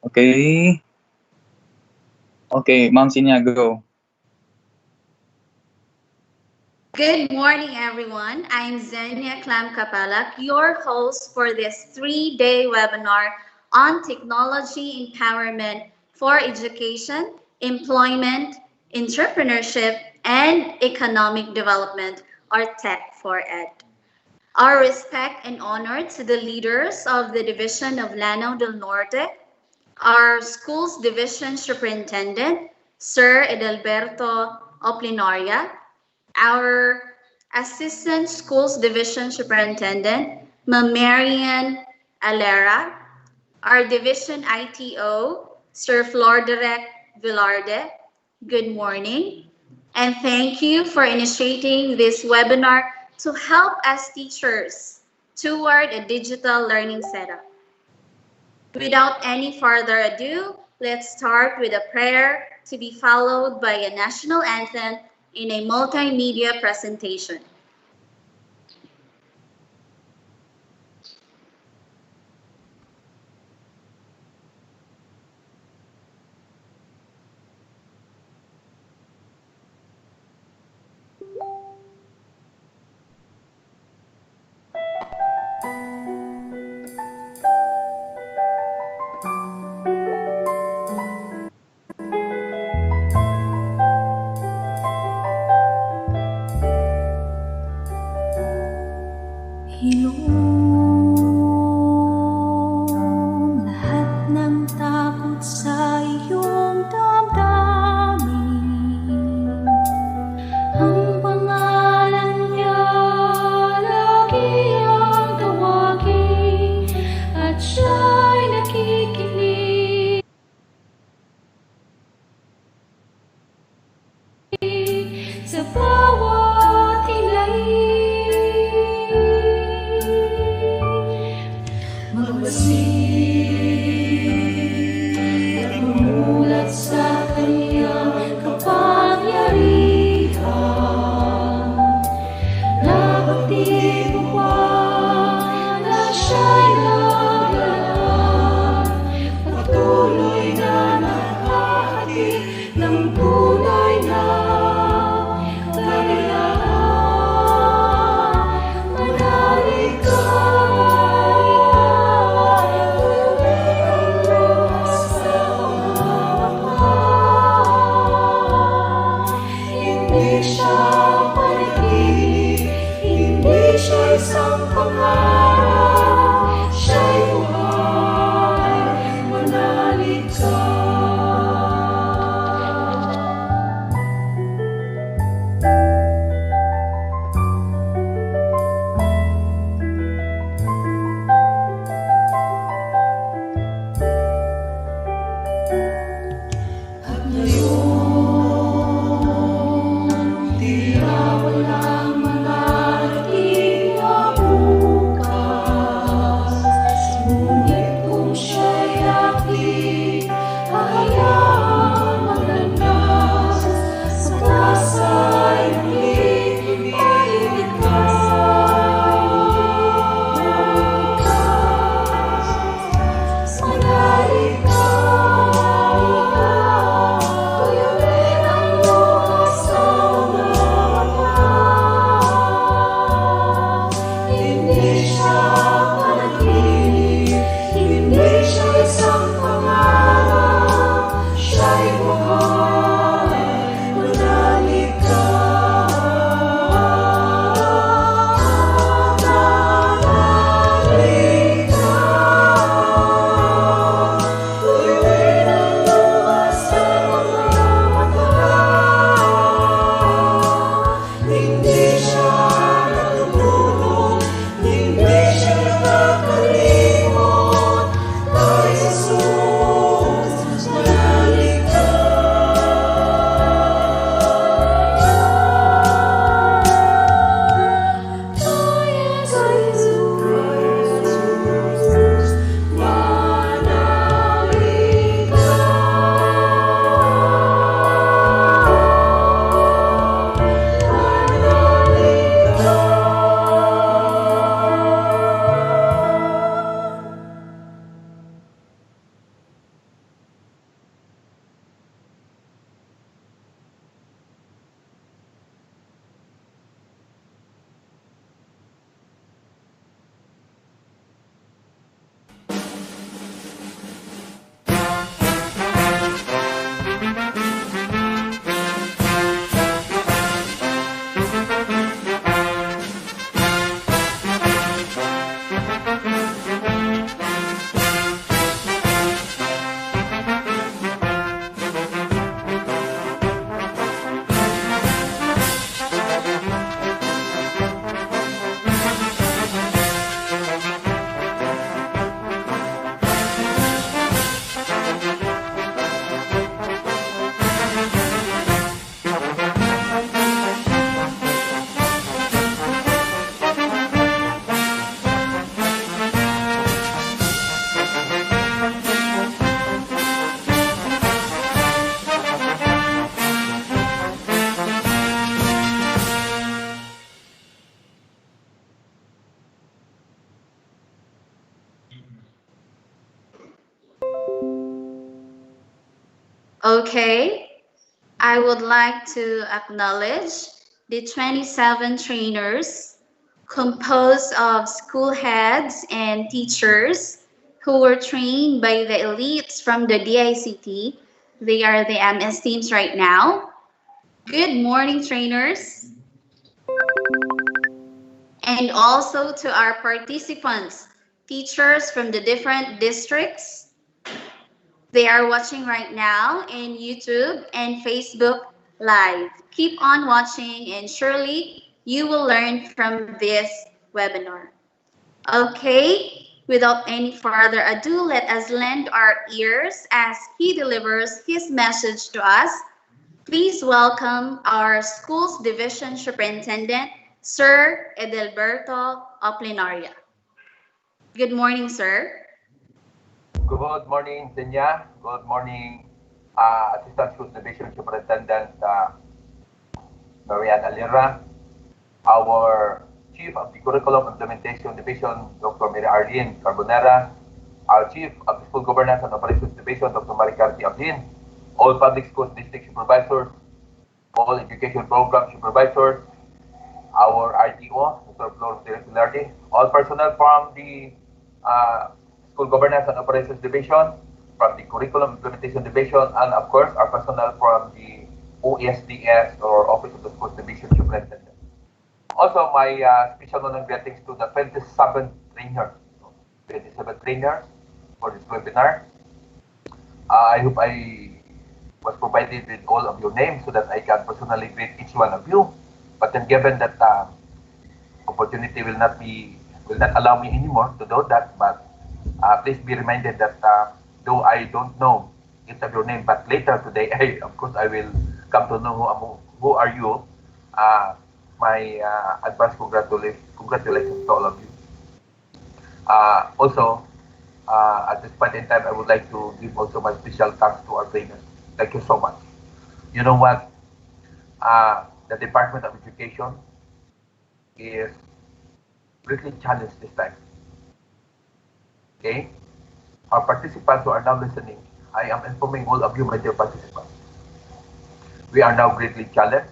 Okay. Okay, Ma'am Sinya, go. Good morning, everyone. I'm Zenia Clam Kapalak, your host for this 3-day webinar on technology empowerment for education, employment, entrepreneurship, and economic development, or Tech for Ed. Our respect and honor to the leaders of the Division of Llano del Norte, our school's division superintendent, Sir Edelberto Oplinoria, our Assistant Schools Division Superintendent, Ma'am Marian Alera, our Division ITO, Sir Florderek Villarde, good morning, and thank you for initiating this webinar to help us teachers toward a digital learning setup. Without any further ado, let's start with a prayer to be followed by a national anthem in a multimedia presentation. Hilong lahat ng takot sa iyong damdamin. Ang pangalan niya lagi ang tawagin at siya'y nakikinig sa bawat hilahin. Magmasid at mumulat sa kanyang kapangyarihan. Napagtiip mo pa na siya'y naglalaan, patuloy na naghahatid ng tunay na kaligayahan. Manalig ka. Hindi siya panaginip, hindi siya isang pangarap, siya'y buhay, manalig ka. At ngayon, di Okay, I would like to acknowledge the 27 trainers composed of school heads and teachers who were trained by the elites from the DICT. They are the MS teams right now. Good morning, trainers. And also to our participants, teachers from the different districts. They are watching right now in YouTube and Facebook Live. Keep on watching and surely you will learn from this webinar. Okay, without any further ado, let us lend our ears as he delivers his message to us. Please welcome our school's division superintendent, Sir Edelberto Oplinaria. Good morning, sir. Good morning, Zenya. Good morning, Assistant School Division Superintendent Marian Alira, our Chief of the Curriculum Implementation Division, Dr. Mary Arlene Carbonera, our Chief of the School Governance and Operations Division, Dr. Maricarti Abdin, all public schools district supervisors, all education program supervisors, our RTO, Dr. Flor Regularity, all personnel from the uh, School Governance and Operations Division, from the Curriculum Implementation Division, and of course, our personnel from the OSDS or Office of the Schools Division Superintendent. Also, my special honor greetings to the 27 trainers, 27 trainers for this webinar. I hope I was provided with all of your names so that I can personally greet each one of you. But then given that opportunity will not allow me anymore to do that, but please be reminded that though I don't know each of your name, but later today, of course, I will come to know who are you. Uh, my advance congratulations to all of you. Also, at this point in time, I would like to give also my special thanks to our trainers. Thank you so much. You know what? The Department of Education is greatly challenged this time. Okay? Our participants who are now listening, I am informing all of you, my dear participants. We are now greatly challenged,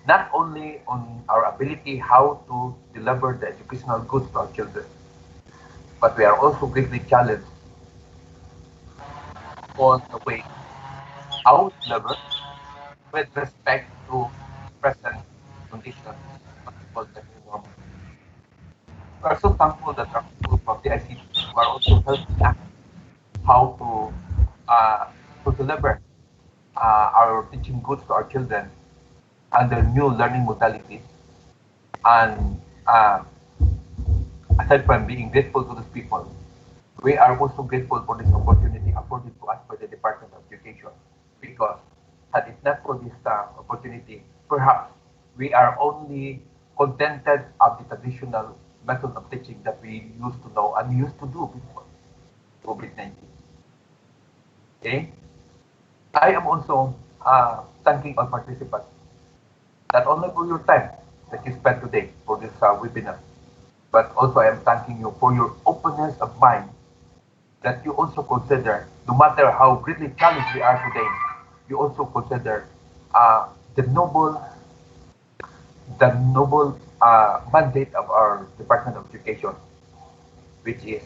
not only on our ability how to deliver the educational goods to our children, but we are also greatly challenged on the way how to deliver with respect to present conditions, what we call the new normal. We are so thankful that our people from the ICT are also helping us how uh, to deliver our teaching goods to our children under new learning modalities. And aside from being grateful to these people, we are also grateful for this opportunity afforded to us by the Department of Education. Because had it not for this opportunity, perhaps we are only contented of the traditional method of teaching that we used to know and used to do before COVID-19. Okay? I am also thanking all participants, not only for your time that you spent today for this webinar, but also I am thanking you for your openness of mind that you also consider, no matter how greatly challenged we are today, you also consider uh, the noble, the noble mandate of our Department of Education, which is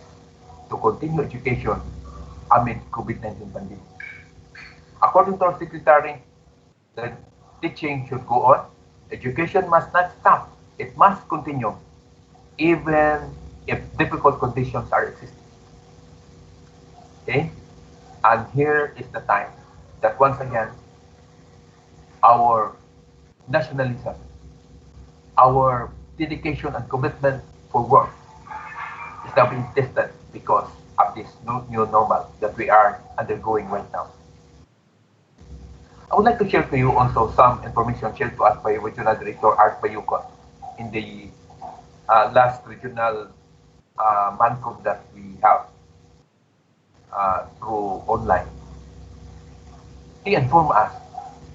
to continue education amid COVID-19 pandemic. According to our secretary, the teaching should go on. Education must not stop. It must continue, even if difficult conditions are existing. Okay? And here is the time that once again, our nationalism, our dedication and commitment for work is now being tested because of this new normal that we are undergoing right now. I would like to share to you also some information shared to us by Regional Director Art Bayukot in the last regional MANCOM that we have through online. He informed us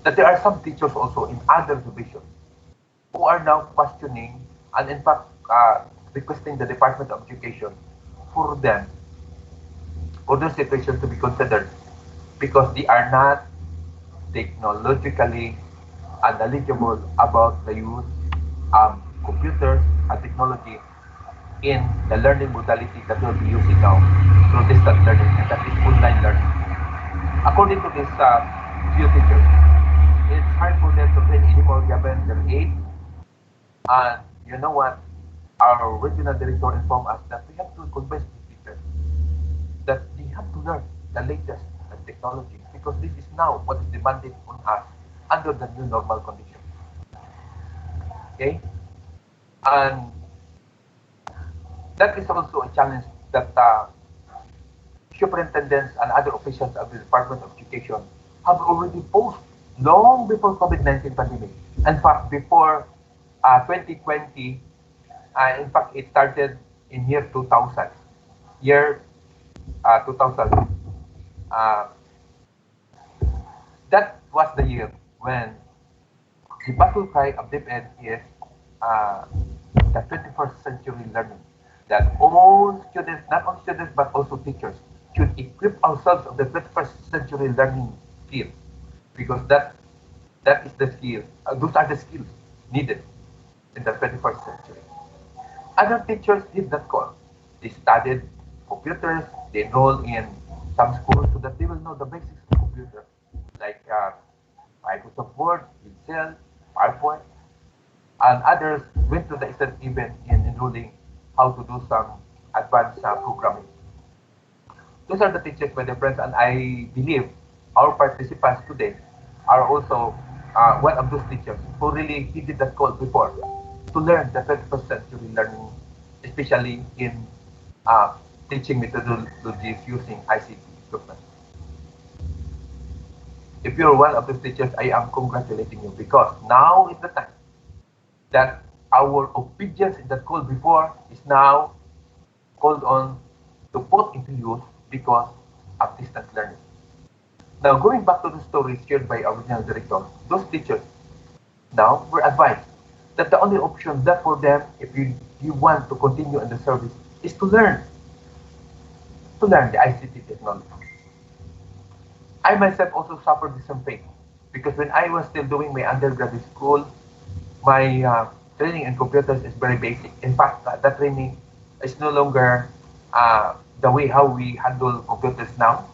that there are some teachers also in other divisions who are now questioning and in fact requesting the Department of Education for them, for their situation to be considered because they are not technologically knowledgeable about the use of computers and technology in the learning modality that we'll be using now through distant learning, and that is online learning. According to this few teachers, it's hard for them to train anymore given their age. And you know what? Our regional director informed us that we have to convince the teachers that they have to learn the latest technology because this is now what is demanded on us under the new normal condition. Okay? And that is also a challenge that superintendents and other officials of the Department of Education have already posed long before COVID-19 pandemic. In fact, before 2020, in fact, it started in year 2000. Year 2000. That was the year when the battle cry of DepEd is the 21st century learning. That all students, not only students but also teachers, should equip ourselves of the 21st century learning skills, because that is the skill. Those are the skills needed in the 21st century. Other teachers did not call. They studied computers. They enrolled in some schools so that they will know the basics of computer, like Microsoft Word, Excel, PowerPoint, and others went to the extent even in enrolling how to do some advanced programming. Those are the teachers, my dear friends, and I believe our participants today are also one of those teachers who really heeded that call before to learn the 21st century learning, especially in teaching methodologies using ICT equipment. If you're one of those teachers, I am congratulating you because now is the time that our obedience in that call before is now called on to put into use because of distance learning. Now, going back to the story shared by our regional director, those teachers now were advised that the only option left for them, if you want to continue in the service, is to learn the ICT technology. I myself also suffered the same fate because when I was still doing my undergraduate school, my training in computers is very basic. In fact, that training is no longer the way how we handle computers now.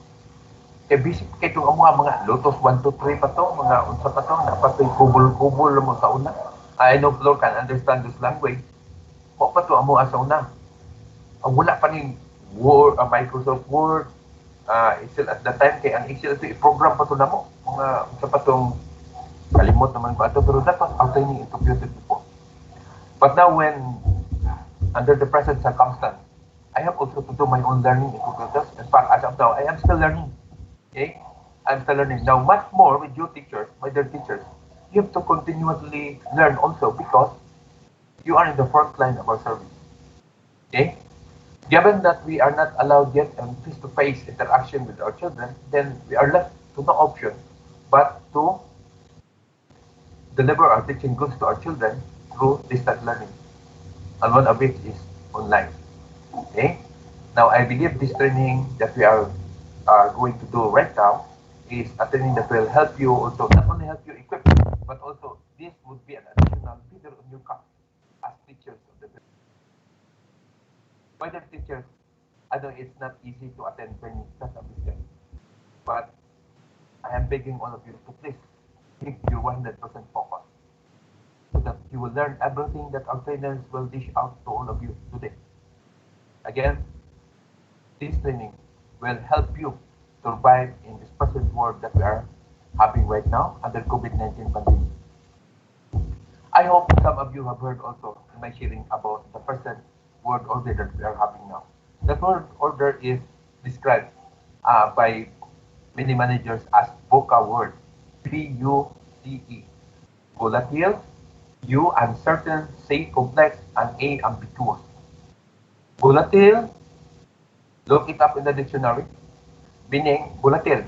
Kaya basic kay itong mga Lotus 1, 2, 3 pa to, mga unsa pa to, napatoy kubol-kubol mo sa una. I know Flor can understand this language. O pa to amo sa una. Ang wala pa ni Word, Microsoft Word, Excel at that time, kaya ang Excel ito i-program pa to na mo. Mga unsa pa tong kalimot naman ko ato, pero that was our training in computers before. But now when, under the present circumstance, I have also to do my own learning in computers. In fact, as of now, I am still learning. Okay? I'm still learning. Now, much more with you teachers, my dear teachers, you have to continuously learn also because you are in the front line of our service. Okay? Given that we are not allowed yet in face-to-face interaction with our children, then we are left to no option but to deliver our teaching goods to our children through distant learning. And one of it is online. Okay? Now, I believe this training that we are going to do right now is a training that will help you also, not only help you equip, but also this would be an additional feather on your cap as teachers of the business. Whether teachers, I know it's not easy to attend training such a business, but I am begging all of you to please keep your 100% focus so that you will learn everything that our trainers will dish out to all of you today. Again, this training will help you survive in this present world that we are having right now under COVID-19 pandemic. I hope some of you have heard also in my sharing about the present world order that we are having now. That world order is described by many managers as VUCA word, VUCE. Volatile, U uncertain, C complex, and A ambiguous. Volatile, look it up in the dictionary, meaning volatile,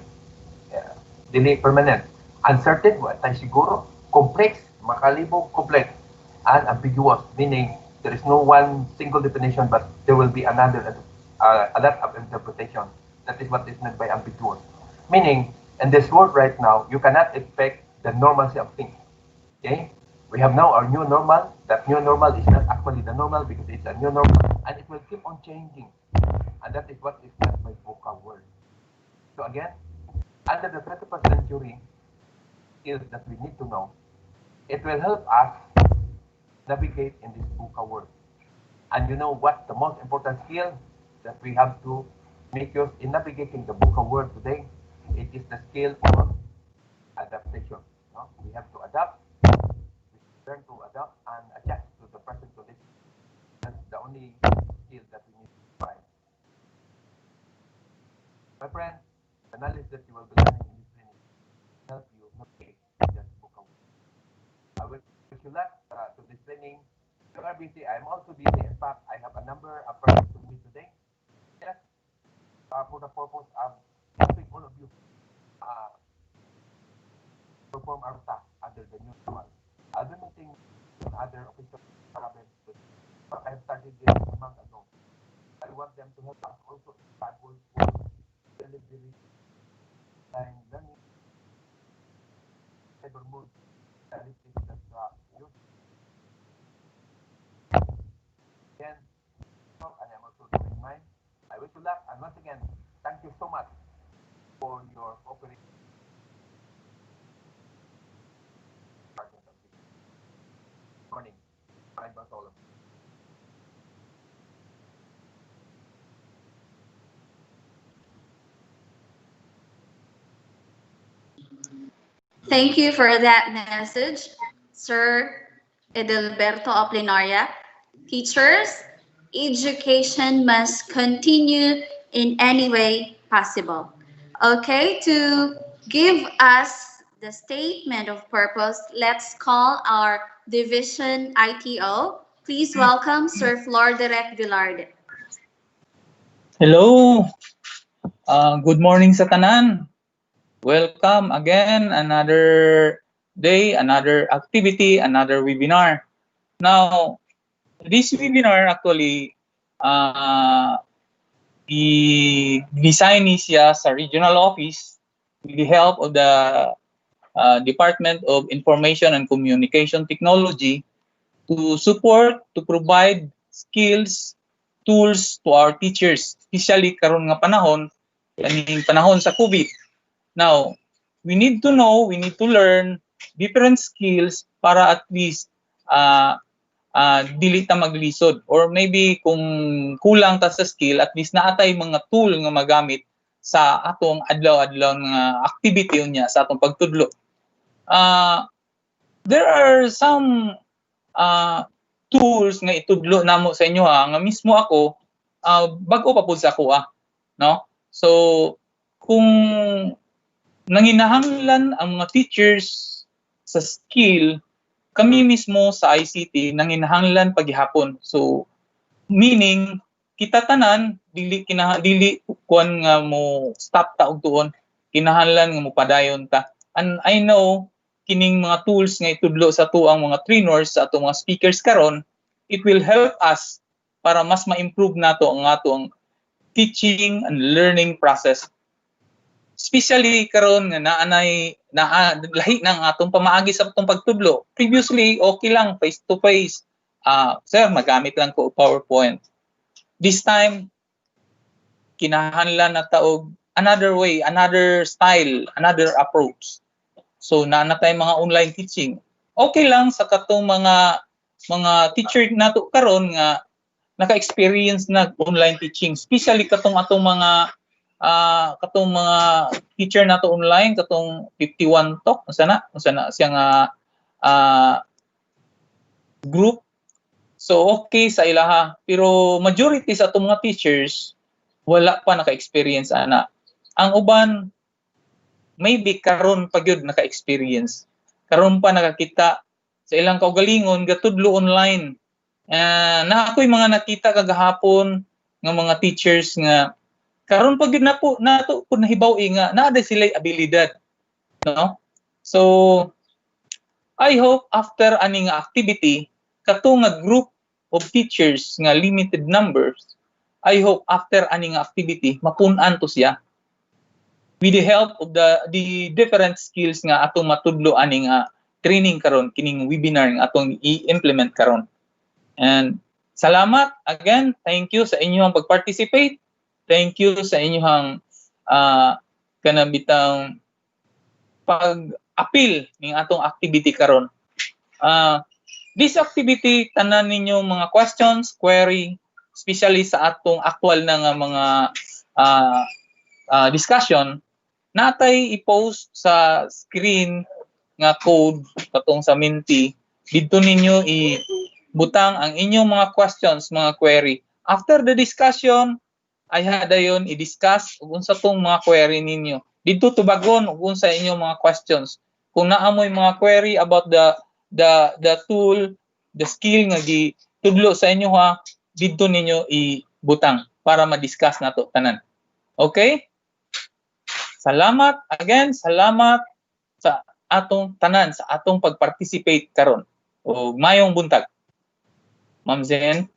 dili permanent. Uncertain, wala tayo siguro. Complex, makalibog, complex. And ambiguous, meaning there is no one single definition, but there will be another, a lot of interpretation. That is what is meant by ambiguous. Meaning, In this world right now, you cannot expect the normalcy of things. Okay? We have now our new normal. That new normal is not actually the normal because it's a new normal and it will keep on changing. And that is what is meant by VUCA world. So again, under the 21st century skills that we need to know, it will help us navigate in this VUCA world. And you know what the most important skill that we have to make use in navigating the VUCA world today? It is the skill of adaptation. No? We have to adapt, we learn to adapt and adjust to the present condition. That's the only skill that we need to find. My friend, the knowledge that you will be learning in this training help you navigate this VUCA world. I will wish you luck to this training. You are busy. I'm also busy. In fact, I have a number of persons to meet today. Yes, for the purpose of helping all of you perform our task under the new normal. I'll be meeting with other official departments, but I have started this a month ago. I want them to help us also in for delivery and learning cyber mood analytics that use. Again, I am also doing mine. I wish you luck, and once again, thank you so much for your cooperation. Morning. Bye, Bartolo. Thank you for that message, Sir Edelberto Aplinaria. Teachers, education must continue in any way possible. Okay, to give us the statement of purpose, let's call our division ITO. Please welcome Sir Flor Direct Villarde. Hello. Good morning sa tanan. Welcome again, another day, another activity, another webinar. Now, this webinar actually, i-design siya sa regional office with the help of the Department of Information and Communication Technology to support, to provide skills, tools to our teachers, especially karon nga panahon, kaning panahon sa COVID. Now, we need to know, we need to learn different skills para at least dili ta maglisod, or maybe kung kulang ta sa skill, at least naatay mga tool nga magamit sa atong adlaw-adlaw nga activity niya sa atong pagtudlo. There are some tools nga itudlo namo sa inyo nga mismo ako bag-o pa pud sa ako no? So kung nanginahanglan ang mga teachers sa skill, kami mismo sa ICT nanginahanglan paghihapon. So meaning kita tanan dili kuan nga mo stop ta og tuon, kinahanglan nga mo padayon ta. And I know kining mga tools nga itudlo sa tuang mga trainers, sa atong mga speakers karon, it will help us para mas ma-improve nato ang atong teaching and learning process. Especially karon nga lahi na ang atong pamaagi sa atong pagtudlo. Previously, okay lang, face to face. Sir, magamit lang ko PowerPoint. This time, kinahanglan na taog another way, another style, another approach. So nanatay mga online teaching. Okay lang sa katong mga teacher nato karon nga naka-experience na online teaching, especially katong atong mga teacher nato online, katong 51 talk, sana siya nga group. So okay sa ilaha, pero majority sa atong mga teachers wala pa naka-experience ana. Ang uban maybe karon pa gyud naka-experience, karon pa nakakita sa ilang kaugalingon gatudlo online. Na ako'y mga nakita kagahapon nga mga teachers nga karon pa gyud nato pud nahibaw-i nga naa sila abilidad, no? So I hope after ani nga activity kato nga group of teachers nga limited numbers, I hope after ani nga activity mapun-an to siya. with the help of the different skills nga atong matudlo ani nga training karon kining webinar nga atong i-implement karon. And salamat again, thank you sa inyong pag-participate. Thank you sa inyong kanabitang pag-appeal ning atong activity karon. This activity tanan ninyo mga questions, query, especially sa atong actual na nga mga discussion, natay i-post sa screen nga code katong sa Menti. Dito ninyo ibutang ang inyong mga questions, mga query. After the discussion, ay hadayon i-discuss ug unsa tong mga query ninyo. Dito tubagon ug unsa inyong mga questions. Kung naamoy mga query about the tool, the skill nga gitudlo sa inyo ha, dito ninyo ibutang para ma-discuss nato tanan. Okay? Salamat again, salamat sa atong tanan, sa atong pag-participate karon. O mayong buntag. Ma'am Zen.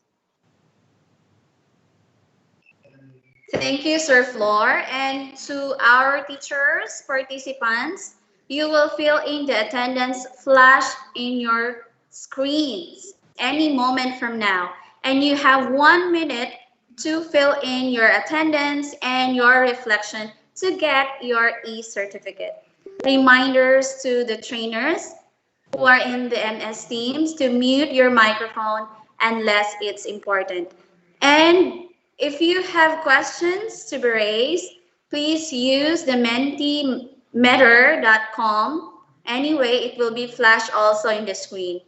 Thank you, Sir Flor. And to our teachers, participants, you will fill in the attendance flash in your screens any moment from now. And you have 1 minute to fill in your attendance and your reflection to get your e-certificate. Reminders to the trainers who are in the MS teams to mute your microphone unless it's important. And if you have questions to be raised, please use the mentimeter.com. Anyway, it will be flashed also in the screen.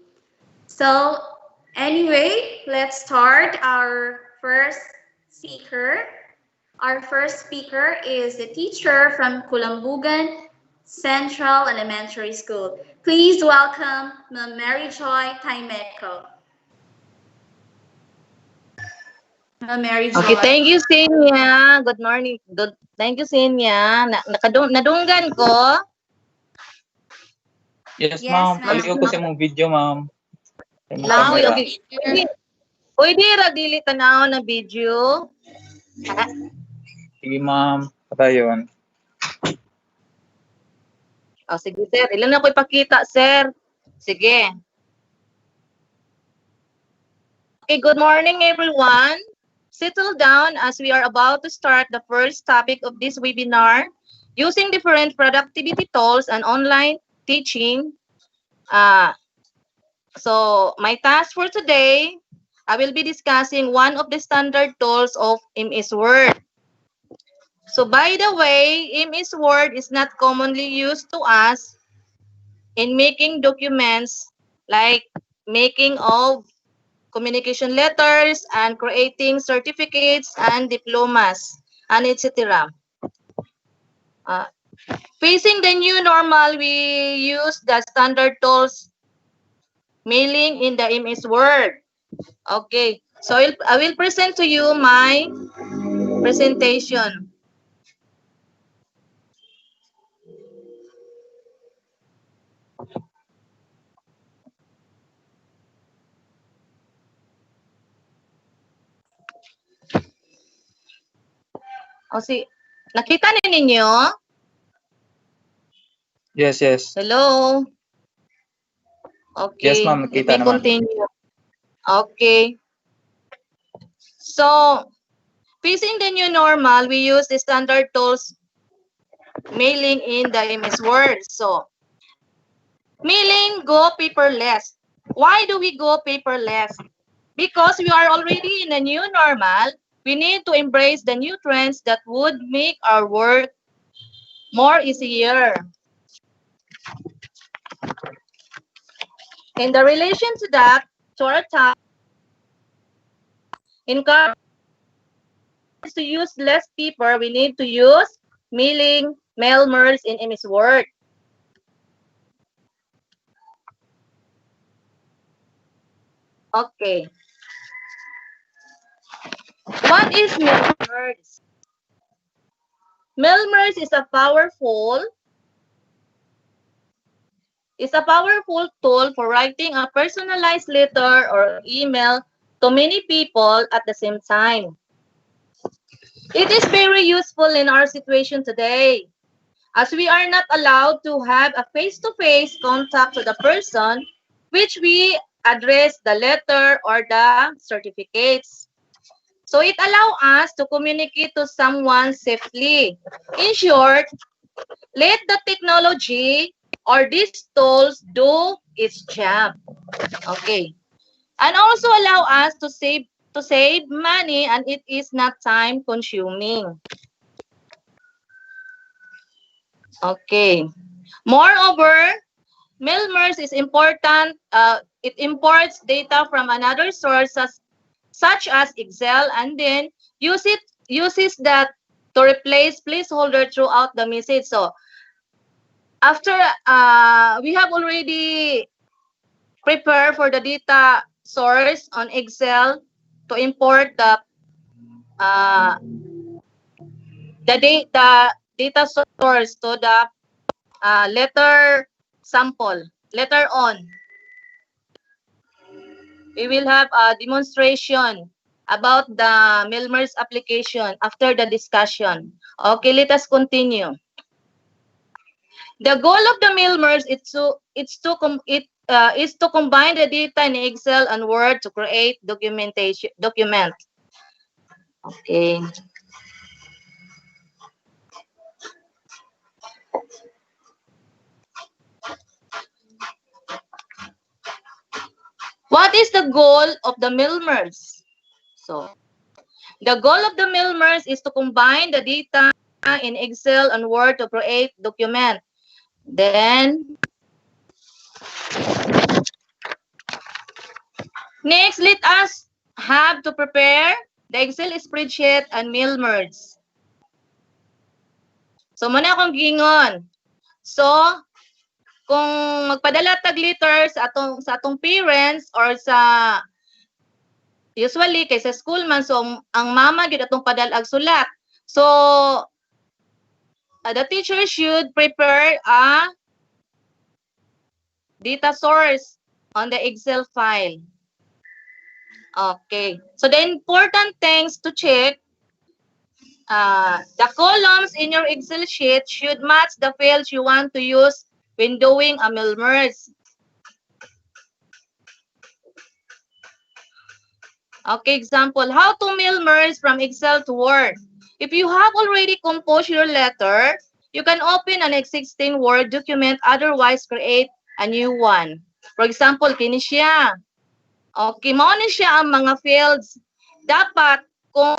So anyway, let's start our first speaker. Our first speaker is the teacher from Kulambugan Central Elementary School. Please welcome Ms. Mary Joy Taimeco. Mary Joy. Okay, thank you, Senia. Good morning. Thank you, Senia. Nadunggan ko. Yes, Yes, ma'am. ma'am. Paliw ko sa mong video, ma'am. Sa imong Now, camera. okay. Pwede ra dili tanaw na video. Sige, ma'am. Patayon. Oh, sige, sir. Ilan na ko ipakita, sir? Sige. Okay, good morning, everyone. Settle down as we are about to start the first topic of this webinar, using different productivity tools and online teaching. So my task for today, I will be discussing one of the standard tools of MS Word. So by the way, MS Word is not commonly used to us in making documents like making of communication letters and creating certificates and diplomas and etc. Facing the new normal, we use the standard tools mailing in the MS Word. Okay, so I will present to you my presentation. O nakita ninyo? Yes, yes. Hello? Okay, Yes, ma'am. let Nakita me naman. continue. Okay. So, facing the new normal, we use the standard tools mailing in the MS Word. So, mailing, go paperless. Why do we go paperless? Because we are already in a new normal, we need to embrace the new trends that would make our work more easier. In the relation to that, to our task, encourage to use less paper, we need to use mailing, mail merge in MS Word. Okay. What is mail merge? Mail merge is a powerful tool for writing a personalized letter or email to many people at the same time. It is very useful in our situation today. as we are not allowed to have a face-to-face contact to the person which we address the letter or the certificates. So it allows us to communicate to someone safely. In short, let the technology or these tools do its job. Okay. And also allow us to save money, and it is not time consuming. Okay. Moreover, mail-merge is important. It imports data from another sources such as Excel, and then uses that to replace placeholder throughout the message. So after we have already prepared for the data source on Excel to import the data source to the letter sample, letter on. We will have a demonstration about the mail-merge application after the discussion. Okay, let us continue. The goal of the mail-merge is to combine the data in Excel and Word to create document. Okay. What is the goal of the mail-merge? So, the goal of the mail-merge is to combine the data in Excel and Word to create document. Then, next, let us have to prepare the Excel spreadsheet and mail-merge. So, muna akong gingon. So, kung magpadala tag letter sa atong parents or sa usually kay sa school man, so ang mama gyud atong padalag sulat. So the teacher should prepare a data source on the Excel file. Okay. So the important things to check, the columns in your Excel sheet should match the fields you want to use when doing a mail-merge. Okay, example, how to mail-merge from Excel to Word. If you have already composed your letter, you can open an existing Word document, otherwise create a new one. For example, kini siya. Okay, mao ni siya ang mga fields. Dapat, kung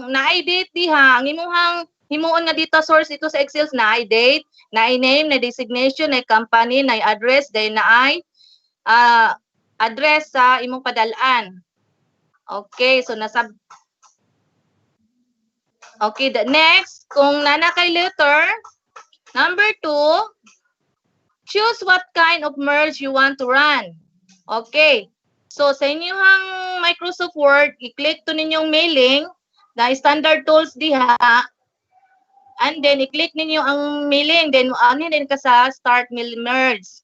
na-date diha, ang imuhang himuon nga data source ito sa Excel, na-date, na-name, na-designation, na-company, na-address, then na-address sa imong padalaan. Okay, so okay, the next, kung nanakay letter, number 2, choose what kind of merge you want to run. Okay, so sa inyong Microsoft Word, i-click to ninyong mailing, na standard tools diha, and then i-click ninyo ang mailing, then ano din ka sa start mail merge.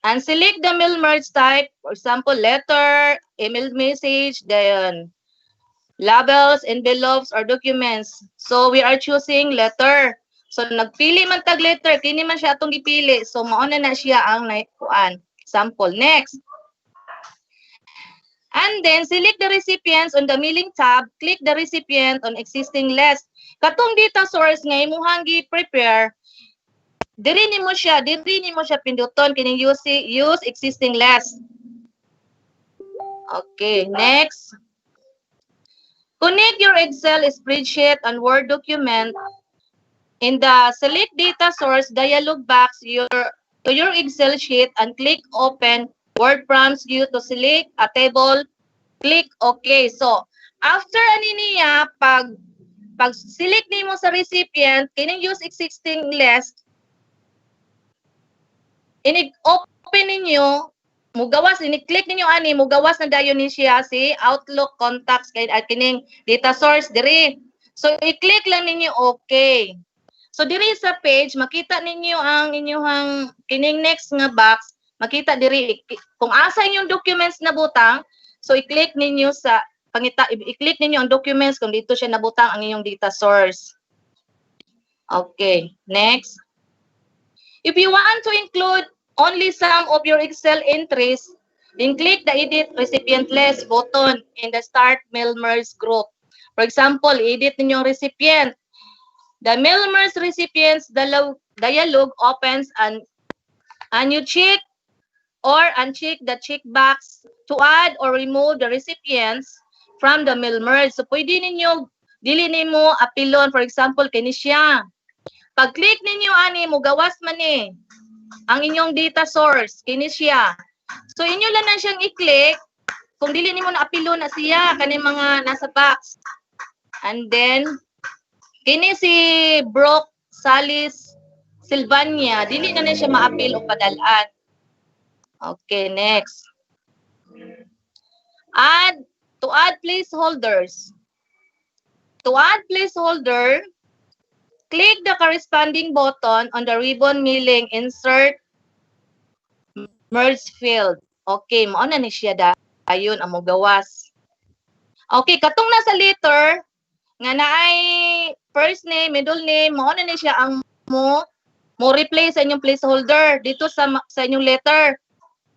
And select the mail merge type, for example, letter, email message, then labels, envelopes, or documents. So we are choosing letter. So nagpili man tag letter, kini man siya atong gipili. So mauna na siya ang naikuan. Sample. Next. And then select the recipients on the mailing tab, click the recipient on existing list. Katong data source nga imuhang gi-prepare, diri nimo siya pinduton kining use existing list. Okay, next. Connect your Excel spreadsheet and Word document. In the select data source dialog box to your Excel sheet and click open. Word prompts you to select a table. Click OK. So, after ani niya, pag select nimo sa recipient, kining use existing list, open ninyo, mugawas, ini-click ninyo ani, mugawas na dayon ni siya si Outlook contacts kay kining data source diri. So i-click lang ninyo okay. So diri sa page makita ninyo ang inyong kining next nga box, makita diri kung asa inyong documents na butang. So i-click ninyo sa i-click ninyo ang documents kung dito siya nabutang ang inyong data source. Okay, next. If you want to include only some of your Excel entries, then click the Edit Recipient List button in the Start Mail Merge group. For example, edit ninyong recipient. The Mail Merge Recipients dialog opens and you check or uncheck the checkbox to add or remove the recipients from the mail merge. So, pwede ninyo, dili nimo apilon, for example, kini siya. Pag-click ninyo, ani, mo gawas man eh, ang inyong data source, kini siya. So, inyo lang na siyang i-click, kung dili nimo na apilon na siya, kani mga nasa box. And then, kini si Brooke Salis Silvania, dili na siya maapil o padalaan. Okay, next. To add placeholders. To add placeholder, click the corresponding button on the ribbon milling insert merge field. Okay, mao na ni siya dayon ang gawas. Okay, katong nasa letter nga naay first name, middle name, mao na ni siya ang mo replace sa inyong placeholder dito sa inyong letter.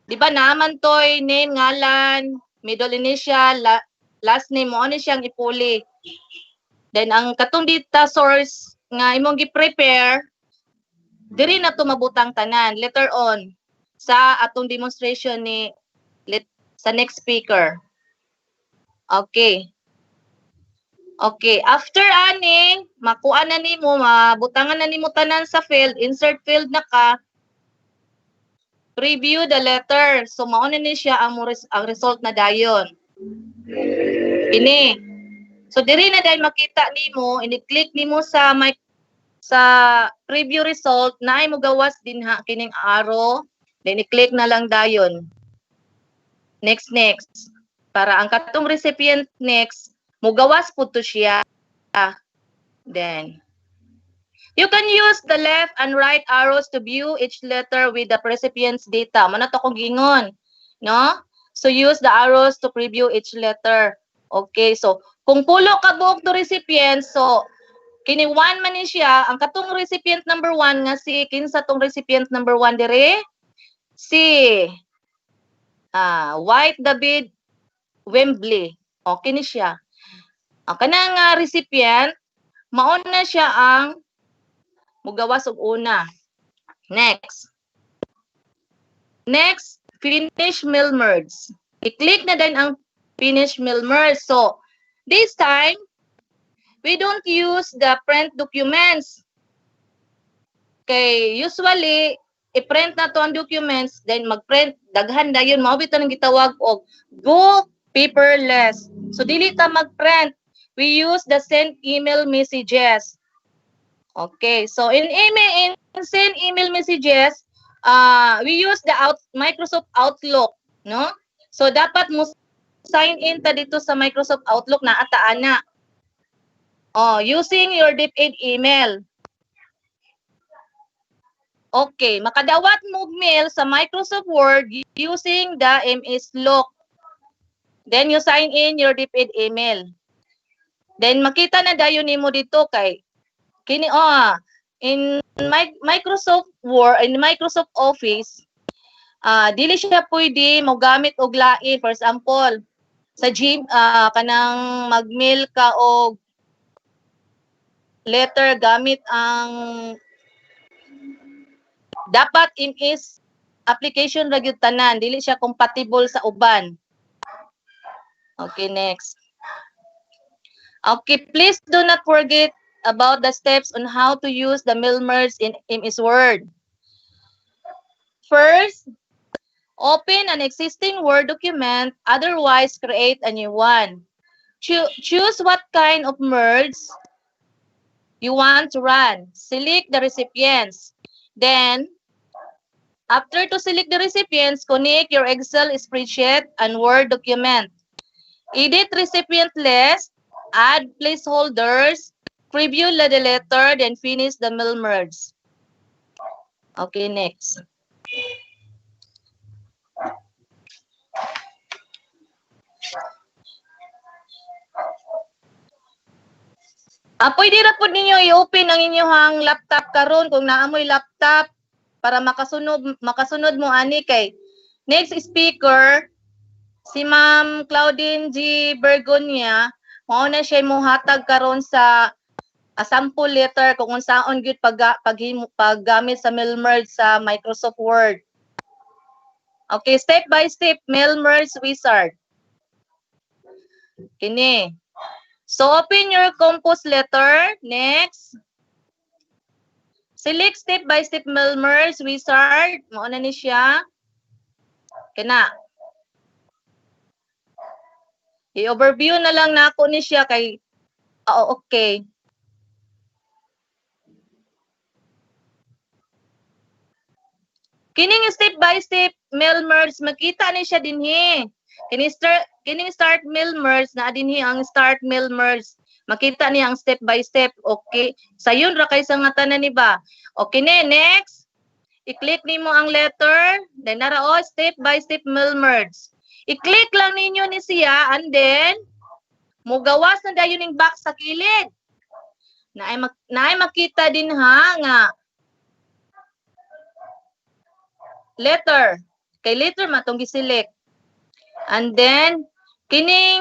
Di ba naman toy name, ngalan, middle initial, last name, mo ano siyang ipuli. Then ang katong data source nga imong gi-prepare, diri na to mabutang tanan later on sa atong demonstration ni sa next speaker. Okay. Okay, after ani, makuha na nimo, mabutangan na nimo tanan sa field, insert field na ka, preview the letter. So, mauna ni siya ang result na dayon. Ini. So, diri na dahil makita nimo, ini-click nimo sa preview result, na ay mo gawas din ha, kining arrow. Then, i-click na lang dayon. Next. Para ang katong recipient next, mo gawas po to siya. Then, you can use the left and right arrows to view each letter with the recipient's data. Mana to kong gingon, no? So use the arrows to preview each letter. Okay, so kung pulo ka buok to recipient, so kini 1 man ni siya, ang katong recipient number 1 nga si kinsa tong recipient number 1 dire? Si White David Wembley. Okay ni siya. Ang kanang recipient, maon na siya ang mugawas og una. Next, finish mail merge. I-click na din ang finish mail merge. So, this time, we don't use the print documents. Okay, usually, i-print na to ang documents, then mag-print, daghan dayon, maubit na gitawag og book paperless. So, dili ta mag-print. We use the send email messages. Okay, so in send email messages, we use the Microsoft Outlook, no? So dapat mo sign in ta dito sa Microsoft Outlook na ataana. Using your DepEd email. Okay, makadawat mo mail sa Microsoft Word using the MS Look. Then you sign in your DepEd email. Then makita na dayon nimo dito kay kini in Microsoft Word, in Microsoft Office, dili siya pwede mo gamit og lain. For example, sa kanang mag-mail ka og letter gamit ang dapat MS application ra gyud tanan, dili siya compatible sa uban. Okay, next. Okay, please do not forget about the steps on how to use the mail merge in MS Word. First, open an existing Word document, otherwise create a new one. Choose what kind of merge you want to run. Select the recipients. Then, after to select the recipients, connect your Excel spreadsheet and Word document. Edit recipient list, add placeholders, preview the letter, then finish the mail merge. Okay, next. Pwede ra po ninyo i-open ang inyong laptop karon kung naamoy laptop para makasunod mo ani kay next speaker si Ma'am Claudine G. Bergonia, mao na siya mohatag karon sa sample letter kung unsaon gyud paggamit sa mail merge sa Microsoft Word. Okay, step by step mail merge wizard. Kini. So open your compose letter. Next. Select step by step mail merge wizard. Mao na ni siya. Kana. I-overview na lang nako ni siya kay okay. Kining step by step mail merge makita ni siya dinhi. Kining start mail merge na dinhi ang start mail merge. Makita niya ang step by step. Okay. Sayon ra kay sa nga tanan ni ba. Okay ne, next. I-click nimo ang letter, then nara step by step mail merge. I-click lang ninyo ni siya and then mugawas na dayon ning box sa kilid. Naay makita din nga letter. Kay letter matong gi-select. And then kining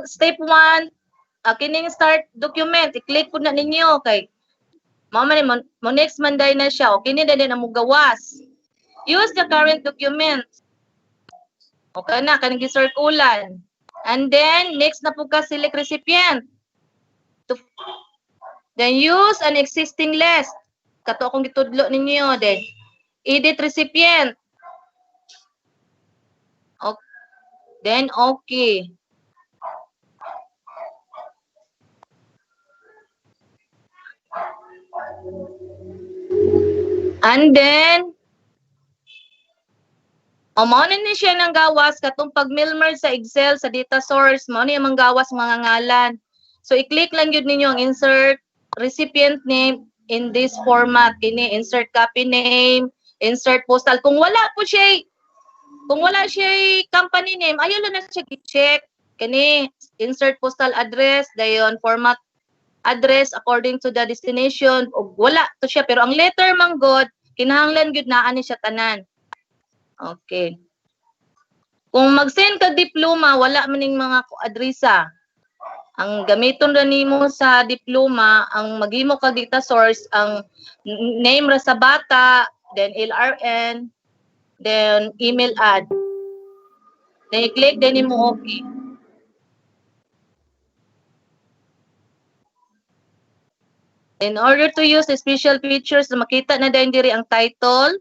step 1, kining start document, i-click po na ninyo kay mo next manday na siya. O kini din ang mugawas. Use the current document. Okay na, kanang gi-circulan. And then next na po ka select recipient. Then use an existing list. Kato akong gitudlo ninyo. Then edit recipient. Okay. Then okay. And then mao na ni siya nang gawas katong pag mail merge sa Excel sa data source, mao ni ang gawas mga ngalan. So i-click lang gyud ninyo ang insert recipient name in this format. Kini insert copy name, insert postal. Kung wala siya company name, ayo lang na siya i-check. Kini insert postal address, dayon format address according to the destination. O wala to siya pero ang letter man god kinahanglan gyud naa ni siya tanan. Okay. Kung mag-send ka diploma, wala maning mga adresa. Ang gamiton ra nimo sa diploma, ang maghimo kag data source, ang name ra sa bata, then LRN, then email ad. Then i-click din nimo okay. In order to use the special features, makita na din diri ang title,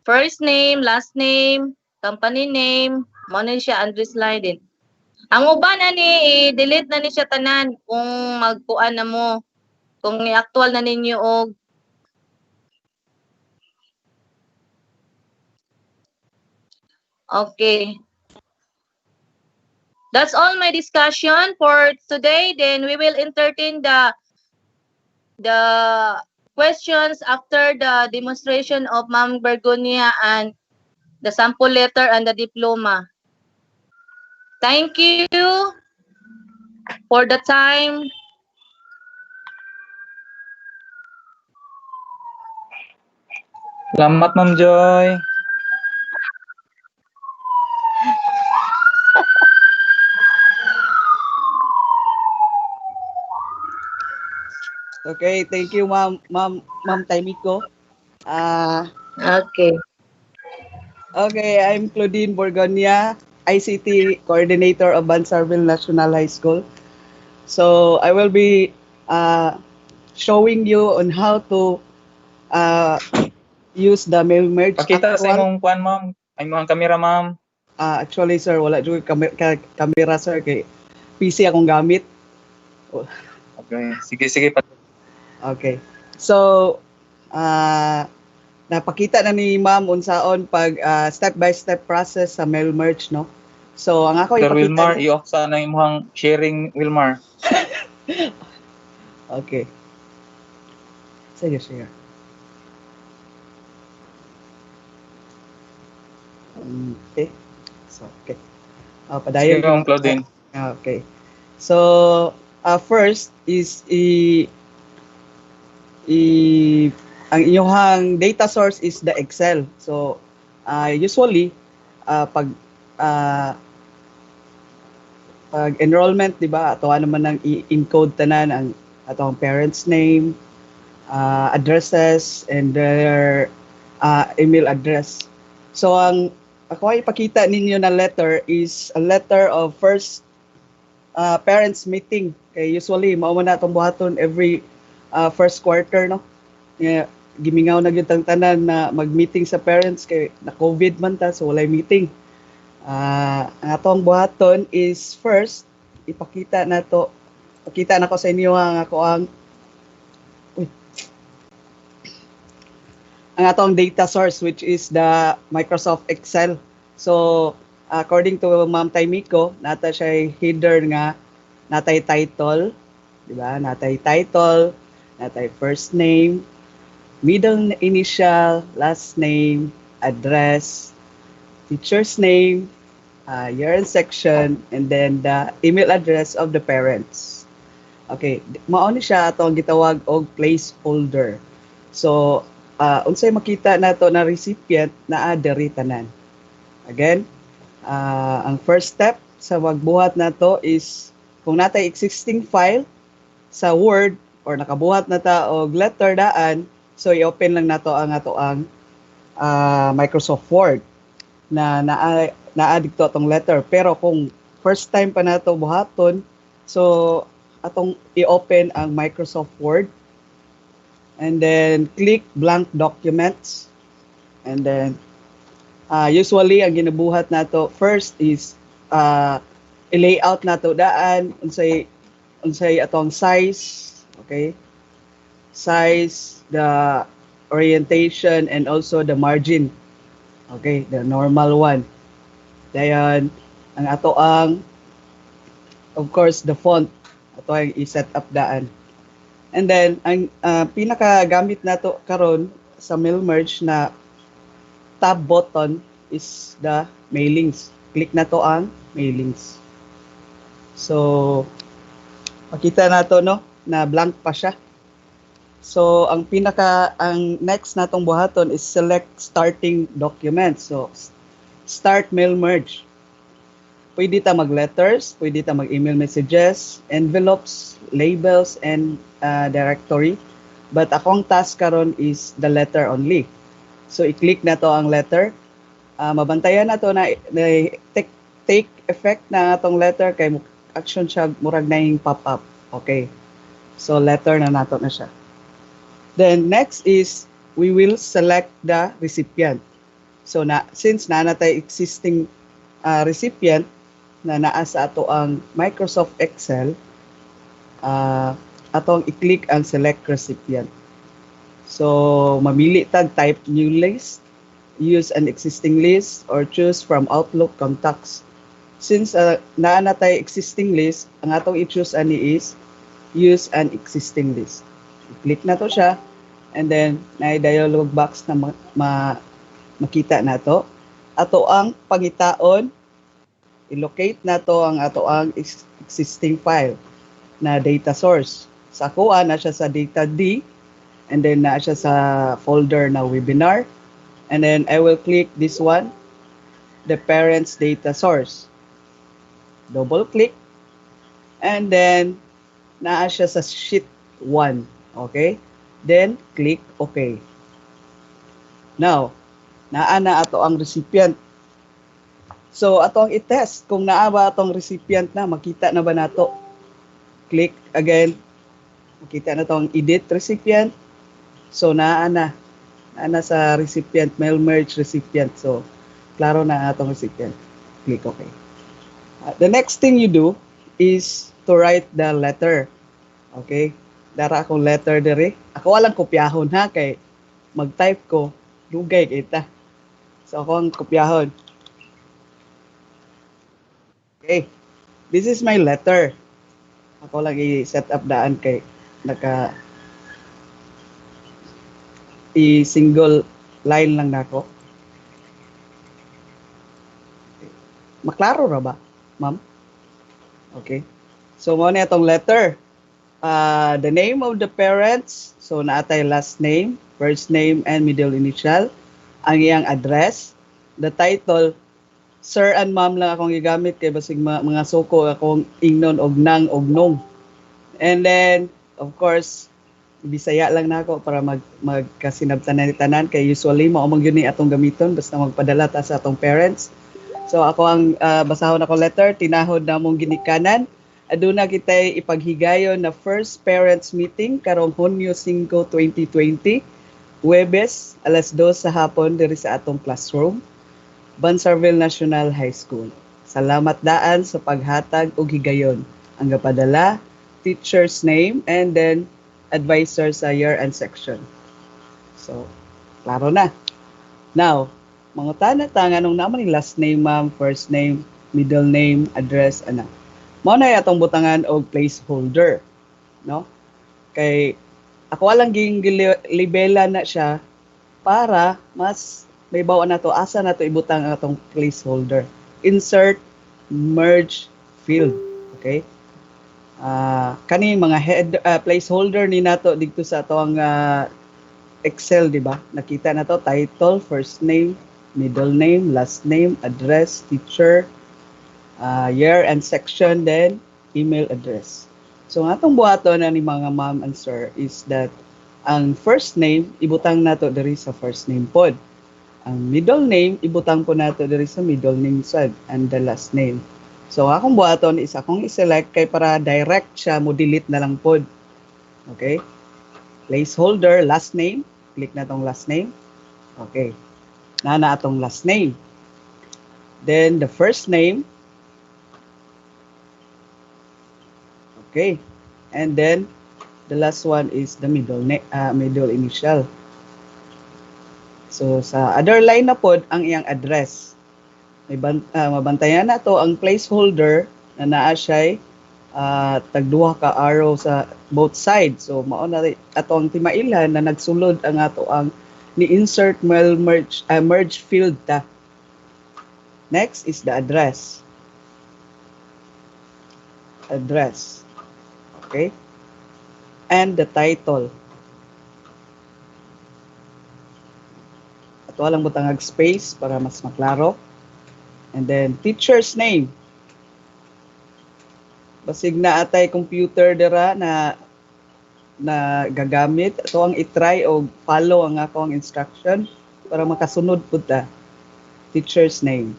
first name, last name, company name, mo na siya address line din. Ang uban ani i-delete na ni siya tanan kung magkuan na mo, kung i-actual na ninyo og okay. That's all my discussion for today. Then we will entertain the questions after the demonstration of Ma'am Bergonia and the sample letter and the diploma. Thank you for the time. Salamat, Ma'am Joy. Okay, thank you, Ma'am Taimiko. Okay. Okay, I'm Claudine Borgonia, ICT Coordinator of Bansarville National High School. So I will be showing you on how to use the mail merge. Pakita sa imong kuan, Ma'am. Ay imong camera, Ma'am. Actually, sir, wala jud camera, sir, kay PC akong gamit. Okay, sige. Okay. So, napakita na ni Ma'am unsaon pag step by step process sa mail merge, no? So, ang ako Sir ipakita. Wilmar, i-off sana imong sharing, Wilmar. Okay. Sige, share. Okay. So, okay. Padayon Sige, Ma'am Claudine. Okay. So, first is ang inyong data source is the Excel. So, usually, pag uh, pag enrollment, di ba, ato ano man ang i-encode tanan ang atong parents' name, addresses, and their email address. So, ang ako ay ipakita ninyo na letter is a letter of first parents meeting. Kay usually, mao man na itong buhaton every first quarter, no? Yeah, gimingaw na gyud ang tanan na mag-meeting sa parents kay na COVID man ta, so walay meeting. Ang atong buhaton is first ipakita nako sa inyo ang atong data source, which is the Microsoft Excel. So according to Ma'am Taimiko, nata siya header nga natay title, di ba? Natay title, natay first name, middle initial, last name, address, teacher's name, year and section, and then the email address of the parents. Okay, mao ni siya atong gitawag og placeholder. So, unsay makita nato na recipient na diri tanan. Again, ang first step sa magbuhat nato is kung natay existing file sa Word or nakabuhat na ta og letter daan, so i-open lang nato ang Microsoft Word na naa dito atong letter. Pero kung first time pa nato buhaton, so atong i-open ang Microsoft Word and then click blank documents, and then usually ang ginabuhat nato first is i-layout nato daan unsay atong size, okay? Size, the orientation, and also the margin. Okay, the normal one. Dayon, ang ato of course, the font. Ato ang i-set up daan. And then, ang pinakagamit nato karon sa mail merge na tab button is the mailings. Click nato ang mailings. So, makita nato no na blank pa siya. So, ang next natong buhaton is select starting document. So, start mail merge. Pwede ta mag-letters, pwede ta mag-email messages, envelopes, labels, and directory. But akong task karon is the letter only. So, i-click na to ang letter. Mabantayan na to na take effect na atong letter kay action siya murag na yung pop-up. Okay. So, letter na nato na siya. Then next is we will select the recipient. So since natay existing recipient na naa sa ato ang Microsoft Excel, atong i-click ang select recipient. So mamili tag type new list, use an existing list, or choose from Outlook contacts. Since naa natay existing list, ang atong i-choose ani is use an existing list. I-click na to siya. And then, na-dialog box na makita na to. Ato ang pangitaon, i-locate na to ang ato ang existing file na data source. Sa kuha na siya sa data D, and then na siya sa folder na webinar. And then, I will click this one, the parents data source. Double click, and then, na siya sa sheet 1. Okay? Then, click OK. Now, naa na ato ang recipient. So, ato ang i-test kung naa ba atong recipient na, makita na ba nato. Click again. Makita na tong edit recipient. So, naa na sa recipient, mail merge recipient. So, klaro na atong recipient. Click OK. The next thing you do is to write the letter. Okay? Dara akong letter dere. Ako walang kopyahon ha, kay mag-type ko, lugay kita. So ako ang kopyahon. Okay. This is my letter. Ako lang i-set up daan kay i-single line lang nako. Maklaro ra ba, ma'am? Okay. So mo na itong letter. The name of the parents, so naatay last name, first name, and middle initial. Ang iyang address, the title, Sir and Ma'am lang akong gigamit kay basig mga suko akong ingnon og nang og nong. And then, of course, Bisaya lang nako para magkasinabtanan tanan kay usually mao man gyud ni atong gamiton basta magpadala ta sa atong parents. So ako ang basahon ako letter, tinahod na mong ginikanan. Aduna kitay ipaghigayon na first parents meeting karong Hunyo 5, 2020, Huwebes, alas 2 sa hapon diri sa atong classroom, Bansarville National High School. Salamat daan sa paghatag og higayon. Ang gapadala, teacher's name, and then advisor sa year-end section. So, klaro na. Now, mangutan na ta nganong naman yung last name, ma'am, first name, middle name, address, ana. Mao na atong butangan og placeholder, no? Kay ako lang ging libela na siya para mas may bawa na to asa na to ibutang ang atong placeholder. Insert merge field, okay? Kani mga head placeholder ni nato dito sa atong Excel, di ba? Nakita na to, title, first name, middle name, last name, address, teacher, year and section, then email address. So atong buhaton na ni mga ma'am and sir is that ang first name ibutang nato diri sa first name pod. Ang middle name ibutang po nato diri sa middle name sad, and the last name. So akong buhaton is akong i-select kay para direct siya mo delete na lang pod. Okay? Placeholder, last name, click na tong last name. Okay. Na atong last name. Then the first name. Okay. And then the last one is the middle middle initial. So sa other line na pod ang iyang address. Mabantayan na to ang placeholder na naa siya tagduha ka arrow sa both sides. So mao na ato ang timailhan na nagsulod ang ato ang ni-insert merge field ta. Next is the address. Address. Okay? And the title. Ato lang butangag space para mas maklaro. And then teacher's name. Basig na atay computer dira na gagamit, ato ang i-try o follow ang akong instruction para makasunod pud ta. Teacher's name.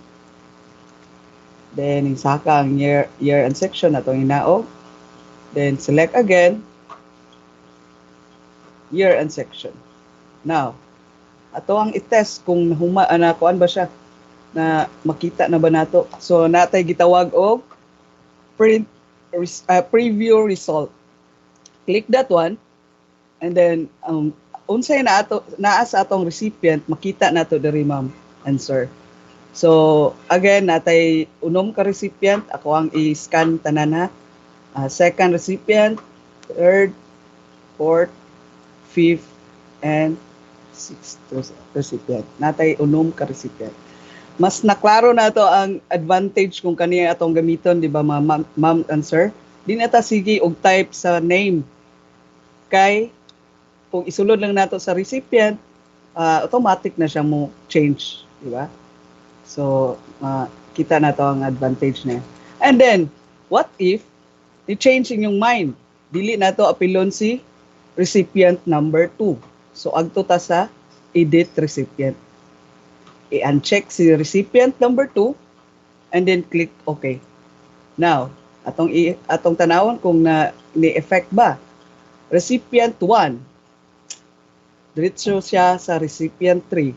Then isaka ang year and section atong inaog. Then select again year and section. Now, ato ang i-test kung kuan ba siya na makita na ba nato. So natay gitawag og preview result. Click that one, and then unsay naa sa atong recipient makita nato diri ma'am answer. So again natay unom ka recipient, ako ang i-scan tanan ha. Second recipient, third, fourth, fifth, and sixth recipient. Natay unom ka recipient. Mas naklaro na to ang advantage kung kaniya atong gamiton, di ba ma'am and sir? Di na ta sige og type sa name. Kay kung isulod lang nato sa recipient, automatic na siya mo change, di ba? So kita na to ang advantage niya. And then, what if i-change inyong mind? Dili na to apilon si recipient number 2. So agto ta sa edit recipient. I-uncheck si recipient number 2 and then click OK. Now, atong tanawon kung ni-effect ba. Recipient 1, diretso siya sa recipient 3,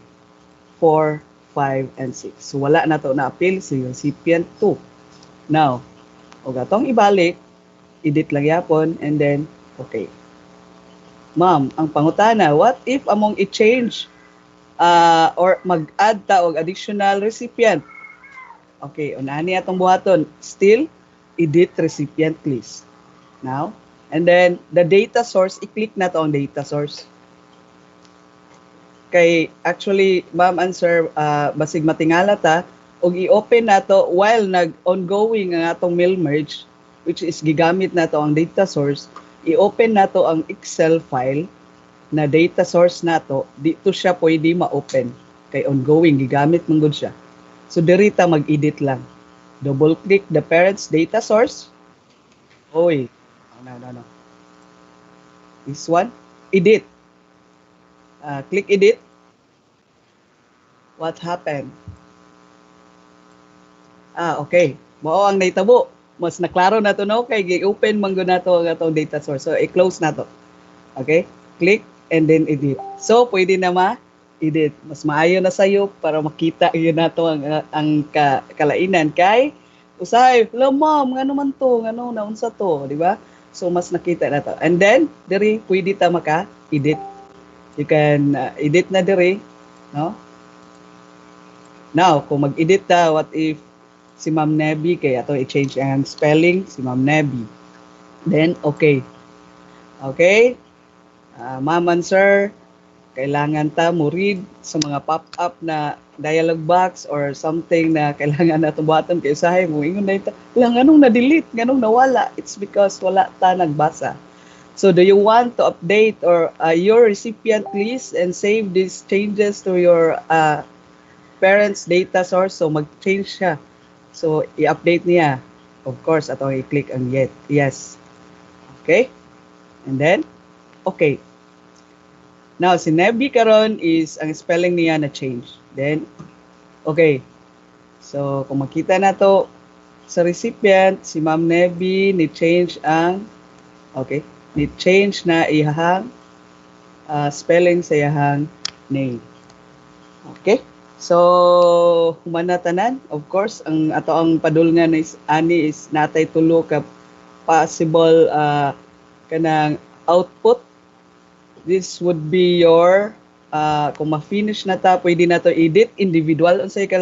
4, 5, and 6. So wala na to na-appeal si recipient 2. Now, og atong ibalik, edit lang yapon and then OK. Ma'am, ang pangutana, what if among i-change or mag-add ta og additional recipient? Okay, unani atong buhaton. Still, edit recipient list. Now, and then the data source, i-click na to ang data source. Kay actually, ma'am and sir, basig matingala ta, og i-open na to while nag-ongoing ang atong mail merge, which is gigamit nato ang data source, i-open nato ang Excel file na data source nato, dito siya pwede ma-open kay ongoing gigamit man gud siya. So diri ta mag-edit lang. Double click the parent's data source. Oy. No. This one, edit. Click edit. What happened? Okay. Mao ang naitabo. Mas naklaro na to no kay gi-open man gud nato ang atong data source. So i-close nato. Okay? Click and then edit. So pwede na ma-edit. Mas maayo na sayo para makita yun nato ang kalainan kay usay, "Hello ma'am, ngano man to? Ngano naunsa to?" Di ba? So mas nakita na to. And then diri pwede ta maka-edit. You can edit na diri, no? Now, kung mag-edit ta, what if si Ma'am Nebi, kaya ato i-change ang spelling, si Ma'am Nebi. Then, okay. Okay? Ma'am and sir, kailangan ta mo read sa mga pop-up na dialog box or something na kailangan na buhaton kay usahay mo. Ingon na ito, lang anong na-delete, anong nawala? It's because wala ta nagbasa. So, do you want to update or your recipient list and save these changes to your parents' data source? So, mag-change siya. So, i-update niya. Of course, atong i-click ang yes. Okay? And then, okay. Now, si Nebi karon is, ang spelling niya na change. Then, okay. So, kung makita na to sa recipient, si Ma'am Nebi, ni-change ang, okay, ni-change na ihang spelling sa ihang name. Okay? So, humana tanan, of course, ang ato ang padulngan is natay tulo ka possible kanang output. This would be your kung ma-finish na ta, pwede na to edit individual. Unsay ka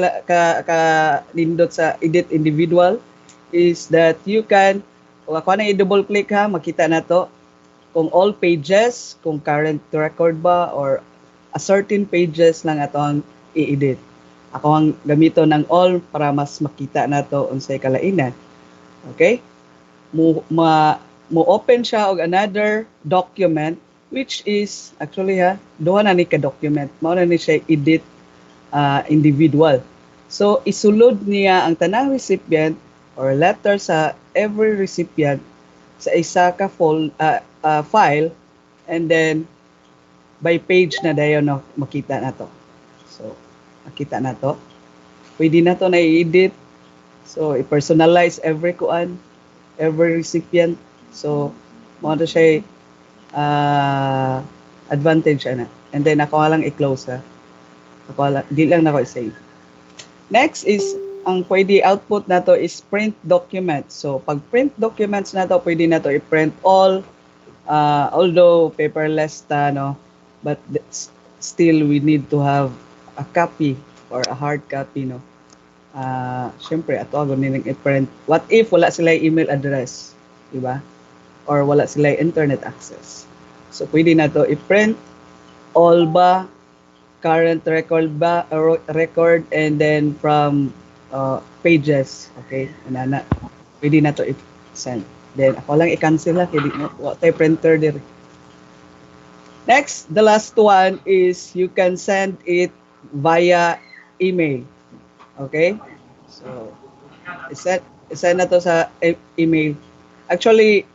nindot sa edit individual is that you can kung ako na i-double click ha, makita na to kung all pages, kung current record ba or a certain pages lang atong i-edit. Ako ang gamito ng all para mas makita na to unsay kalainan. Okay? Mo open siya og another document which is actually duha na ni ka document. Mao na ni siya edit individual. So isulod niya ang tanang recipient or letter sa every recipient sa isa ka file and then by page na dayon no, makita na to. So, makita na to. Pwede na to na i-edit. So, i-personalize every recipient. So, mo na siya advantage na. And then, ako lang i-close ha. Di lang na ko i-save. Next is, ang pwede output na to is print documents. So, pag print documents na to, pwede na to i-print all, although paperless ta, no? But still, we need to have a copy or a hard copy, no? Siyempre, ato ako nilang i-print. What if wala sila email address? Diba? Or wala sila internet access? So, pwede na to i-print all ba, current record ba, record, and then from pages. Okay? Anana. Pwede na to i-send. Then, ako lang i-cancel lang. What tayo printer dir. Next, the last one is you can send it via email. Okay? So, isend na to sa email. Actually,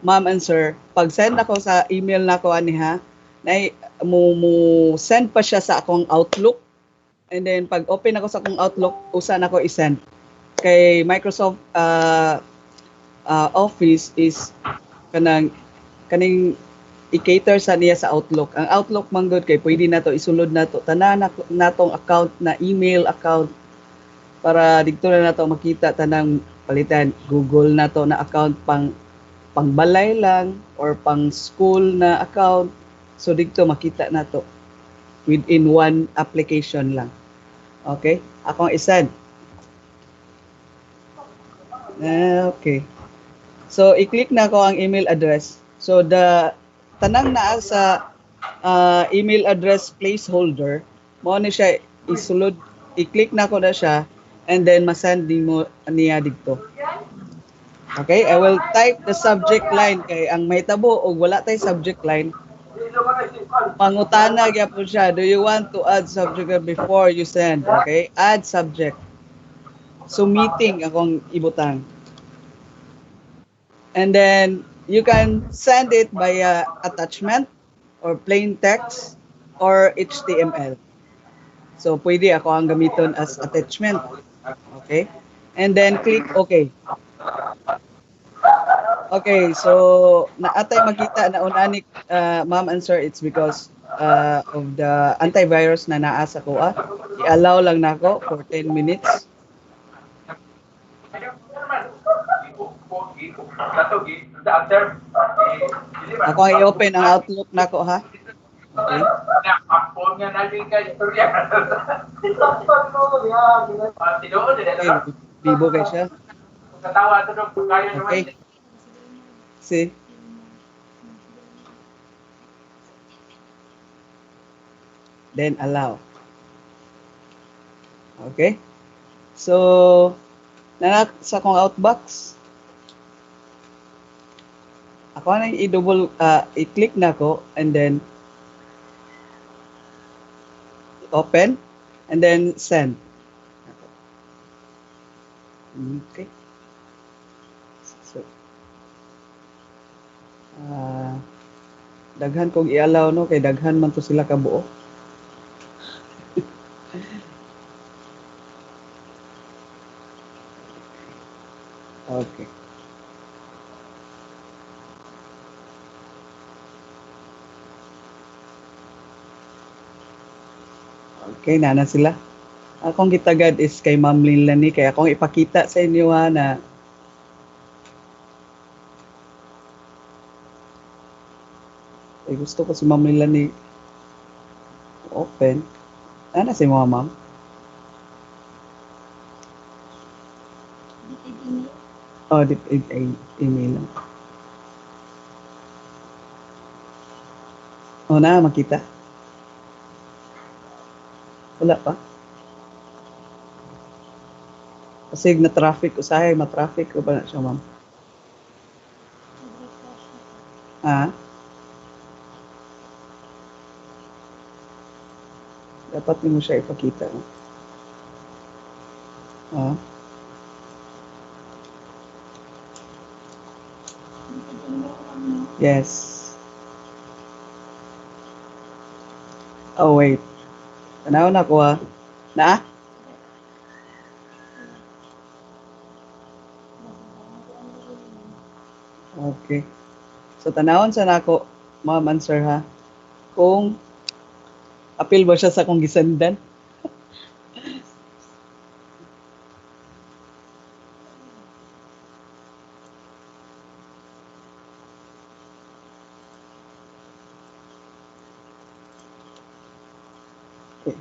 ma'am and sir, pag send ako sa email na ko aniha, mo send pa siya sa akong Outlook. And then, pag open ako sa akong Outlook, usan ako i-send. Kay Microsoft Office is kaning i-cater sa niya sa Outlook. Ang Outlook manggod kay pwede na to isulod na to tanan natong account na email account para dito na nato makita tanang palitan Google na to na account pangbalay lang or pang school na account. So dito makita na to within one application lang. Okay? Akong isend. Okay. So i-click na ko ang email address. So the tanang naa sa email address placeholder, mo ni siya isulod, i-click na ko na siya and then masend mo niya dito. Okay, I will type the subject line kay ang may tabo o wala tay subject line. Mangutana gyapon siya, do you want to add subject before you send? Okay, add subject. So meeting akong ibutang. And then you can send it via attachment or plain text or HTML. So pwede ako ang gamiton as attachment. Okay? And then click OK. Okay, so naatay makita na unanik ma'am and sir, it's because of the antivirus na naa sa kuha. I-allow lang nako for 10 minutes. Ako ay open ang Outlook nako ha. Okay. Okay, bibo kay siya. Okay. See. Then allow. Okay. So, nanak sa kong outbox. Ako na i-double, i-click na ko and then open and then send. Okay. So, daghan kong i-allow no kay daghan man to sila kabuo. Okay. Okay, nana sila. Akong gitagad is kay Ma'am Linlani kaya akong ipakita sa inyo na gusto ko si Ma'am Linlani open. Ano si mga ma'am? Oh, email lang. Oh, na makita. Wala pa. Kasi na traffic usahay, ma-traffic ko ba na siya, ma'am? Ah? Dapat mo siya ipakita. Ah? Yes. Oh, wait. Tanaw na ko ha. Na? Okay. So, tanawon sa nako, ma'am and sir ha, kung apil ba siya sa kong gisandan? Okay.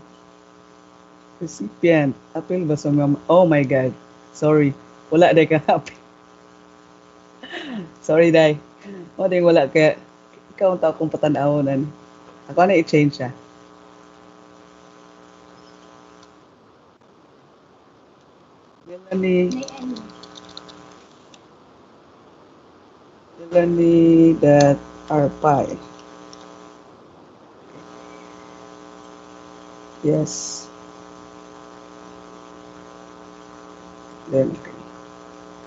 Recipient, apil ba sa ma'am? Oh my God. Sorry. Wala day ka apil. Sorry, day. O, day wala kaya ikaw ang tao kong patanawonan. Ako na i-change siya. Melanie that are pi. Yes. Then, okay.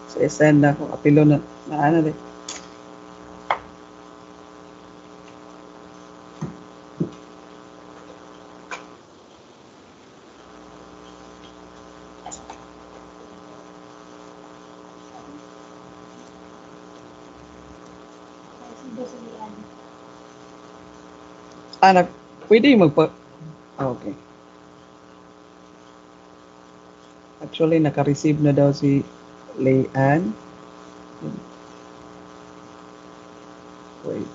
So, i-send na ako. Apilo na ano din. Anak, pwede magpa... Okay. Actually, naka-receive na daw si Leanne. Wait.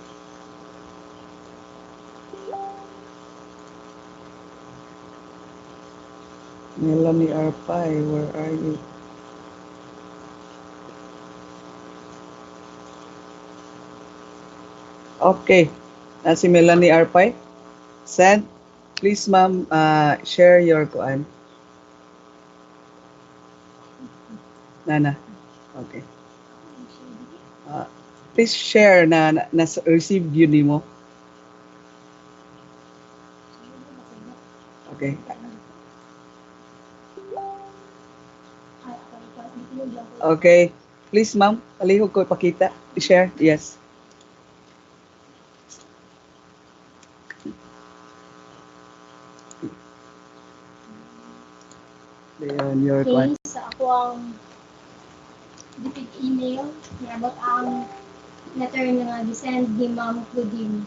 Melanie Arpai, where are you? Okay. Si Melanie Arpai. Send. Please, ma'am, share your kuan. Nana. Okay. Uh, please share na receive yun nimo. Okay. Okay. Please, ma'am. Palihog ko ipakita. I-share. Yes. Then your Okay, sa ako ang dipig email niya about ang letter nga gisend ni Ma'am Claudine.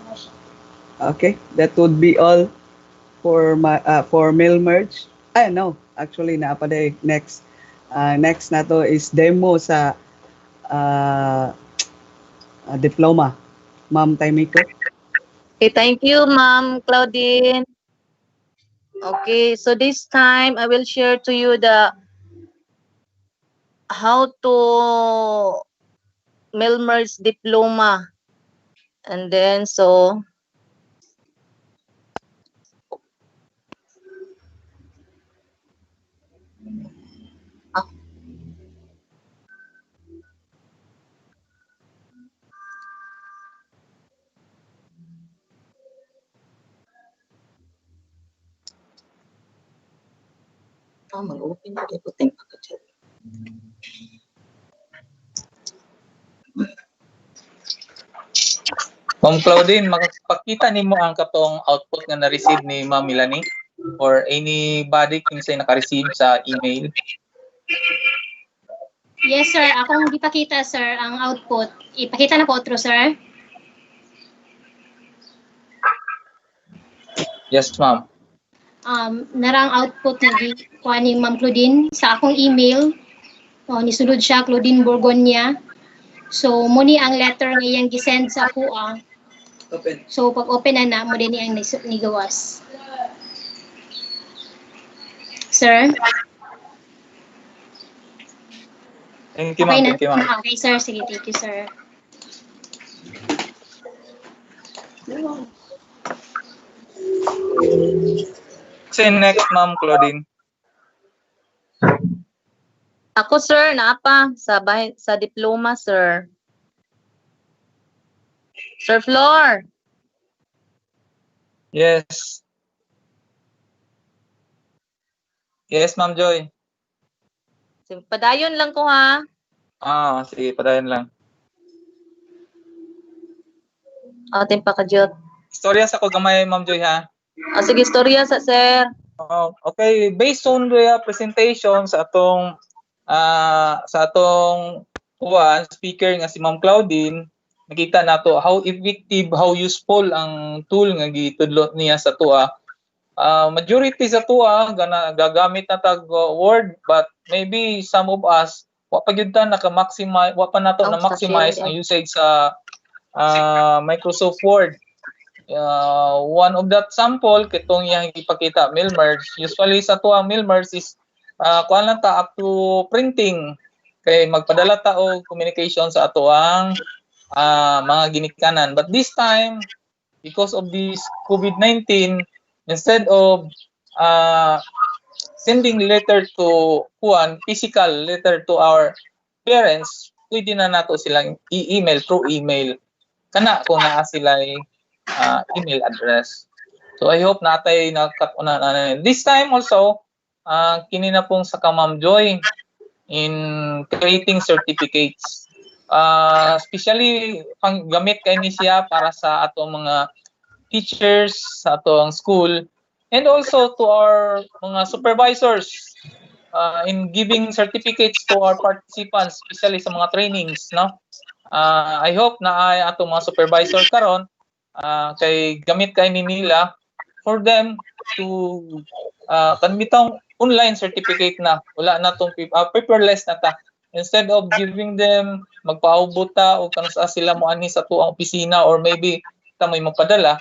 Wala siya. Okay. That would be all for my for mail merge. No. Actually, na pa day next. Next na to is demo sa diploma. Ma'am Taimiko. Okay, thank you, Ma'am Claudine. Okay, so this time I will share to you the how to mail merge diploma. And then so mag-open ko dito ting pagka-chat. Ma'am Claudine, makapakita nimo ang katong output nga na-receive ni Ma'am Melanie or anybody kinsay naka-receive sa email. Yes, sir. Akong gipakita, sir, ang output. Ipakita na po otro, sir. Yes, ma'am. Narang output na kuha ni Ma'am Claudine sa akong email. Nisulod siya, Claudine Borgonia. So, muni ang letter nga iyang gisend sa ako. Open. So, pag open na mo din ang nigawas. Sir? Thank you, ma'am. Okay na. Thank you, ma'am. Okay, sir. Sige, thank you, sir. Say next, Ma'am Claudine. Ako, sir, naapa sa diploma, sir. Sir Flor. Yes. Yes, Ma'am Joy. Padayon lang ko, ha. Sige, padayon lang. Ating pakajot. Istorya sa ko gamay, Ma'am Joy, ha? Sige, storya sa sir. Okay, based on the presentation sa atong speaker nga si Ma'am Claudine, nakita nato how effective, how useful ang tool nga gitudlo niya sa tuwa. Majority sa tuwa gagamit na tag Word, but maybe some of us wa pa gyud ta naka-maximize, wa pa nato na maximize ang usage sa Microsoft Word. One of that sample kitong yang ipakita mail merge. Usually sa tuwa mail merge is kuan lang ta up to printing kay magpadala ta og communication sa ato ang mga ginikanan. But this time because of this COVID-19, instead of sending letter to physical letter to our parents, pwede na nato silang i-email through email kana kung naa sila email address. So I hope natay nakatuna na. This time also kini na pong sa Ma'am Joy in creating certificates. Especially gamit kay ni siya para sa atong mga teachers sa atong school and also to our mga supervisors in giving certificates to our participants, especially sa mga trainings, no? I hope na ay atong mga supervisor karon kay gamit kay ni nila for them to kanmitang online certificate na wala na tong paperless na ta, instead of giving them magpaubot ta o kanus sila mo anhi sa tuang opisina or maybe ta may mapadala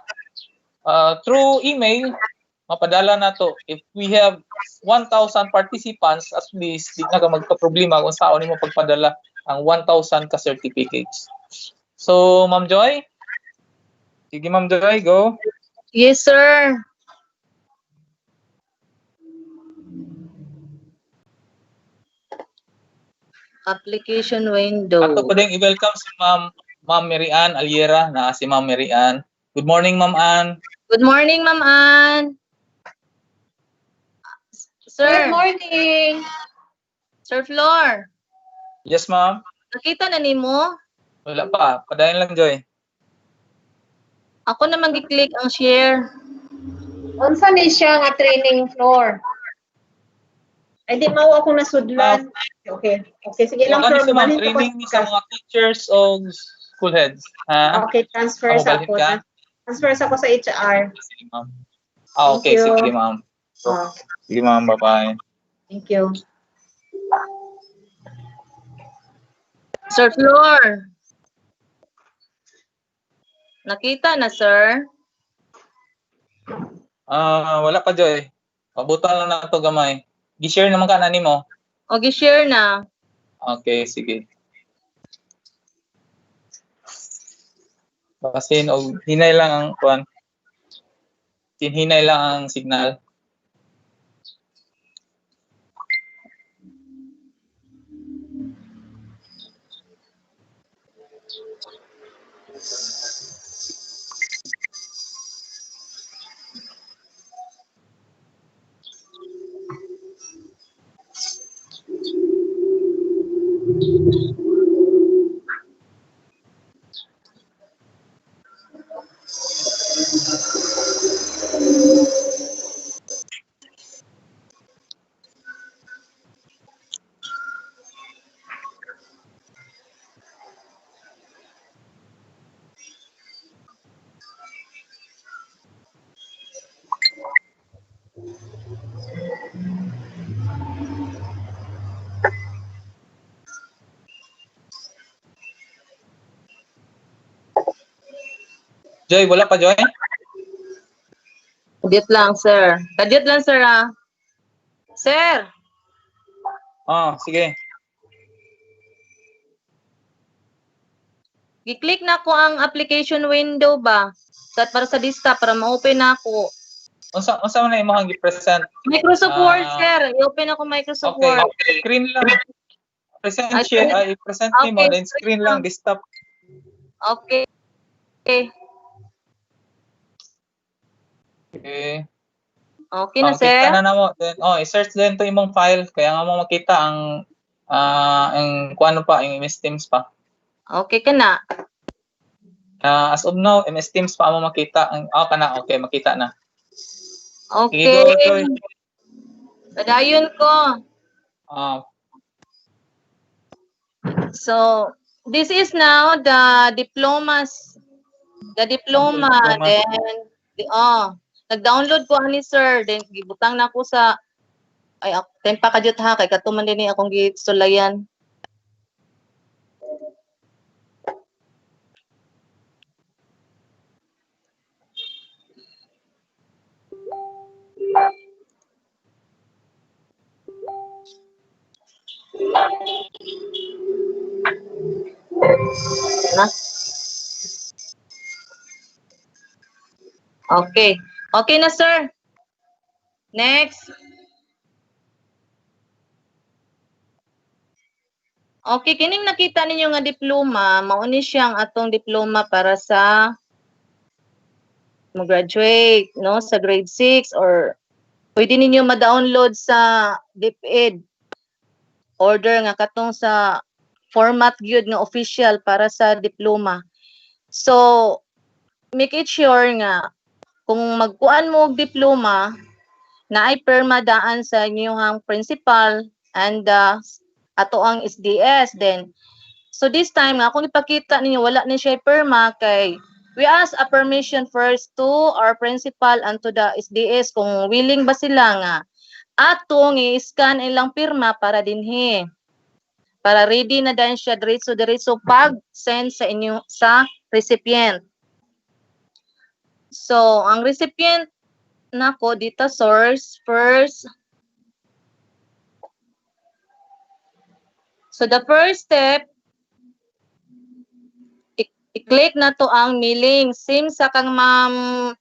through email mapadala na to. If we have 1,000 participants, at least di na ka magka-problema kung saan mo pagpadala ang 1,000 ka certificates. So, Ma'am Joy? Sige, Ma'am Joy, go. Yes, sir. Application window. Ato pa din i-welcome si Ma'am Mary Ann Aliera na si Ma'am Mary Ann. Good morning, Ma'am Ann. Good morning, Ma'am Ann. Sir. Good morning. Sir Flor. Yes, Ma'am. Nakita na nimo? Wala pa. Padayon lang, Joy. Ako na mag-click ang share. Unsa ni siya nga training floor? Ay di mao ako nasudlan. Okay. Okay, sige lang Ano floor. si Ma'am? Balhin ko Training ni sa mga teachers o school heads. Ha? Okay, transfer Ako, sa balhin ako. ka? Transfer sa ako sa HR. Sige, Ma'am. Okay. Thank you. Sige, Ma'am. Oh, Sige, Ma'am. Bye-bye. thank you. Sir Flor. Nakita na, sir? Wala pa, Joy. Pabutan lang na ito gamay. Gi-share naman ka na nimo. O, gi-share na. Okay, sige. Kasi hinay lang ang kuan. Hinay lang ang signal. Joy, wala pa, Joy? Kadit lang, sir. Kadit lang, sir, ah. Sir! Sige. I-click na ko ang application window ba? Para sa lista, para ma-open na ako. Unsa man na imong gi-present? Microsoft Word, sir. I-open ako Microsoft Okay. Word. Screen lang. Present Ay, share, i-present nimo, okay, then screen lang, desktop. Okay. Okay. Okay. Okay na, sir. Kita na namo. Then i-search din to imong file kaya nga mo makita ang kuano pa, yung MS Teams pa. Okay ka na. As of now, MS Teams pa mo makita ang kana, okay, makita na. Okay. Sige, go, Joy. Padayon ko. So, this is now the diplomas. The diploma. Diploma. Then, nag-download ko ani sir. Then, gibutang na ako sa, tempa ka jud ha, kay katuman din akong gitsulayan. Na? Okay. Okay na, sir. Next. Okay, kining nakita ninyo nga diploma, mauni siyang atong diploma para sa mag-graduate, no, sa grade 6 or pwede ninyo ma-download sa DepEd order nga katong sa format gyud nga official para sa diploma. So, make it sure nga kung magkuan mo og diploma na ay perma daan sa inyong principal and ato ang SDS then so this time nga kung ipakita ninyo wala ni siya perma kay we ask a permission first to our principal and to the SDS kung willing ba sila nga atong i-scan ilang pirma para dinhi para ready na dan siya diretso pag send sa inyo sa recipient. So ang recipient nako dito source first. So the first step, i-click na to ang mailing. Same sa kang Ma'am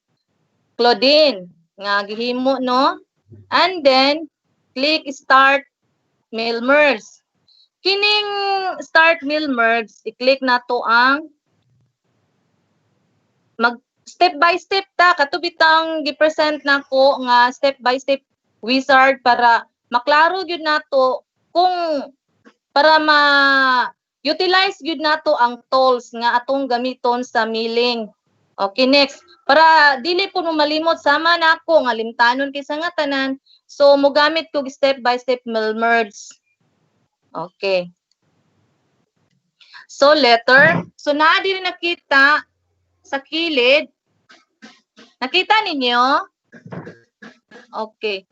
Claudine nga gihimo, no? And then click start mail merge. kining start meal merge, i-click na to ang mag step by step ta katubitang gi-present nako nga step by step wizard para maklaro gyud nato kung para ma-utilize gyud nato ang tools nga atong gamiton sa milling. Okay, next. Para dili po mo malimot sama nako nga limtanon kaysa nga tanan. So mogamit ko step by step merge. Okay. So letter. So naa diri nakita sa kilid. Nakita ninyo? Okay.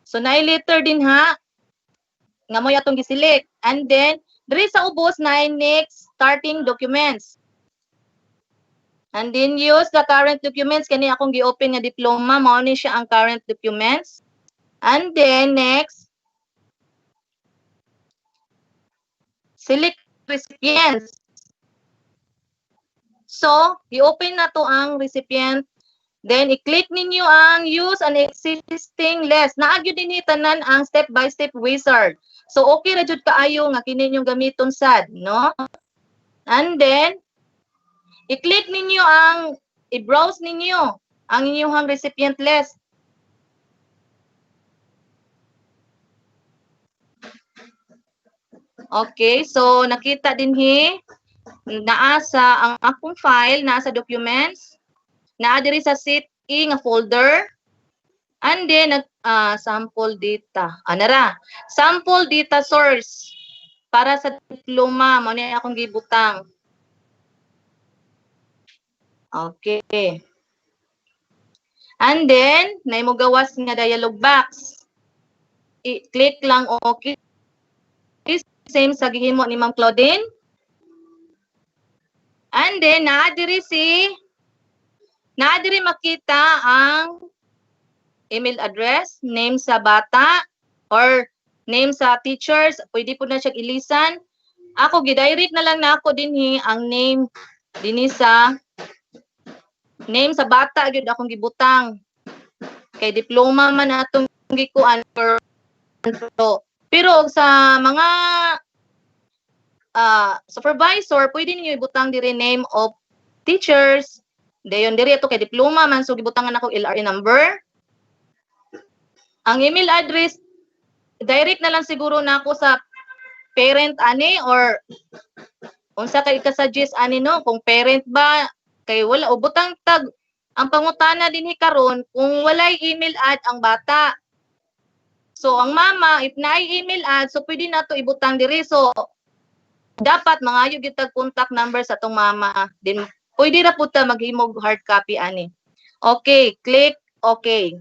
So naay letter din ha. Nga mo atong gi-select. And then diri sa ubos naay next starting documents. And then use the current documents. Kani akong gi-open nga diploma. Mao ni siya ang current documents. And then next, select recipients. So, i-open na to ang recipient. Then, i-click ninyo ang use an existing list. Naagyo din tanan ang step-by-step wizard. So, okay ra jud kaayo nga kini ninyong gamiton sad, no? And then, i-click ninyo ang, i-browse ninyo ang inyong recipient list. Okay, so nakita din naa sa ang akong file, naa sa documents, naa diri sa sheet E nga folder, and then sample data. Anara, sample data source para sa diploma, mo ni akong gibutang. Okay. And then, naay mo gawas nga dialog box. I-click lang okay. Same sa gihimo ni Ma'am Claudine. And then, naa diri makita ang email address, name sa bata, or name sa teachers. Pwede po na siya ilisan. Ako, gidirect na lang na ako dinhi ang name dinhi sa name sa bata, gyud akong gibutang. Kay diploma man atong gikuan pero sa mga supervisor, pwede niyo ibutang diri name of teachers. Dayon diri ato kay diploma man, so gibutangan ako LRA number. Ang email address, direct na lang siguro na ako sa parent ani or unsa kay ka-suggest ani no, kung parent ba kay wala ubutang tag ang pangutana dinhi karon kung walay email ad ang bata. So, ang mama, if naay email ad, so pwede na to ibutang diri. So, dapat mangayo gyud tag contact number sa tong mama. Then, pwede ra pud ta maghimog hard copy ani. Okay, click okay.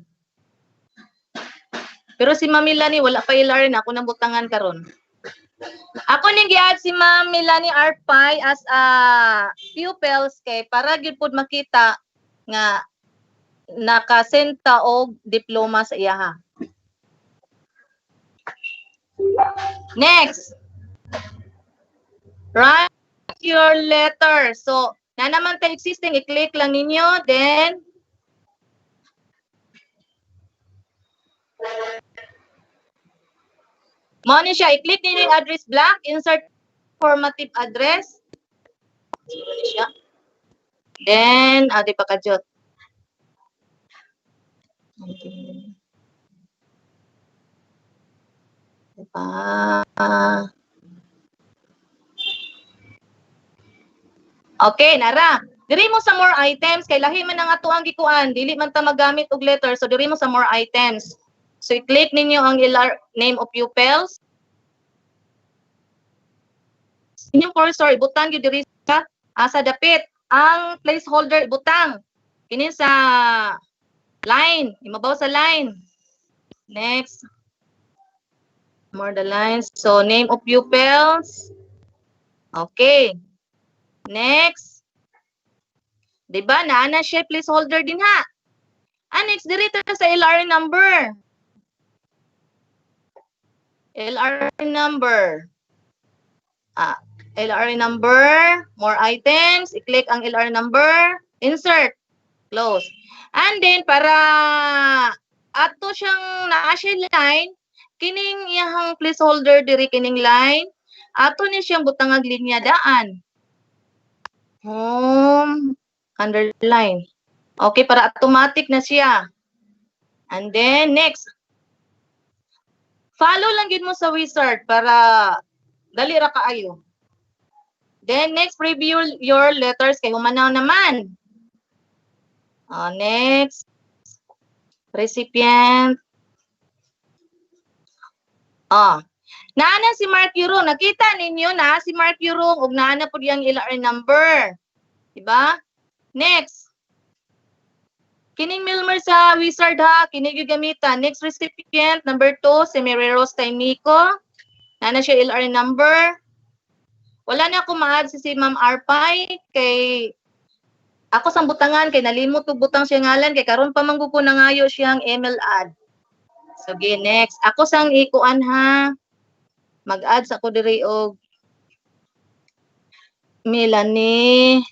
Pero si Ma'am Melanie, wala pa ilarin. Ako nang butangan karon. Ako ning gi-add si Ma'am Melanie Arpay as a pupils kay para gyud pud makita nga nakasend ta og diploma sa iya ha. Next, write your letter. So, na naman ta existing, i-click lang ninyo, then mo ni siya, i-click ninyo yung address block, insert formative address. Then, di pa kajot. Okay. Okay, nara. Diri mo sa more items kay lahi man ang ato ang gikuan, dili man ta magamit og letter, so diri mo sa more items. So i-click ninyo ang name of pupils. Inyong cursor ibutang gyud diri sa dapit ang placeholder ibutang kini sa line, imabaw sa line. Next. More the lines. So, name of pupils. Okay. Next. Diba? Naana siya placeholder din ha. Next, dito sa LRA number. LRA number. LRA number. More items. I-click ang LRA number. Insert. Close. And then, para ato siyang naa siya line, kining iyahang placeholder diri kining line, ato ni siyang butangag linya daan. Home, underline. Okay, para automatic na siya. And then, next. Follow lang gid mo sa wizard para dali ra kaayo. Then, next, preview your letters kay humanaw naman. Next. Recipient. Naana si Mark Yurong. Nakita ninyo na si Mark Yurong ug naana po diyang LR number. Diba? Next. Kining Milmer sa wizard ha, kining yung gamitan. Next recipient, number 2, si Mereros Taimico. Naana siya LR number. Wala na ako ma-add si Ma'am Arpay kay ako sang butangan kay nalimot og butang siya ngalan kay karon pa mangguko na ngayo siyang email add. So, okay, next. Ako sang ikuan ha. Mag-add sa ko diri og Melanie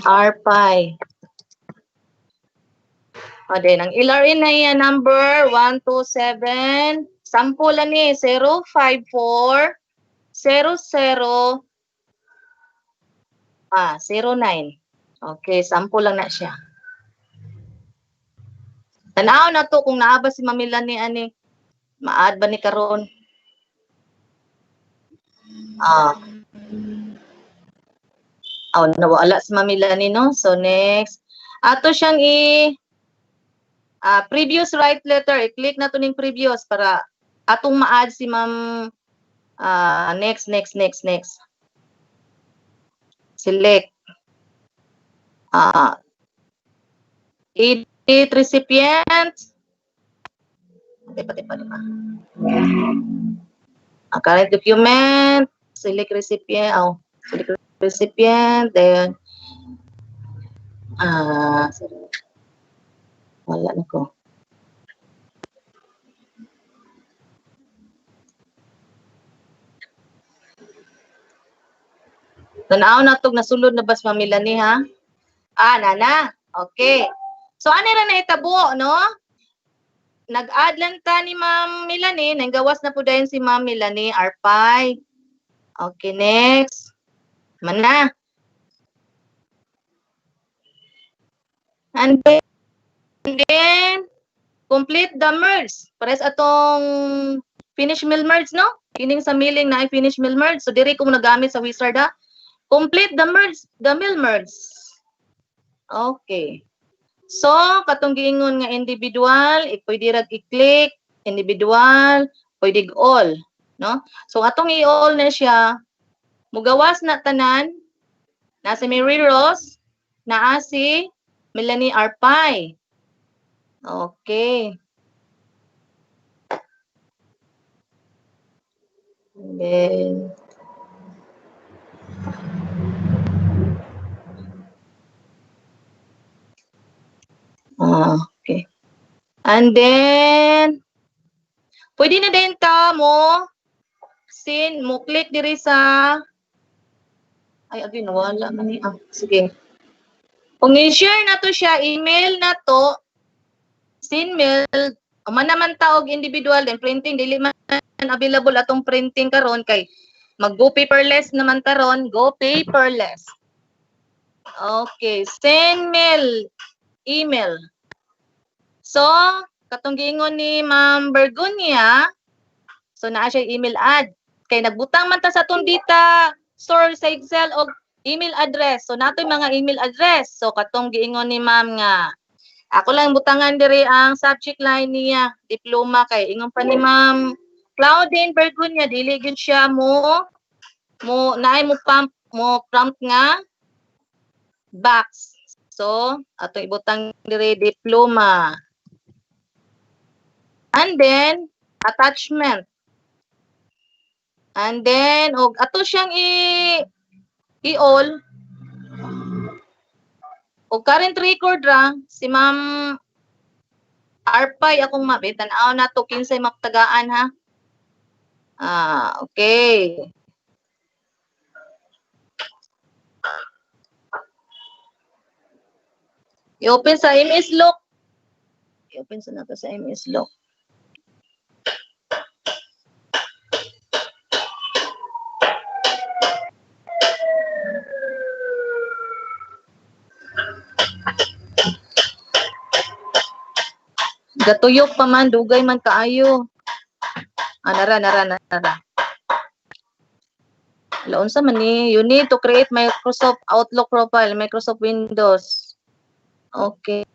Arpay. Then, ang LRN na iya number 127. Sample ni 054 00 09. Okay, sample lang na siya. Tanaw na to kung naa ba si Mamila ni ani ma-add ba ni karon? Nawala si Mamila ni no. So next, ato siyang previous right letter. I-click na to ning previous para atong ma-add si Ma'am next. Select. Edit recipient. Current document. Select recipient. Select recipient. Then, wala na ko. Tanaw na tog nasulod na bas Mamila ni ha? Nana. Okay. So, ano rin na itabo, no? Nag-add lang ta ni Ma'am Melanie. Nanggawas na po dahil si Ma'am Melanie Arpay. Okay, next. Mana. And then, complete the merge. Pares atong finish mill merge, no? Kining sa milling na i-finish mill merge. So, diri kong nagamit sa wizard, ha? Complete the mill merge. Okay. So, katong giingon nga individual, pwede rag i-click, individual, pwede all, no? So, atong i-all na siya, mugawas na tanan, na si Mary Rose, na si Melanie Arpay. Okay. And then, okay. And then, pwede na din ta mo click diri sa nawala man ni. Sige. Kung i-share na to siya, email na to, sin mail, man naman taog individual then printing dili man available atong printing karon kay mag-go paperless naman taron, go paperless. Okay, send mail, email. So, katong giingon ni Ma'am Bergonia, so naa siya email add. Kay nagbutang man ta sa atong data store sa Excel og email address. So natoy mga email address. So katong giingon ni Ma'am nga ako lang butangan diri ang subject line niya, diploma kay ingon pa ni Ma'am Claudine Bergonia dili gyud siya mo naay mo prompt nga box. So atong ibutang diri diploma. And then, attachment. And then, ato siyang i-all. Current record ra, si Ma'am Arpay, akong mabitan. Na to, kinsay maktagaan ha. Okay. I-open sa MS Look. I-open sa nato sa MS Law. Gatuyok pa man, dugay man kaayo. Nara. Laon sa man ni, you need to create Microsoft Outlook profile, Microsoft Windows. Okay.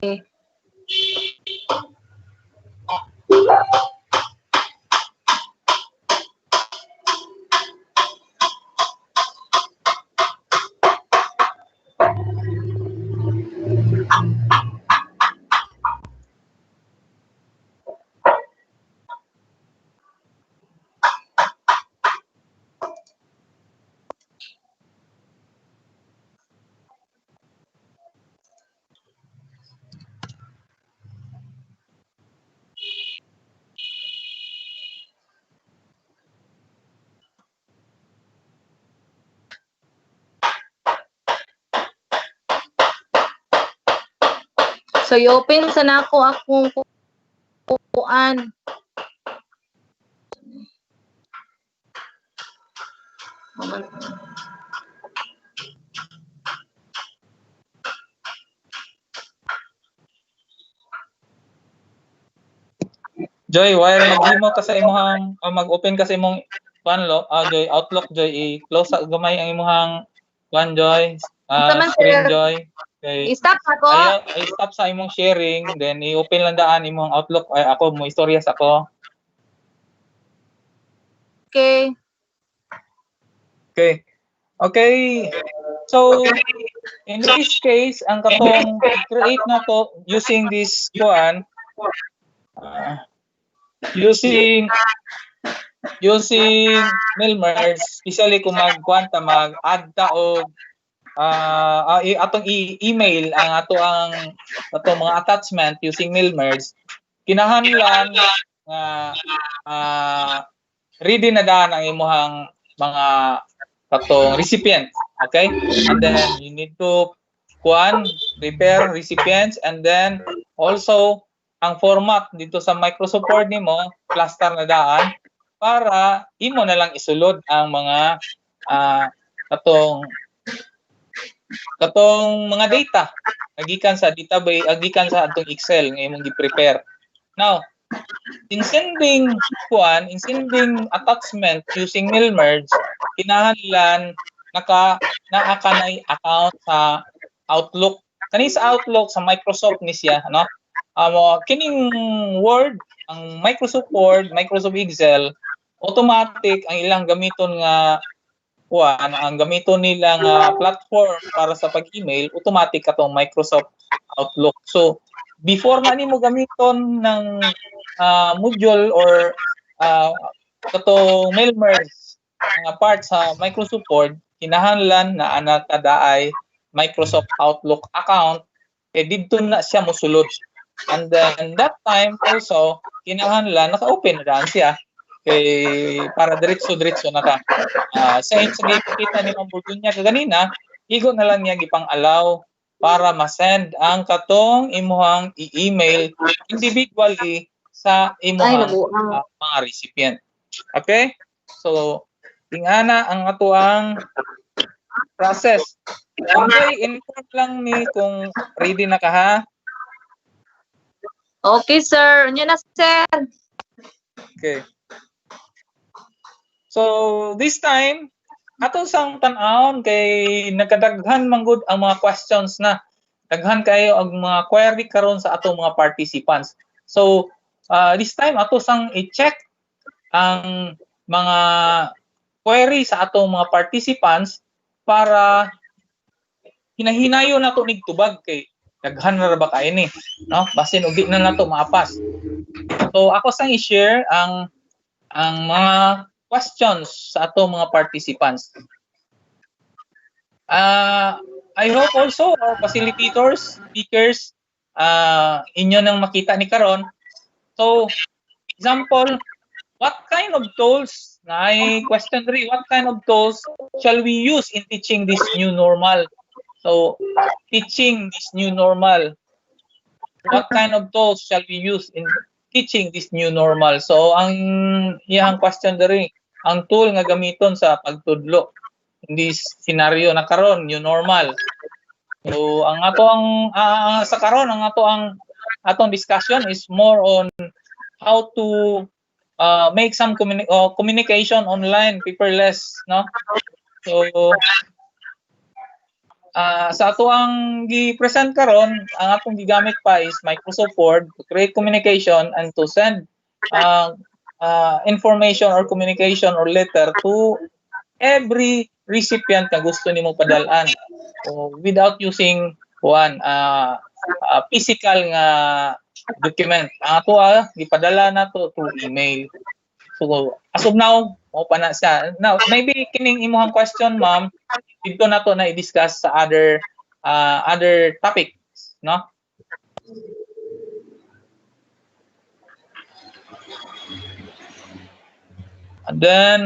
So, i-open sa nako akong kuan. Joy, while maghimo ka sa imong mag-open ka sa imong Joy, Outlook Joy, i-close sa gamay ang imong Joy, screen Joy. Okay. I-stop ako. I-stop sa imong sharing, then i-open lang daan imong Outlook. Ay, ako mo istorya sa ako. Okay. So, in this case, ang katong create na to using this kuan, using mail merge, especially kung mag-add ta og atong email ang atong mga attachment using mail merge, kinahanglan ready na daan ang imuhang mga katong recipient, okay? And then you need to prepare recipients, and then also ang format dito sa Microsoft Word nimo cluster na daan para imo na lang isulod ang mga katong mga data agikan sa database, agikan sa atong Excel nga imong gi-prepare. Now, in sending attachment using mail merge, kinahanglan naa ka nay account sa Outlook. Kani sa Outlook sa Microsoft ni siya, no? Kining Word, ang Microsoft Word, Microsoft Excel, automatic ang ilang gamiton nga ang gamiton nila nga platform para sa pag-email, automatic katong Microsoft Outlook. So, before man nimo gamiton ng module or katong mail merge part sa Microsoft Word, kinahanglan na anatadaay Microsoft Outlook account, dito na siya mosulod. And then that time also, kinahanglan naka-open na daan siya. Para diretso-diretso na ka. Sa gipakita ni Ma'am Burgunya kaganina, igo na lang niya gipang-allow para ma-send ang katong imuhang i-email individually sa imuhang mga recipient. Okay? So, tingana ang atuang process. Okay, inform lang ni kung ready na ka ha. Okay, sir. Ano na, sir? Okay. So, this time, ato sang tan-awon kay nagkadaghan manggod ang mga questions na. Daghan kayo ang mga query karon sa atong mga participants. So, this time ato sang i-check ang mga query sa atong mga participants para hinahinayon nato nig tubag kay daghan na ra ba kay ni, no? Basin ug di na nato maapas. So, ako sang i-share ang mga questions sa ato mga participants. I hope also our facilitators, speakers, inyo nang makita ni karon. So, example, what kind of tools, question 3, what kind of tools shall we use in teaching this new normal? So, teaching this new normal. What kind of tools shall we use in teaching this new normal? So ang iyang question diri, ang tool nga gamiton sa pagtudlo in this scenario na karon new normal. So ang ato ang sa karon ang atong discussion is more on how to make some communication online paperless, no? So sa ato ang gi-present karon, ang atong gigamit pa is Microsoft Word to create communication and to send information or communication or letter to every recipient na gusto nimo padalan, without using one physical nga document. Ang ato gipadala nato through email. So as of now, mo pa na siya. Now, maybe kining imuhang question, ma'am, dito nato na i-discuss sa other topics, no? And then,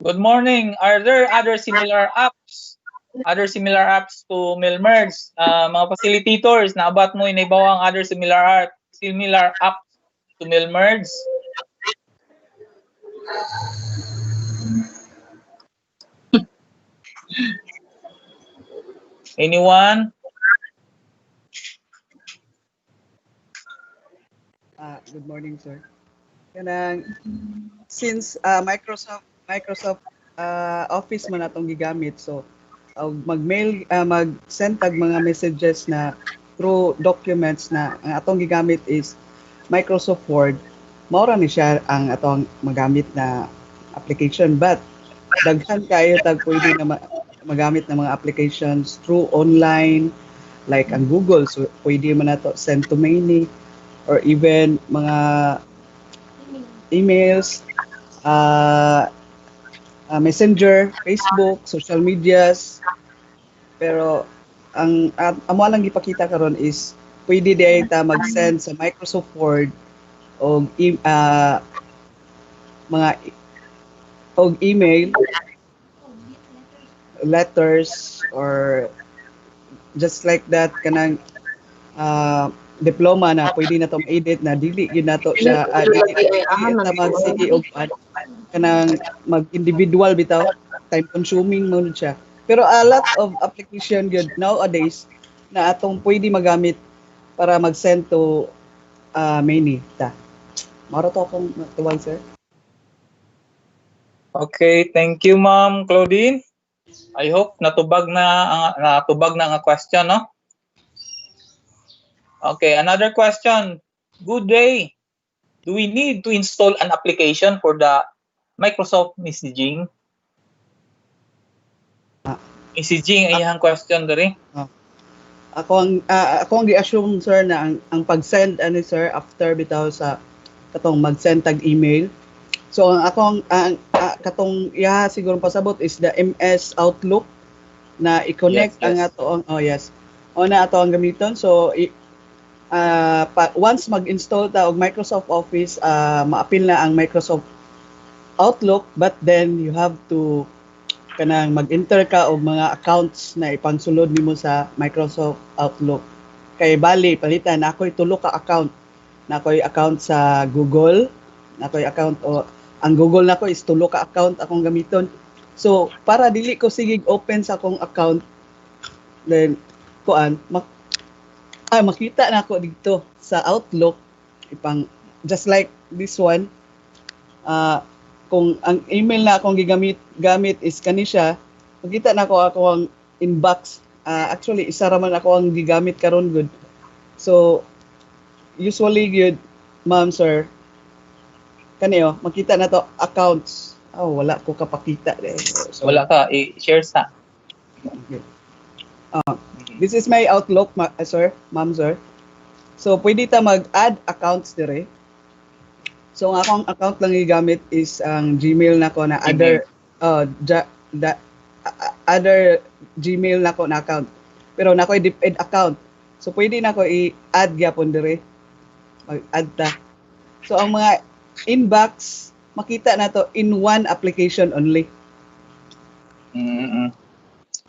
good morning. Are there other similar apps to MailMerge? Mga facilitators, naabat mo inaibaw ang other similar apps to MailMerge? Anyone? Good morning, sir. Since Microsoft Office man atong gigamit, so mag-mail, mag-send tag mga messages na through documents na ang atong gigamit is Microsoft Word. Maura ni siya ang atong magamit na application, but daghan kayo tag pwede na magamit na mga applications through online like ang Google, so pwede man nato send to many or even mga emails, Messenger, Facebook, social medias. Pero ang amo lang gipakita karon is pwede di ta mag-send sa Microsoft Word og mga email, letters, or just like that kanang diploma na pwede na to ma-edit na dili yun nato siya na magsige og kanang mag-individual bitaw, time consuming mo siya. Pero a lot of application good nowadays na atong pwede magamit para mag-send to many ta. Mara to akong tuwag, sir. Okay, thank you, Ma'am Claudine. I hope natubag na ang question, no? Okay, another question. Good day. Do we need to install an application for the Microsoft messaging? Messaging ay ang question diri. Ako ang gi-assume, sir, na ang pag-send sir after bitaw sa katong mag-send tag email. So ang akong katong siguro pasabot is the MS Outlook na i-connect ang ato ang na ato ang gamiton. So once mag-install ta og Microsoft Office, ma-appeal na ang Microsoft Outlook, but then you have to kanang mag-enter ka og mga accounts na ipangsulod nimo sa Microsoft Outlook. Kay bali palitan ako'y tulo ka account. Nako'y account sa Google, nako'y account ang Google nako is tulo ka account akong gamiton. So para dili ko sige open sa akong account, then makita na ako dito sa Outlook ipang just like this one. Kung ang email na akong gamit is kanisya, makita na ako ang inbox. Actually isa ra man ako ang gigamit karon good. So usually good, ma'am, sir, kaniyo makita na to accounts. Wala ko kapakita so, wala ka i-share sa. Okay. This is my Outlook, sir, ma'am, sir. So pwede ta mag-add accounts dire. So ang akong account lang gigamit is ang Gmail nako na other Gmail nako na account. Pero nako'y DepEd account. So pwede nako i-add gyapon dire. Mag-add ta. So ang mga inbox makita na to in one application only. Mm-hmm.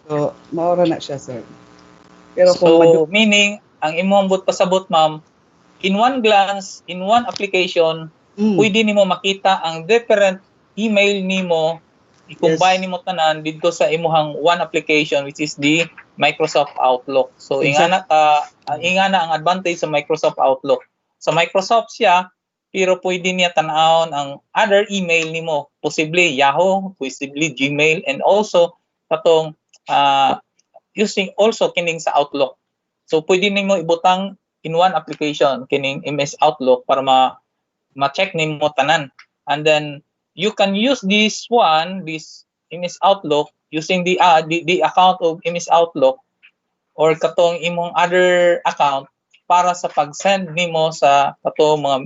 So Maura na siya, sir. Pero So, meaning, ang imong but pasabot, ma'am, in one glance, in one application, pwede nimo makita ang different email nimo, i-combine nimo tanan dito sa imuhang one application, which is the Microsoft Outlook. So, ingana ang advantage sa Microsoft Outlook. Sa Microsoft siya, pero pwede niya tanawon ang other email nimo, possibly Yahoo, possibly Gmail, and also katong using also kining sa Outlook. So pwede nimo ibutang in one application kining MS Outlook para ma-check nimo tanan. And then you can use this MS Outlook using the account of MS Outlook or katong imong other account para sa pag-send nimo sa katong mga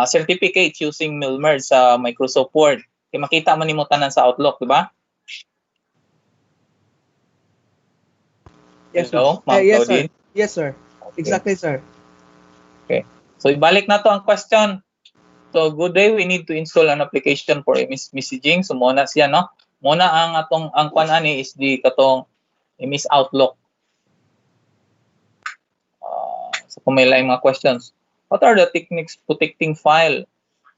certificates using Milmer sa Microsoft Word. Kaya makita man nimo tanan sa Outlook, di ba? Yes, Hello, yes, sir. Yes, sir. Okay. Exactly, sir. Okay. So, ibalik na to ang question. So, good day, we need to install an application for messaging. So, muna siya, no? Muna ang kwan ani is the katong MS Outlook. So, kung may laing mga questions. What are the techniques protecting file?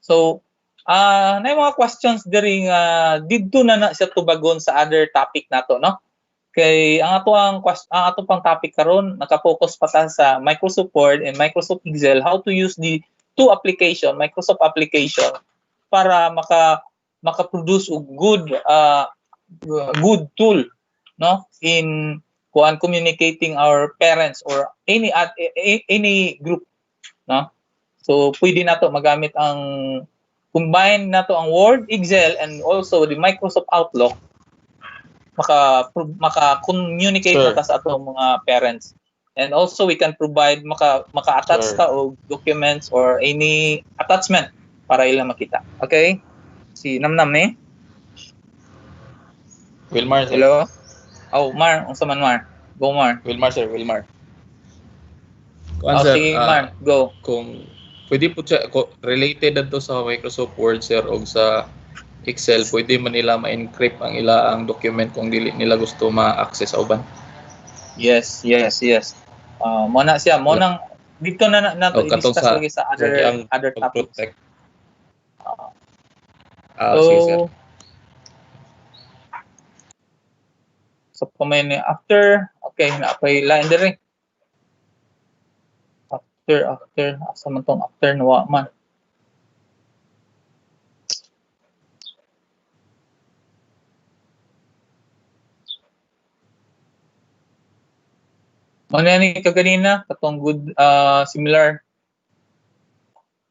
So, na mga questions during didto na siya tubagon sa other topic nato, no? Kay ang ato pang topic karon naka-focus pa ta sa Microsoft Word and Microsoft Excel, how to use the two application, Microsoft application para maka-produce og good tool, no, in communicating our parents or any group, no. So pwede nato magamit combine nato ang Word, Excel, and also the Microsoft Outlook maka-communicate na sa atong mga parents. And also we can provide maka-attach ka og documents or any attachment para ila makita. Okay? Si Namnam ni? Wilmar, sir. Hello? Oh, Mar, unsa man Mar? Go Mar. Wilmar, sir, Wilmar. Sige, Mar, go. Kung pwede po siya related adto sa Microsoft Word, sir, o sa Excel, pwede man nila ma-encrypt ang ilaang document kung dili nila gusto ma-access sa uban. Yes. Muna siya, munang dito na nato i-discuss lagi sa other topics. Sige, sir. So, kumain after, okay, na-apply line din rin. After, asa man tong after nawa man. Ano yan kaganina? Katong good, similar.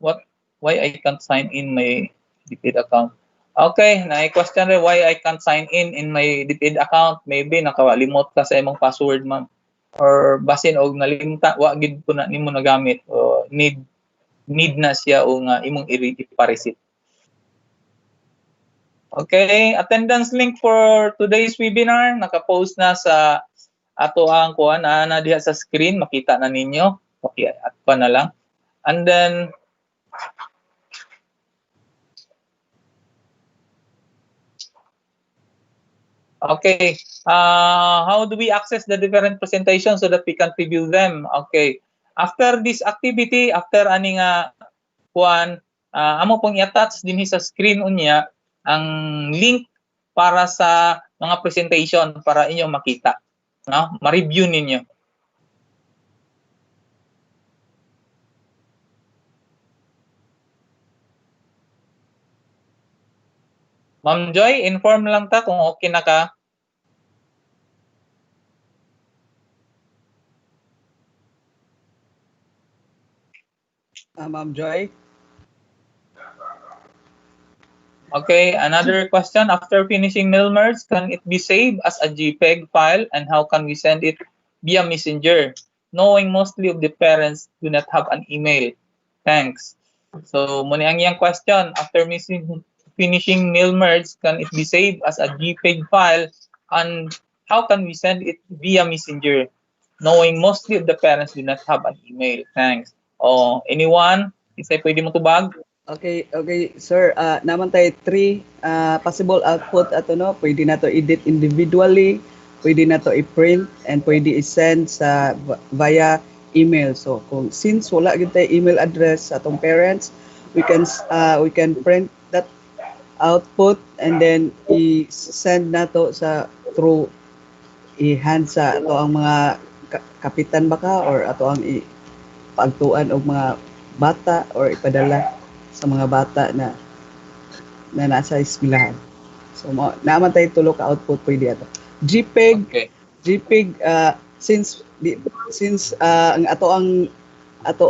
Why I can't sign in my DPID account? Okay, na-question rin why I can't sign in my DPID account. Maybe nakalimot ka sa imong password, ma'am. Or basin og nalimta, wa gid ko na nimo nagamit. O need na siya o nga imong i-receive. Okay, attendance link for today's webinar naka-post na sa ato ang kuha na diha sa screen, makita na ninyo. Okay, at pa na lang. And then, okay, how do we access the different presentations so that we can preview them? Okay, after this activity, after aning kuhan, amo pong i-attach din sa screen unya ang link para sa mga presentation para inyong makita. No? Ma-review ninyo. Ma'am Joy, inform lang ta kung okay na ka. Ma'am Joy? Okay, another question. After finishing mail merge, can it be saved as a JPEG file and how can we send it via Messenger? Knowing mostly of the parents do not have an email. Thanks. So, muna ang iyang question. After finishing mail merge, can it be saved as a JPEG file and how can we send it via Messenger? Knowing mostly of the parents do not have an email. Thanks. Oh, anyone? Isay pwede mo tubag? Okay, okay, sir. Naman tayo three possible output ato no. Pwede na to edit individually, pwede na to i-print, and pwede i-send sa via email. So kung since wala gyud tay email address sa atong parents, we can print that output and then i-send na to sa through i-hand sa ato ang mga kapitan baka or ato ang pagtuan og mga bata or ipadala sa mga bata na nasa eskwelahan. So naman tayo tulo ka output pwede ato. JPEG, Okay. JPEG since ang ato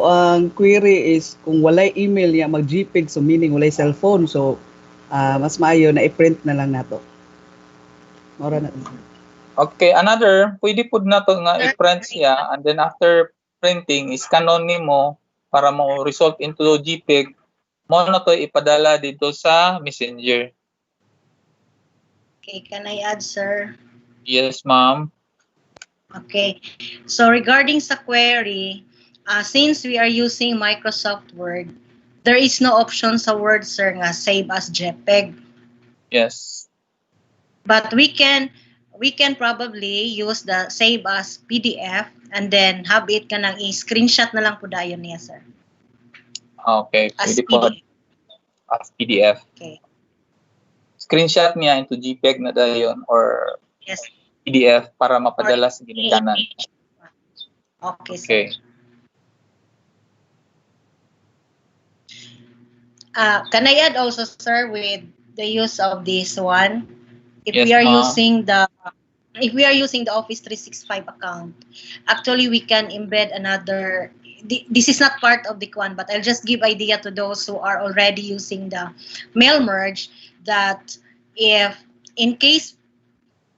ang query is kung walay email niya mag JPEG so meaning walay cellphone so mas maayo na i-print na lang nato. Mora na. Okay, another, pwede po na to nga i-print siya and then after printing, scanon nimo para mo result into JPEG, mo na to ipadala dito sa Messenger. Okay, can I add, sir? Yes, ma'am. Okay, so regarding sa query, since we are using Microsoft Word, there is no option sa Word, sir, nga save as JPEG. Yes. But we can probably use the save as PDF and then have it ka nang i-screenshot na lang po dayon niya, sir. Okay, As pwede po PDF. as PDF. Okay. Screenshot niya into JPEG na dayon or Yes. PDF para mapadala sa ginikanan. Okay, sir. Okay. Can I add also, sir, with the use of this one? If Yes, we are ma'am. using the Office 365 account, actually we can embed another. This is not part of the one, but I'll just give idea to those who are already using the mail merge that if in case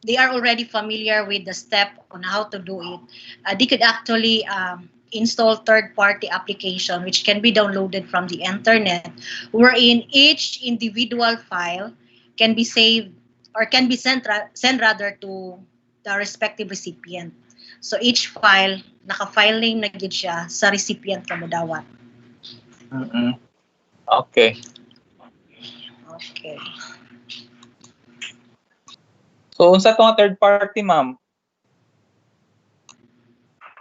they are already familiar with the step on how to do it, they could actually install third-party application which can be downloaded from the internet, wherein each individual file can be saved or can be sent rather to the respective recipient. So each file, naka-file name na gid siya sa recipient kamo dawat. Okay. Okay. So unsa to nga third party, ma'am?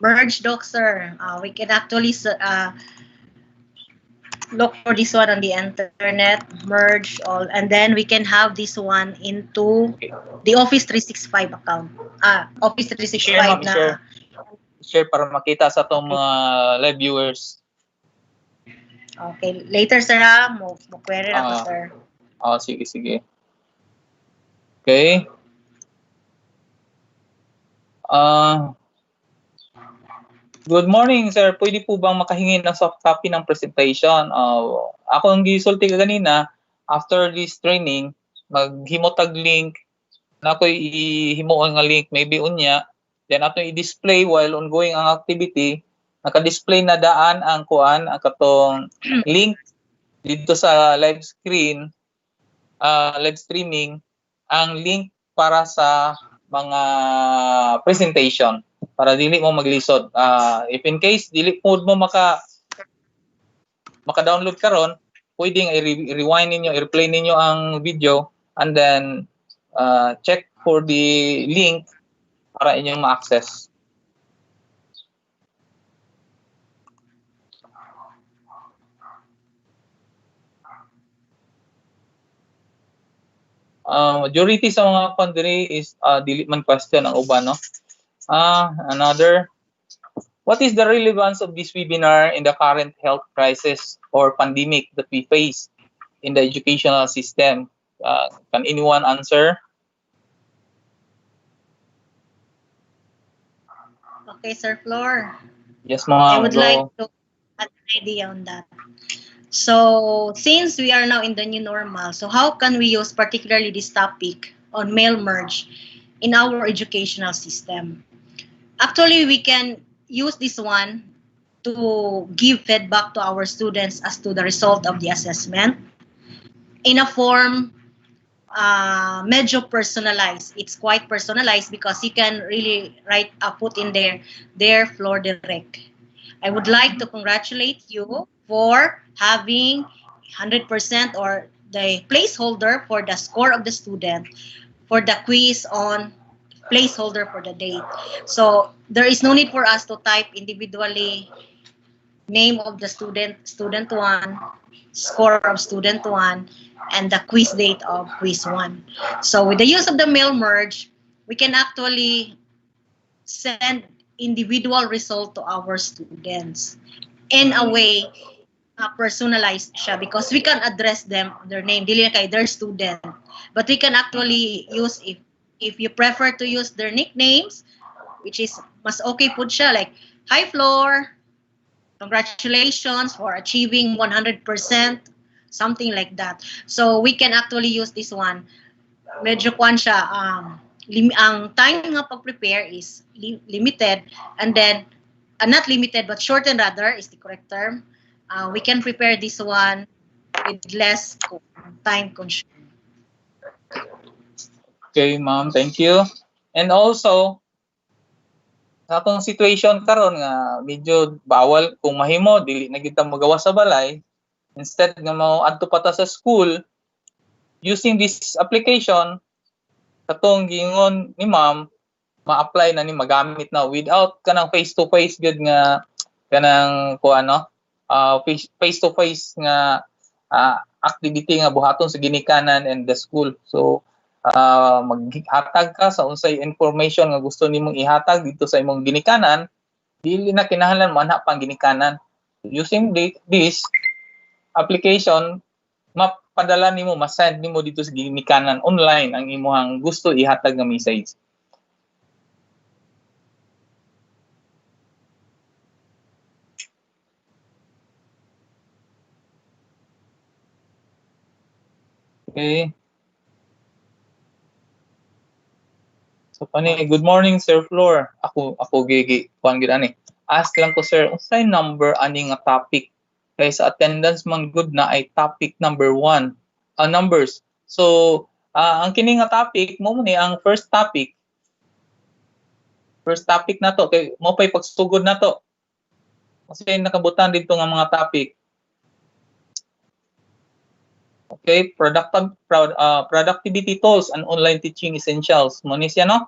Merge doc, sir. We can actually look for this one on the internet, merge all, and then we can have this one into the Office 365 account. Office 365 Share, ma'am, na. Share para makita sa itong mga live viewers. Okay, later, sir, ha? Mo-query na ko, sir. Sige. Okay. Good morning, sir. Pwede po bang makahingi ng soft copy ng presentation? Ako ang gisulti kanina, after this training, maghimotag link, na ako ihimuon nga link, maybe unya, then ato i-display while ongoing ang activity, naka-display na daan ang kuan, ang katong link dito sa live screen, live streaming, ang link para sa mga presentation para dili mo maglisod. If in case dili mo maka-download karon, pwedeng i-rewind ninyo, i-replay ninyo ang video and then check for the link para inyong ma-access. Majority sa mga kundiri is dili man question ang uban, no? Another, what is the relevance of this webinar in the current health crisis or pandemic that we face in the educational system? Can anyone answer? Okay, Sir Flor. Yes, ma'am. I would like to add an idea on that. So, since we are now in the new normal, so how can we use particularly this topic on mail merge in our educational system? Actually, we can use this one to give feedback to our students as to the result of the assessment in a form medyo personalized. It's quite personalized because you can really put in there their floor direct. I would like to congratulate you for having 100% or the placeholder for the score of the student for the quiz on placeholder for the date. So there is no need for us to type individually name of the student, student 1, score of student 1, and the quiz date of quiz 1. So with the use of the mail merge, we can actually send individual result to our students in a way personalized siya because we can address them their name dili na kay their student, but we can actually use if you prefer to use their nicknames, which is mas okay po siya like hi Floor, congratulations for achieving 100%, something like that. So we can actually use this one. Medyo kwan siya, ang time nga pag-prepare is limited, and then not limited but shortened rather is the correct term. We can prepare this one with less time consumed. Okay, ma'am, thank you. And also, sa akong situation karon nga medyo bawal kung mahimo dili na kita magawa sa balay, instead nga mao adto pa ta sa school using this application katong giingon ni ma'am ma-apply na ni magamit na without kanang face to face gud nga kanang kuano face to face nga activity nga buhaton sa ginikanan and the school. So maghatag ka sa unsay information nga gusto nimong ihatag dito sa imong ginikanan, dili na kinahanglan mo ana pang ginikanan. Using this application, mapadala nimo, ma-send nimo dito sa ginikanan online ang imong gusto ihatag nga message. Okay. So pani, good morning Sir Floor. Ako gigi kuan gid ani. Ask lang ko sir, unsay number ani nga topic? Kay sa attendance man good na ay topic number 1. Numbers. So ang kini nga topic mo ni ang first topic. First topic na to kay mo pay pagsugod na to. Kasi nakabutan dito nga mga topic. Okay, productivity tools and online teaching essentials. Mo ni siya no?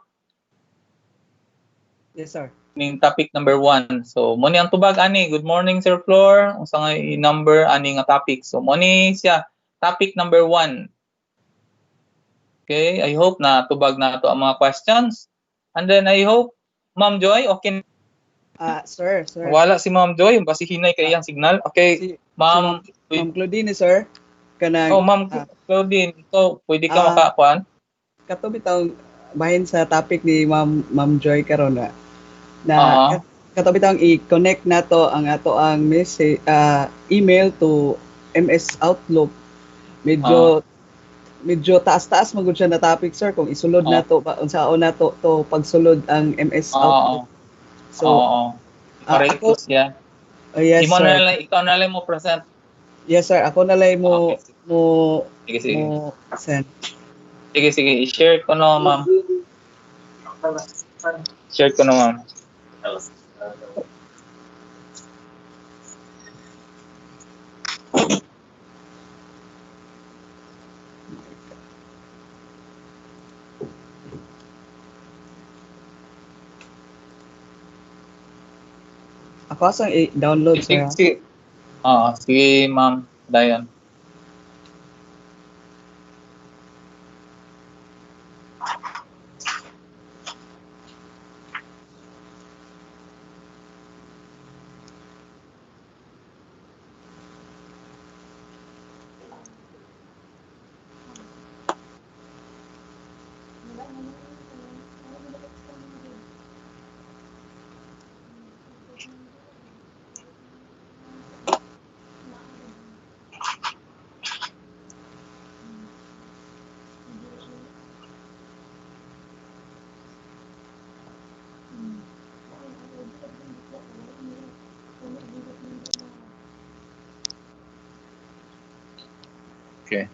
Yes, sir. Ning topic number 1. So mo ni ang tubag ani. Good morning Sir Floor. Unsa nga number ani nga topic? So mo ni siya topic number 1. Okay, I hope na tubag na to ang mga questions. And then I hope Ma'am Joy okay. Sir. Wala si Ma'am Joy, basi hinay kay iyang signal. Okay, Ma'am Ma'am Claudine, sir. Kanang Ma'am Claudine, so pwede ka makakuan? Kato bitaw bahin sa topic ni Ma'am Joy karon na kato bitaw i-connect nato ang ato ang message email to MS Outlook. Medyo taas-taas magud siya na topic sir kung isulod nato unsaon nato to pagsulod ang MS Outlook. So correct siya. Yes, Imo sir. na lang, ikaw na lang mo present. Yes sir, ako na lang mo sige. send. Sige, i-share ko no ma'am. Share ko no ma'am. Ako asang i-download sir. Sige. Sige ma'am Dayan. Okay.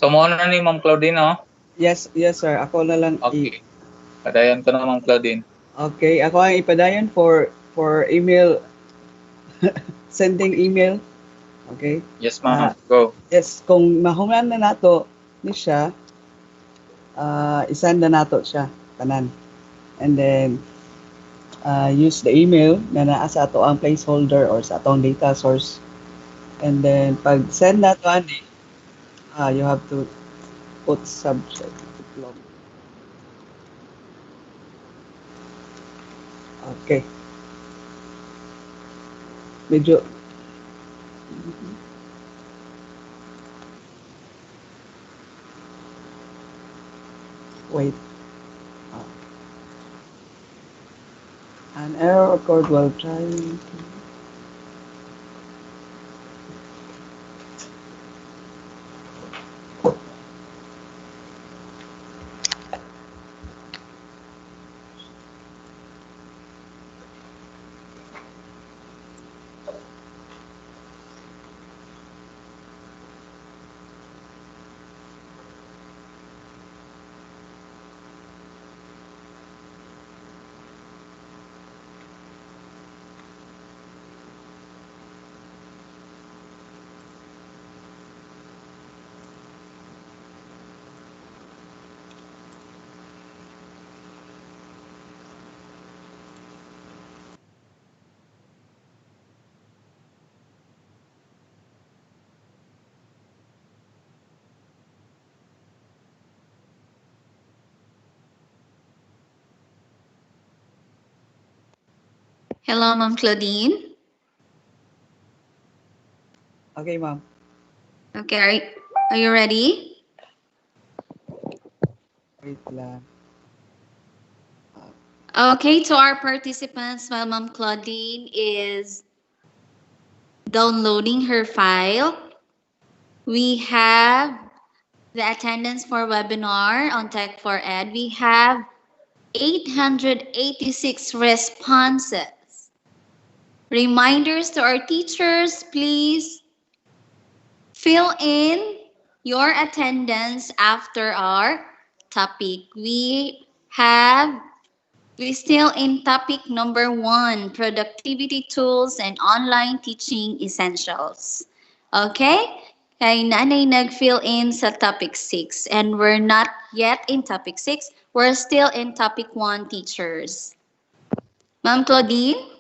So, mo na ni Ma'am Claudine, no? Yes, sir. Ako na lang Okay. Padayon ko na, Ma'am Claudine. Okay, ako ang ipadayon for email sending email. Okay? Yes, ma'am. Go. Yes, kung mahuman na nato ni siya, isend na nato siya tanan. And then use the email na naa sa ato ang placeholder or sa atong data source. And then pag send na to ani, you have to put subject diploma. Okay. Medyo wait. An error occurred while trying to... Hello, Ma'am Claudine. Okay, ma'am. Okay, are you ready? Wait lang. Okay, to our participants, while Ma'am Claudine is downloading her file, we have the attendance for webinar on Tech for Ed. We have 886 responses. Reminders to our teachers, please fill in your attendance after our topic. We still in topic number 1, productivity tools and online teaching essentials. Okay? Kay nanay nag-fill in sa topic 6 and we're not yet in topic 6. We're still in topic 1, teachers. Ma'am Claudine?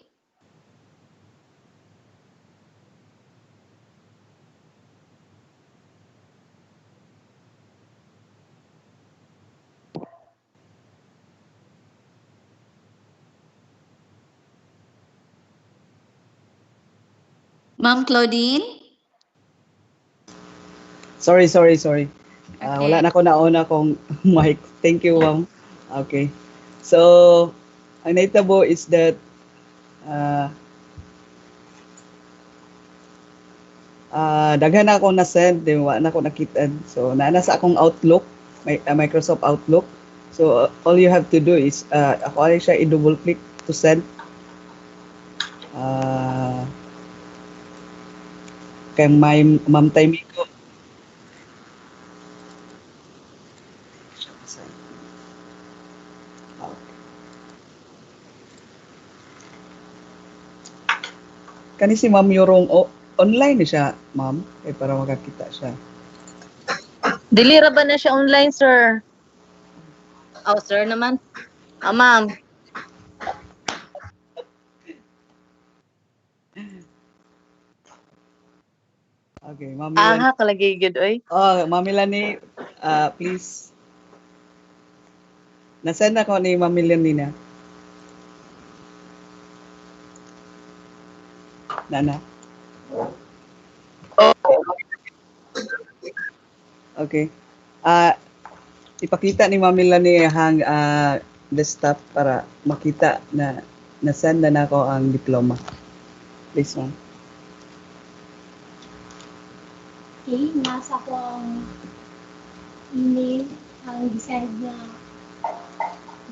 Ma'am Claudine? Sorry. Okay. Wala na ko nauna kong mic. Thank you, ma'am. Okay. So, ang naitabo is that daghan na ako na-send, then wala na ako nakita. So, naana sa akong Outlook, Microsoft Outlook. So, all you have to do is, ako ay siya i-double click to send. Kay Ma'am Taimi ko. Kani si Ma'am Yorong online ni siya, ma'am, para makakita siya. Dili ra ba na siya online, sir? Oh, sir naman. Ma'am. Okay, Ma'am Milani. Aha, kalagay gud oy. Oh, Ma'am Milani, please. Nasend ako ni Ma'am Milani na. Nana. Okay. Ipakita ni Ma'am Milani ang desktop para makita na nasend na nako ang diploma. Please, ma'am. Okay, nasa ko ang email ang design na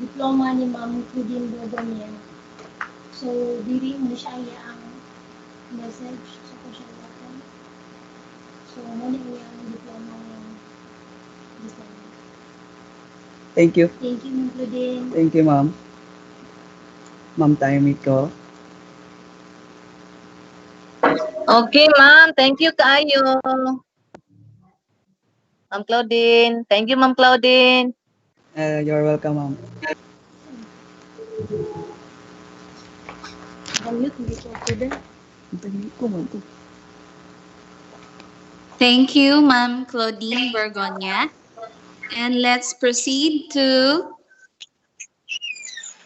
diploma ni Ma'am Claudine Borgonia. So, diri mo siya ang message sa ko siya natin. So, muna niya ang diploma niya. Thank you. Thank you, Ma'am Claudine. Thank you, ma'am. Ma'am Taimiko. Okay, ma'am. Thank you kaayo. Ma'am Claudine. Thank you, Ma'am Claudine. You're welcome, ma'am. Thank you, Ma'am Claudine Bergonia. And let's proceed to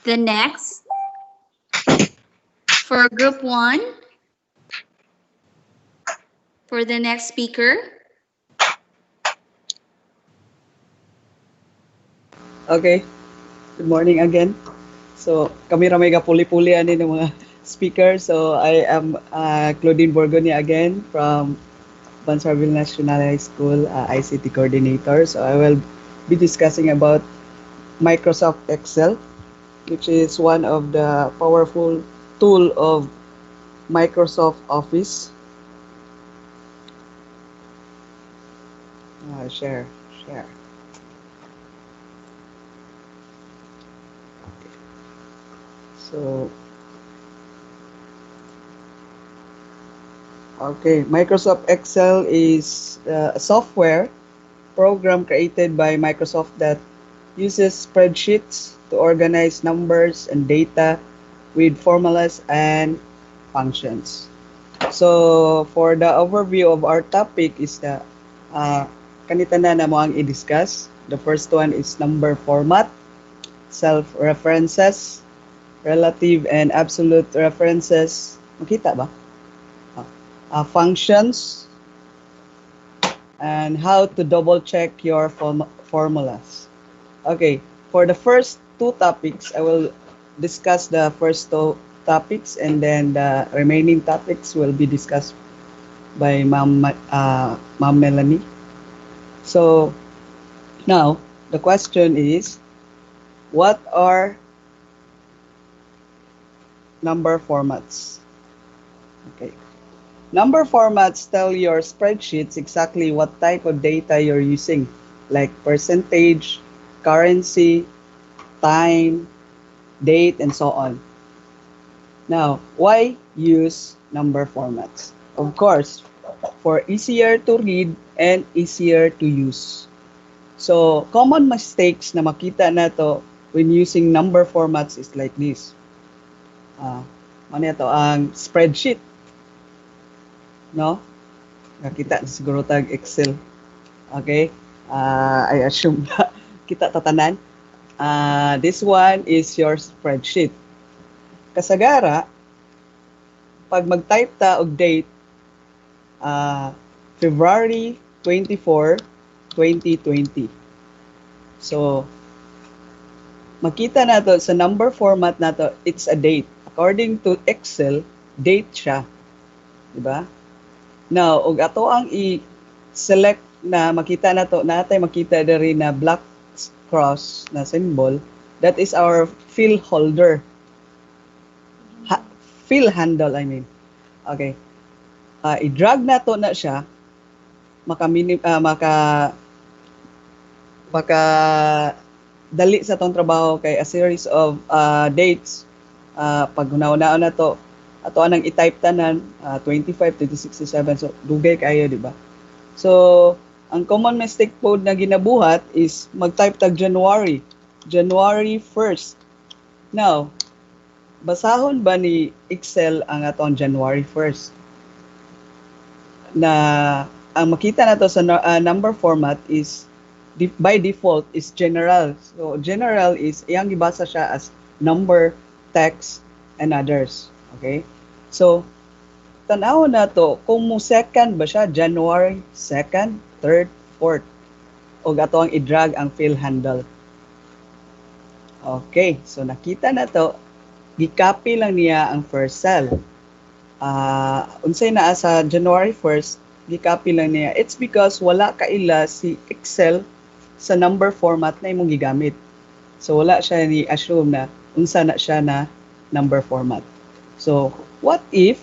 the next. For group 1, for the next speaker. Okay. Good morning again. So, kami ramay ka puli-puli ani ng mga speakers. So, I am Claudine Borgonia again from Bansarville National High School ICT coordinator. So, I will be discussing about Microsoft Excel, which is one of the powerful tool of Microsoft Office. Share. So, okay, Microsoft Excel is a software program created by Microsoft that uses spreadsheets to organize numbers and data with formulas and functions. So, for the overview of our topic is the kanita na mo ang i-discuss. The first one is number format, self-references, relative and absolute references. Makita ba? Functions, and how to double check your formulas. Okay, for the first two topics, I will discuss the first two topics, and then the remaining topics will be discussed by Ma'am Melanie. So now the question is, what are number formats? Okay. Number formats tell your spreadsheets exactly what type of data you're using, like percentage, currency, time, date, and so on. Now, why use number formats? Of course, for easier to read and easier to use. So, common mistakes na makita nato when using number formats is like this. Ano ito? Ang spreadsheet. No? Nakita siguro tag Excel. Okay? I assume na kita tatanan. This one is your spreadsheet. Kasagara, pag mag-type ta og date, February 24, 2020. So, makita nato sa number format nato, it's a date. According to Excel, date siya. Diba? Now, og ato ang i-select na makita nato, natay makita diri na black cross na symbol, that is our fill holder. Fill handle, I mean. Okay. I-drag nato na siya, maka dali sa tong trabaho kay a series of dates. Pag hunaw-hunaw na to, ato anang i-type tanan 25 to 67, so dugay kayo, di ba? So ang common mistake po na ginabuhat is mag-type tag January 1st. Now, basahon ba ni Excel ang aton January 1st? Na ang makita nato sa number format is by default is general. So general is iyang gibasa siya as number, text, and others. Okay? So tanaw na to kung mo second ba siya, January 2nd, 3rd, 4th. O ato ang i-drag ang fill handle. Okay, so nakita na to, gi-copy lang niya ang first cell. Unsay naa sa January 1st, gi-copy lang niya. It's because wala kaila si Excel sa number format na imong gigamit. So wala siya ni assume na unsa na siya na number format. So what if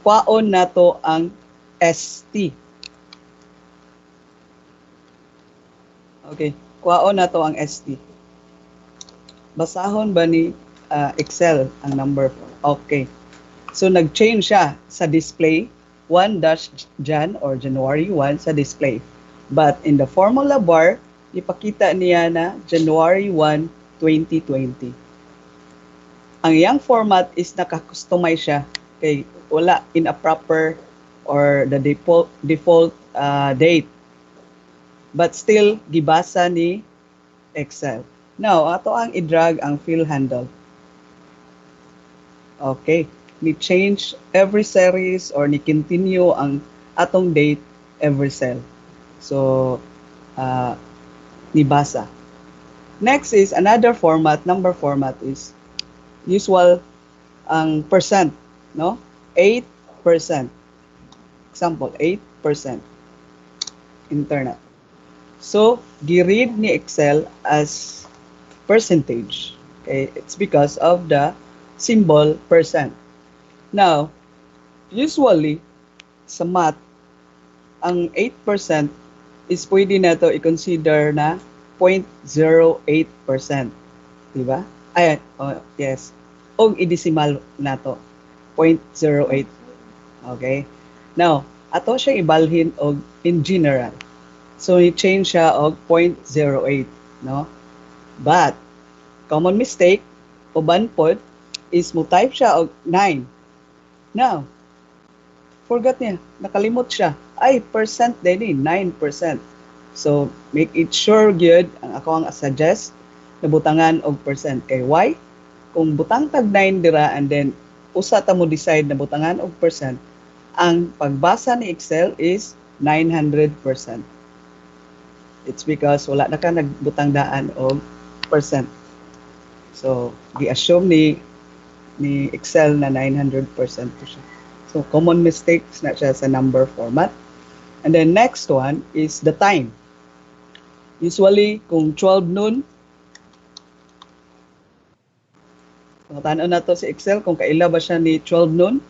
kwaon nato ang ST? Okay, kuhaon na to ang ST. Basahon ba ni Excel ang number? Okay. So nag-change siya sa display 1-Jan or January 1 sa display. But in the formula bar, ipakita niya na January 1, 2020. Ang yang format is naka-customize siya kay wala in a proper or the default date. But still gibasa ni Excel. Now, ato ang i-drag ang fill handle. Okay, ni change every series or ni continue ang atong date every cell. So, ni basa. Next is another format, number format is usual ang percent, no? 8%. Example, 8% internal. So, gi-read ni Excel as percentage. Okay, it's because of the symbol percent. Now, usually sa math, ang 8% is pwede na to i-consider na 0.08%. Diba? Ayan, yes. O i-decimal na to. 0.08. Okay? Now, ato siya ibalhin og in general. So, i-change siya og 0.08. No? But, common mistake, uban pod, is mo type siya og 9. Now, forgot niya, nakalimot siya. Ay, percent din 9%. So, make it sure good, ang ako ang suggest, na butangan og percent. Kay why? Kung butang tag 9 dira and then usa ta mo decide na butangan og percent, ang pagbasa ni Excel is 900%. It's because wala na ka nagbutang daan og percent. So, gi-assume ni Excel na 900% to siya. So, common mistakes na siya sa number format. And then next one is the time. Usually, kung 12 noon, tanaw na to si Excel kung kaila ba siya ni 12 noon.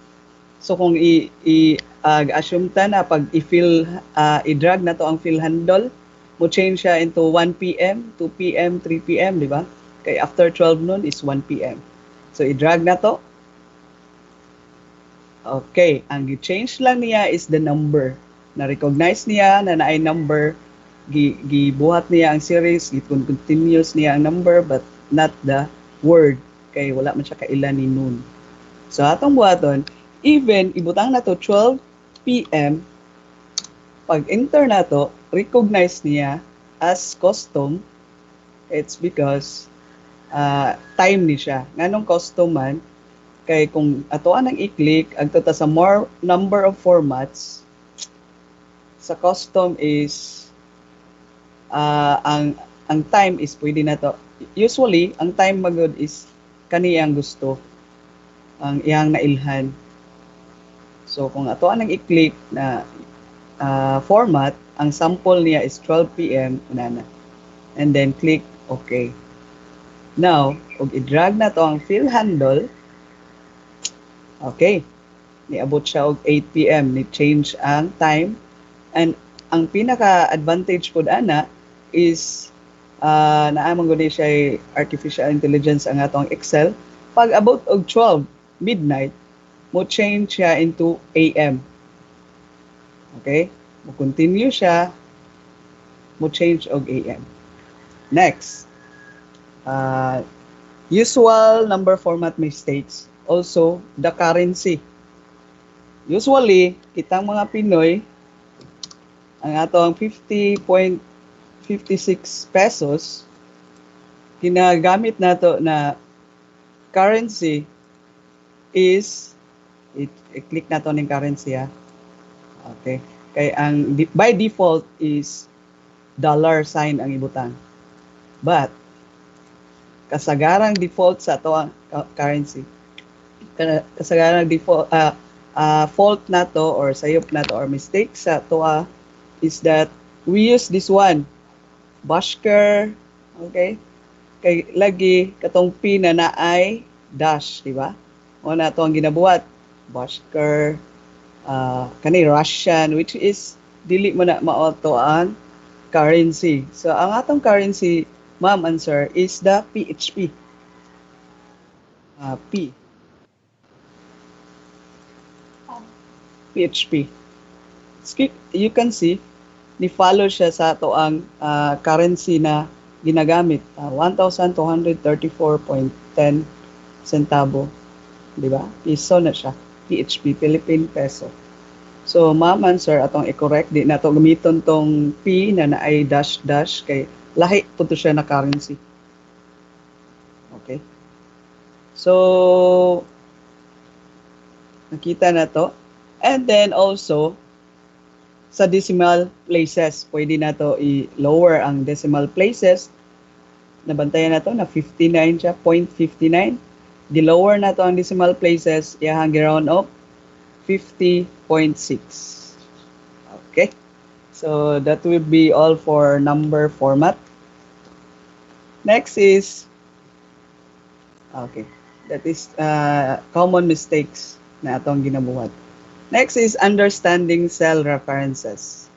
So, kung i-assume ta na pag i-drag na to ang fill handle, mo change siya into 1 p.m., 2 p.m., 3 p.m., di ba? Kaya after 12 noon is 1 p.m. So, i-drag na to. Okay, ang i-change lang niya is the number. Na-recognize niya na naay number, gibuhat niya ang series, continuous niya ang number, but not the word. Kaya wala man siya kailan ni noon. So, atong buhaton, even ibutang na to 12 p.m., pag enter na to, recognize niya as custom, it's because time ni siya. Nganong custom man, kay kung atoan ang i-click, agto ta sa more number of formats, sa custom is, ang time is pwede na to. Usually, ang time magod is kaniyang gusto, ang iyang nailhan. So, kung atoan ang i-click na format, ang sample niya is 12 p.m. unana. And then click OK. Now, kung i-drag na to ang fill handle, okay, niabot siya og 8 p.m. ni-change ang time. And ang pinaka-advantage po ana is naamang guni siya artificial intelligence ang atong Excel. Pag about og 12 midnight, mo change siya into AM. Okay? Mo continue siya, mo change og AM. Next, usual number format mistakes. Also, the currency. Usually, kitang mga Pinoy, ang atong 50.56 pesos, ginagamit nato na currency is, i-click nato ng currency ha. Okay. Kay ang by default is dollar sign ang ibutang. But kasagarang default sa ato ang currency. Kasagarang default fault nato or sayop nato or mistake sa ato is that we use this one, Bashker, okay? Kay lagi katong P na naay dash, di ba? O na to ang ginabuhat, Bashker, kanay Russian, which is dili mo na maoto ang currency. So ang atong currency, ma'am and sir, is the PHP. P. PHP. You can see, ni-follow siya sa ato ang currency na ginagamit. 1,234.10 centavo. Di ba? Piso na siya. PHP, Philippine Peso. So, ma'am and sir, atong i-correct. Di na ito gamiton tong P na na-ay dash kay lahi po siya na currency. Okay? So, nakita na to. And then also, sa decimal places, pwede na to i-lower ang decimal places. Nabantayan na to na 59 siya, 0.59. Di-lower na to ang decimal places, ihang round up 50.6. Okay? So, that will be all for number format. Next is, okay, that is common mistakes na atong ginabuhat. Next is understanding cell references.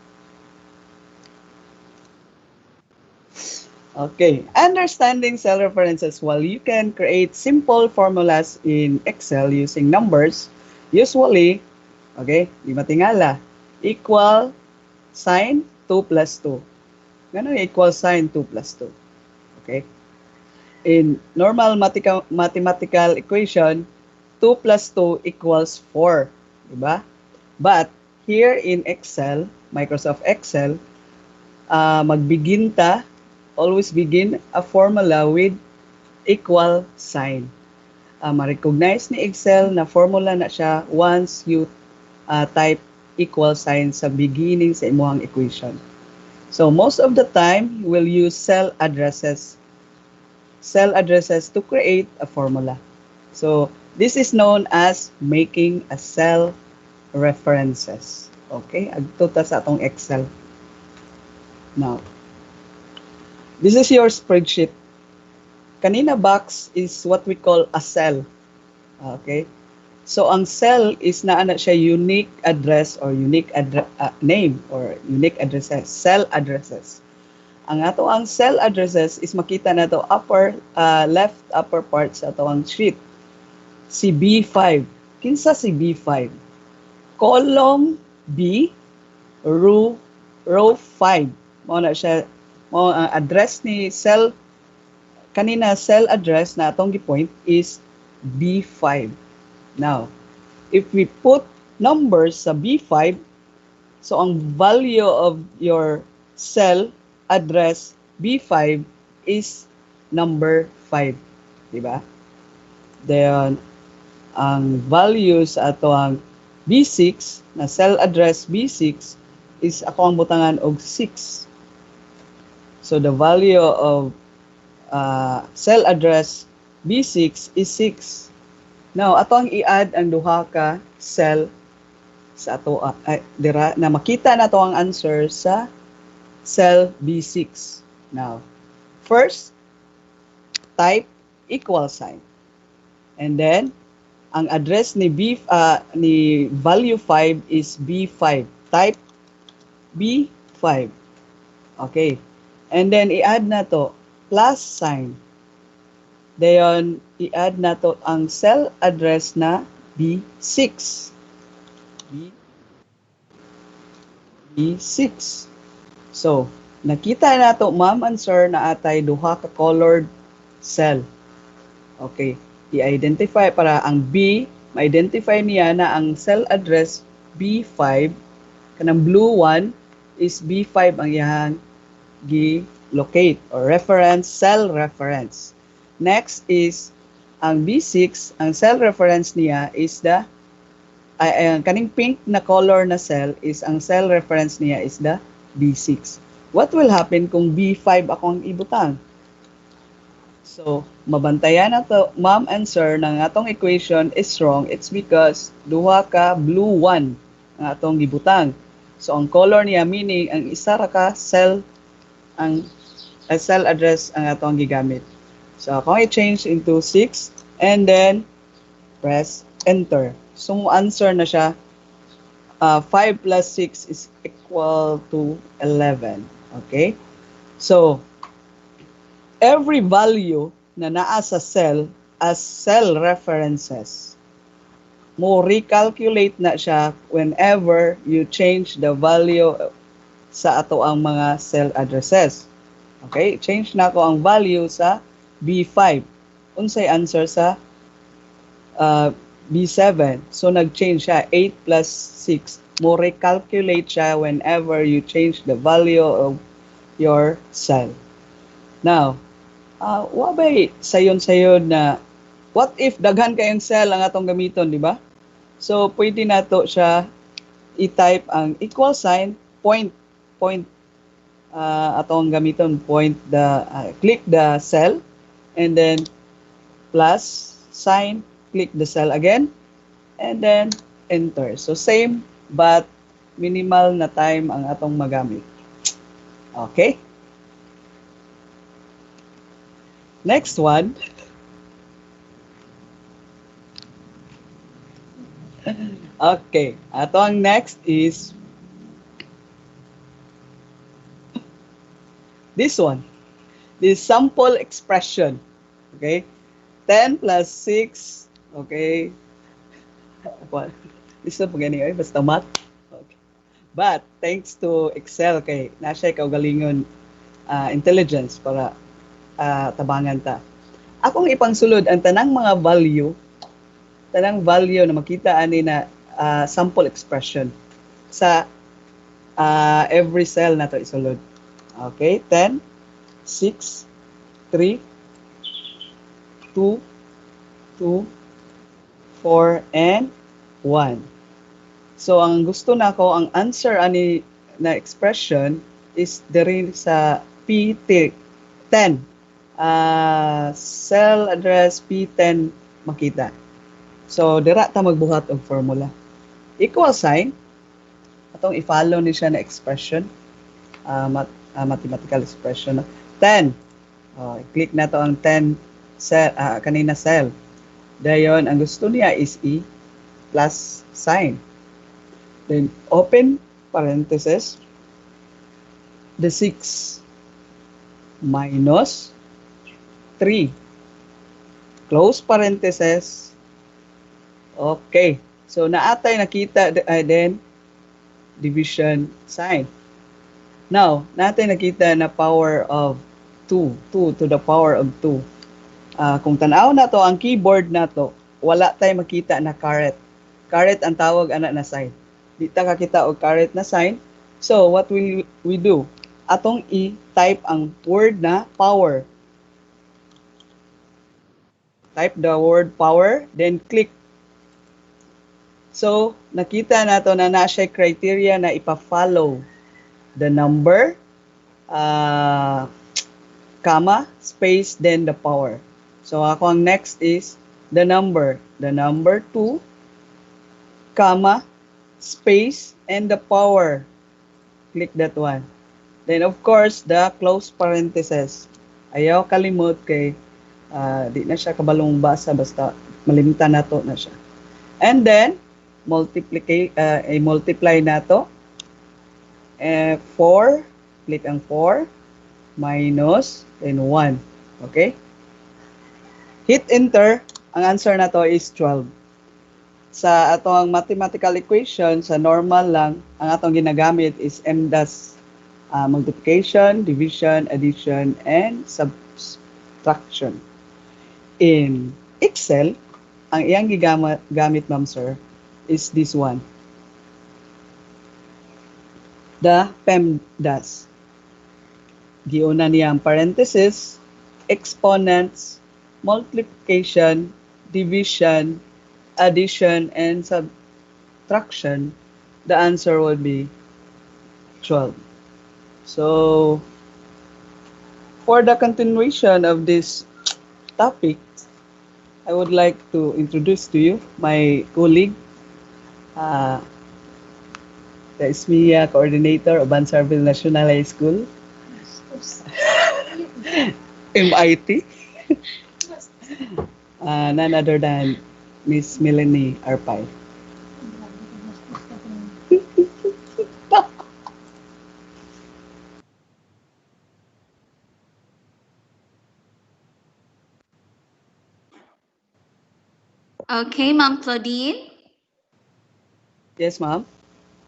Okay, understanding cell references. While you can create simple formulas in Excel using numbers, usually, okay, di matingala, equal sign 2 plus 2. Ganun equal sign 2 plus 2. Okay? In normal mathematical equation, 2 plus 2 equals 4. Diba? But here in Excel, Microsoft Excel, always begin a formula with equal sign. Ma-recognize ni Excel na formula na siya once you type equal sign sa beginning sa imuhang equation. So most of the time, you will use cell addresses to create a formula. So this is known as making a cell references. Okay? Adto ta sa atong Excel. Now, this is your spreadsheet. Kanina box is what we call a cell. Okay? So ang cell is na siya unique address or unique name or unique addresses, cell addresses. Ang ato ang cell addresses is makita na to left upper part sa ato ang sheet. Si B5. Kinsa si B5? Column B, row 5. Mao na siya, mao ang address ni cell kanina cell address na atong gi-point is B5. Now, if we put numbers sa B5, so ang value of your cell address B5 is number 5, di ba? Then ang values ato ang B6 na cell address B6 is ako ang butangan og 6. So the value of cell address B6 is 6. Now ato ang i-add ang duha ka cell sa ato dira na makita na to ang answer sa cell B6. Now first type equal sign. And then ang address ni ni value 5 is B5. Type B5. Okay. And then i-add na to plus sign. Dayon i-add na to ang cell address na B6. B6. So, nakita na to ma'am and sir na atay duha ka colored cell. Okay. I-identify para ang B, ma-identify niya na ang cell address B5, kanang blue one is B5 ang iyang gi-locate or reference, cell reference. Next is ang B6, ang cell reference niya is kaning pink na color na cell is ang cell reference niya is the B6. What will happen kung B5 akong ibutang? So, mabantayan na to, ma'am and sir, ng atong equation is wrong. It's because duha ka blue one ang atong gibutang. So, ang color niya, meaning, ang isa ra ka cell, ang cell address ang atong gigamit. So, kung i-change into 6, and then, press enter. So, answer na siya, 5 plus 6 is equal to 11. Okay? So, every value na naa sa cell as cell references, mo recalculate na siya whenever you change the value sa ato ang mga cell addresses. Okay? Change na ko ang value sa B5. Unsay answer sa B7. So, nag-change siya. 8 plus 6. Mo recalculate siya whenever you change the value of your cell. Now, wabay sayon-sayon na what if daghan kayong cell ang atong gamiton, di ba? So, pwede nato siya i-type ang equal sign, point, atong gamiton, click the cell, and then plus sign, click the cell again, and then enter. So, same, but minimal na time ang atong magamit. Okay? Next one. Okay, ato ang next is this one. This sample expression. Okay? 10 plus 6. Okay? This one pagani ay basta math. Okay. But thanks to Excel kay nasa kaugalingon intelligence para tabangan ta. Akong ipangsulod ang tanang mga value na makita ani na sample expression sa every cell na to isulod. Okay, 10, 6, 3, 2, 2, 4, and 1. So, ang gusto na ko, ang answer ani na expression is diri sa P10. Cell address P10 makita. So, dira ta magbuhat og formula. Equal sign, atong i-follow ni siya na expression, mathematical expression. 10. I-click na to ang 10 cell, kanina cell. Dayon, ang gusto niya is plus sign. Then, open parenthesis, the 6 minus 3. Close parenthesis. Okay. So, naatay nakita then division sign. Now, natin nakita na power of 2. 2 to the power of 2. Kung tanaw na to, ang keyboard na to, wala tayo makita na caret. Caret ang tawag ana na sign. Di ta kakita og caret na sign. So, what will we do? Atong i-type ang word na power. Type the word power, then click. So, nakita nato na nasa criteria na ipa-follow the number, comma, space, then the power. So, ako ang next is the number 2, comma, space, and the power. Click that one. Then, of course, the close parenthesis. Ayaw kalimot kay di na siya kabalong basa, basta malimtan nato na siya. And then, multiply nato. 4, click ang 4, minus, then 1. Okay? Hit enter, ang answer na to is 12. Sa atong mathematical equation, sa normal lang, ang atong ginagamit is MDAS, multiplication, division, addition, and subtraction. In Excel, ang iyang gigamit, ma'am sir, is this one. The PEMDAS. Giuna niya ang parenthesis, exponents, multiplication, division, addition, and subtraction. The answer would be 12. So, for the continuation of this topic, I would like to introduce to you my colleague, the SMIA coordinator of Bansarville National High School, MIT, none other than Miss Melanie Arpay. Okay, Ma'am Claudine, Yes, ma'am.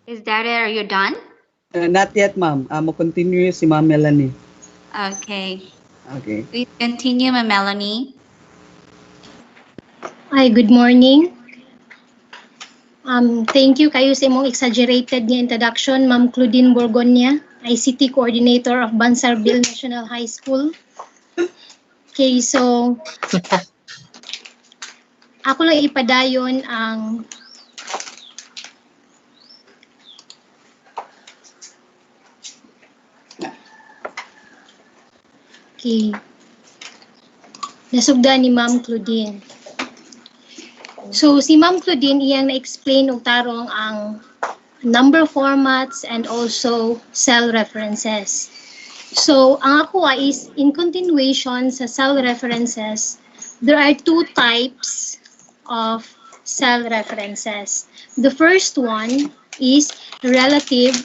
is that it? Are you done? Not yet, ma'am. Mo continue si Ma'am Melanie. Okay. Okay. Please continue, Ma'am Melanie. Hi, good morning. Thank you kayo sa imong exaggerated nga introduction, Ma'am Claudine Borgonia, ICT Coordinator of Bansarville National High School. Okay, so ako lang ipadayon ang okay. Nasugdan ni Ma'am Claudine. So, si Ma'am Claudine, iyang na-explain og tarong ang number formats and also cell references. So, ang ako is in continuation sa cell references, there are two types of cell references. The first one is relative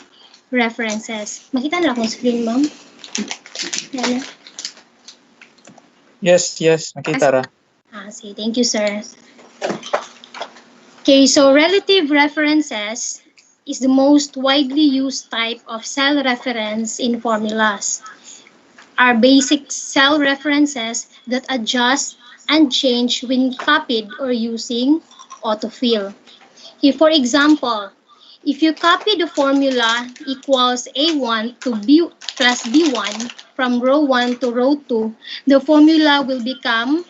references. Makita na akong screen, ma'am? Yan. Yes, nakita ra. Sige, thank you, sir. Okay, so relative references is the most widely used type of cell reference in formulas. Are basic cell references that adjust and change when copied or using autofill. Here, for example, if you copy the formula equals A1 to B plus B1 from row 1 to row 2, the formula will become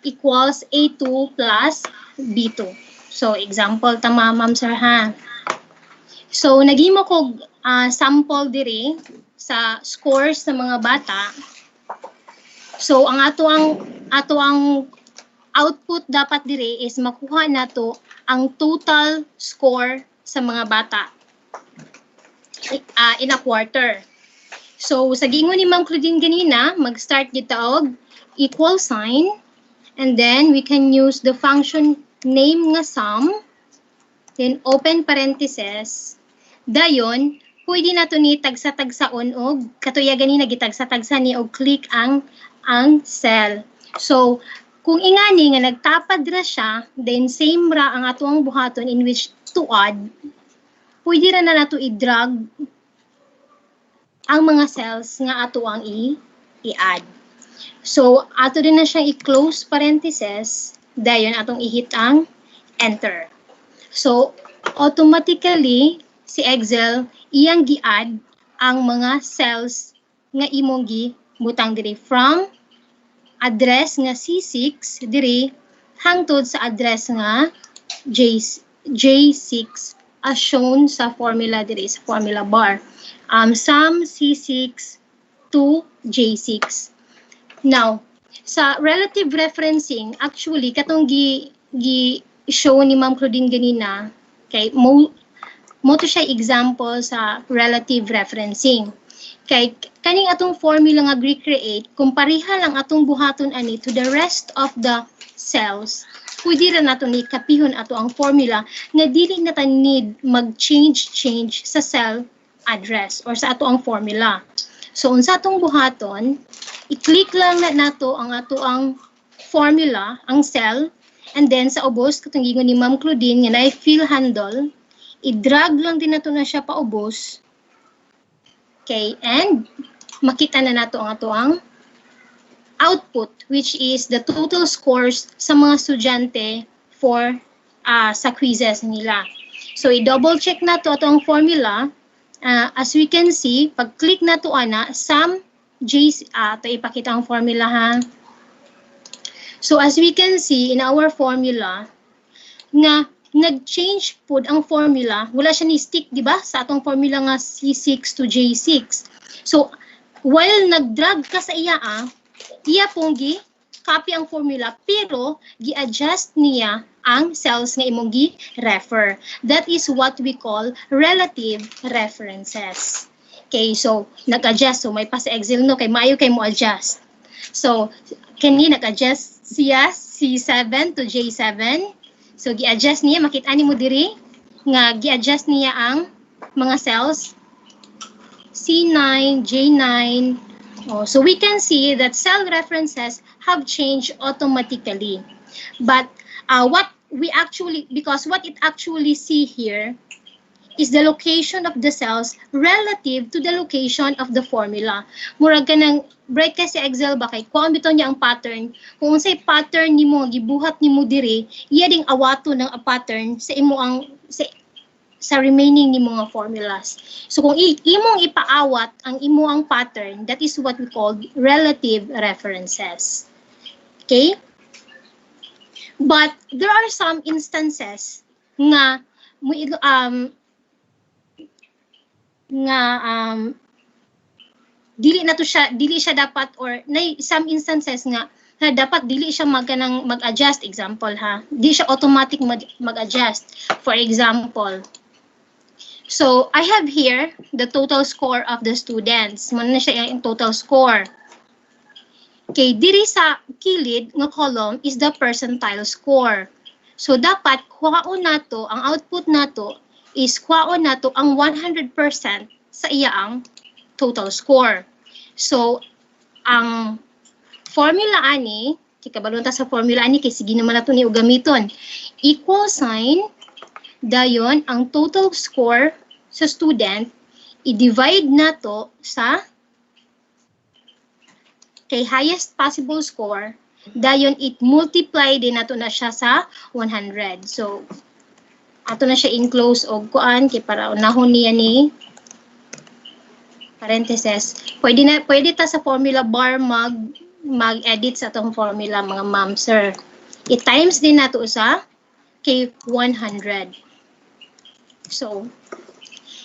equals A2 plus B2. So, example, tama, ma'am, sir, ha? So, nagimo ko sample diri sa scores ng mga bata. So, ang ato ang output dapat diri is makuha nato ang total score sa mga bata in a quarter. So, sa gingon ni Ma'am Claudine ganina, mag-start dito og equal sign, and then we can use the function name nga sum, then open parentheses, dayon, pwede na to ni tagsa-tagsaon og katuya ganina gitagsa-tagsa ni og click ang cell. So, kung ingani nga nagtapad ra siya, then same ra ang atong buhaton in which to add, pwede ra na nato i-drag ang mga cells nga ato ang i-add. So, ato din na siyang i-close parentheses, dayon atong i-hit ang enter. So, automatically, si Excel, iyang gi-add ang mga cells nga imong gibutang diri from address nga C6 diri hangtod sa address nga J6 as shown sa formula diri sa formula bar. Sum C6 to J6. Now, sa relative referencing, actually katong gi-show ni Ma'am Claudine ganina, kay mo to siya example sa relative referencing. Kay kaning atong formula nga recreate, kung pareha lang atong buhaton ani to the rest of the cells, pwede ra nato ni kapihon ato ang formula nga dili na ta need mag-change sa cell address or sa ato ang formula. So unsa atong buhaton, i-click lang na nato ang ato ang formula, ang cell, and then sa ubos katong gingon ni Ma'am Claudine nga naay fill handle, i-drag lang din nato na siya paubos. Okay, and makita na nato ang ato ang output, which is the total scores sa mga estudyante for sa quizzes nila. So, i-double check na to atong formula. As we can see, pag-click na to ana, sum J, ito ipakita ang formula ha. So, as we can see in our formula, nga nag-change po ang formula, wala siya ni stick, di ba? Sa atong formula nga C6 to J6. So, while nag-drag ka sa iya, iya pong gi-copy ang formula, pero gi-adjust niya ang cells nga imong gi-refer. That is what we call relative references. Okay, so, nag-adjust. So, may pa sa Excel, no? Kay maayo kay mo adjust. So, kani nag-adjust siya C7 to J7. So, gi-adjust niya, makita ni mo diri, nga gi-adjust niya ang mga cells, C9, J9. So, we can see that cell references have changed automatically. But, because what it actually see here is the location of the cells relative to the location of the formula. Murag ka ng break kasi Excel ba kay kung bitaw niya ang pattern, kung unsay pattern nimo gibuhat nimo diri, iya ding awato ng a pattern sa imo ang sa remaining nimo nga formulas. So kung imong ipaawat ang imo ang pattern, that is what we call relative references. Okay? But there are some instances nga dili siya dapat, or some instances nga na dapat dili siya mag-adjust. Example ha, di siya automatic mag-adjust. For example, so I have here the total score of the students. Muna na siya yung total score. Okay, diri sa kilid nga column is the percentile score. So dapat kuhaon nato ang output nato is kuhaon nato ang 100% sa iya ang total score. So ang formula ani, kikabalon ta sa formula ani kay sige naman nato ni og gamiton. Equal sign dayon ang total score sa student, i-divide nato sa kay highest possible score, dayon it multiply din nato na siya sa 100. So ato na siya enclose og kuan kay para unahon niya ni parentheses. Pwede ta sa formula bar mag-edit sa atong formula mga ma'am sir. I-times din nato sa kay 100. So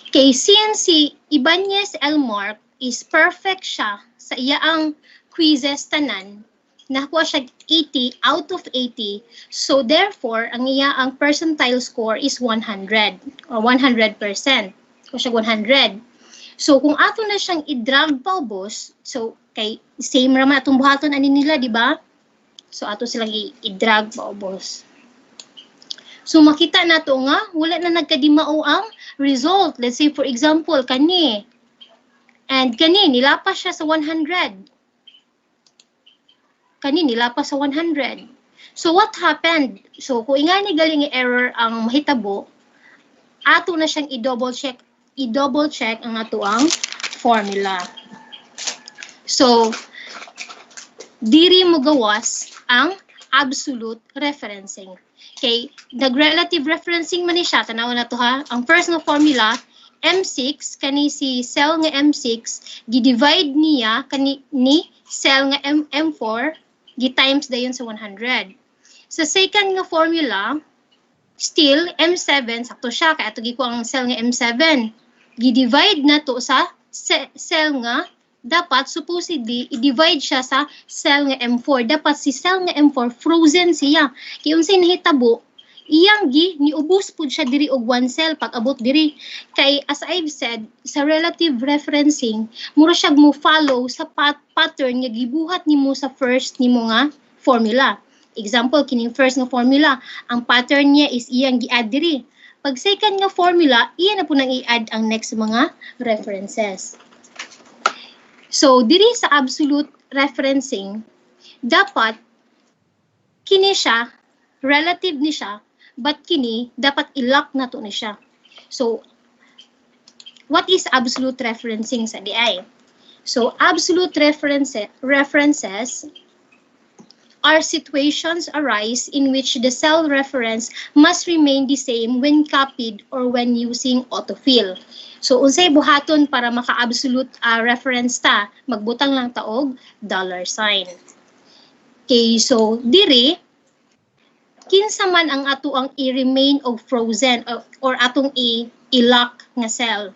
kay since si Ibanez Elmark is perfect siya sa iya ang quizzes tanan, nakuha siya 80 out of 80. So therefore, ang iya ang percentile score is 100 or 100%. O siya 100. So kung ato na siyang i-drag paubos, so kay same raman atong buhaton ani nila, di ba? So ato silang i-drag paubos. So makita nato nga wala na nagkadimao ang result. Let's say for example kani. And kani nilapas siya sa 100. Kani nilapas sa 100. So what happened? So kung ingani galing error ang mahitabo, ato na siyang i-double check ang ato ang formula. So diri mo gawas ang absolute referencing. Okay, nag-relative referencing man ni siya. Tanaw na to ha. Ang first na formula, M6, kani si cell nga M6, gi-divide niya kani ni cell nga M4, gi-times dayon sa 100. Sa second nga formula, still M7, sakto siya, kaya ito ko ang cell nga M7. Gi-divide na to sa cell nga, dapat supposedly, i-divide siya sa cell nga M4. Dapat si cell nga M4, frozen siya. Kaya unsay nahitabo, iyang niubos pud siya diri og one cell pag abot diri. Kay as I've said, sa relative referencing, mura siya mo follow sa pattern nga gibuhat nimo sa first nimo nga formula. Example, kining first nga formula, ang pattern niya is iyang gi-add diri. Pag second nga formula, iya na po nang i-add ang next mga references. So, diri sa absolute referencing, dapat kini siya, relative ni siya, but kini dapat i-lock na to ni siya. So, what is absolute referencing sa DI? So, absolute references are situations arise in which the cell reference must remain the same when copied or when using autofill. So, unsay buhaton para maka-absolute reference ta, magbutang lang taog $sign. Okay, so diri, kinsa man ang ato ang i-remain o frozen or atong i-lock nga cell.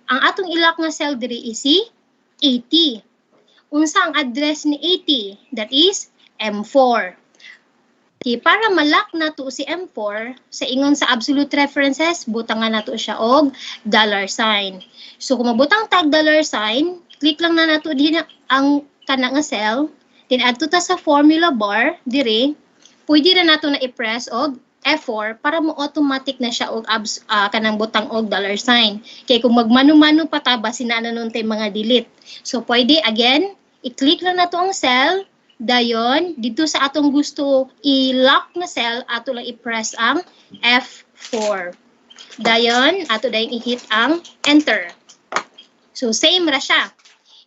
Ang atong i-lock nga cell diri is si 80. Unsa ang address ni 80? That is M4. Okay, para malak na to si M4, sa ingon sa absolute references, butangan na to siya og $sign. So kung mabutang tag $sign, click lang na nato din ang kana nga cell, then add to ta sa formula bar dire, pwede na nato na i-press og F4 para mo automatic na siya og kanang butang og $sign. Kay kung magmano-mano pa ta basin na nun tay mga delete. So pwede again, i-click lang nato ang cell, Dayon, dito sa atong gusto i-lock na cell, ato lang i-press ang F4. Dayon, ato dayong i-hit ang enter. So, same ra siya.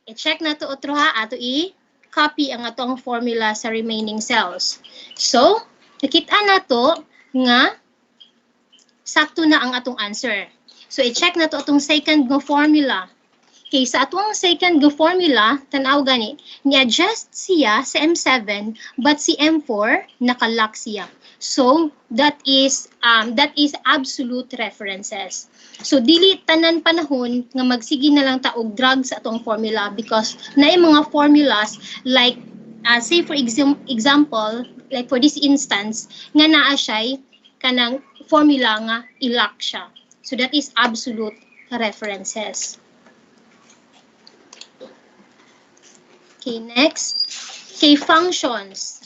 I-check na to otro ha, ato i-copy ang atong formula sa remaining cells. So, nakita na to nga sakto na ang atong answer. So, i-check na to atong second nga formula. Okay, sa atong second nga formula, tanaw gani, ni-adjust siya sa M7, but si M4, nakalock siya. So, that is absolute references. So, dili tanan panahon nga magsige na lang taog drag sa atong formula because naay mga formulas like, say for example, like for this instance, nga naa siya kanang formula nga i-lock siya. So, that is absolute references. Okay, next. Okay, functions.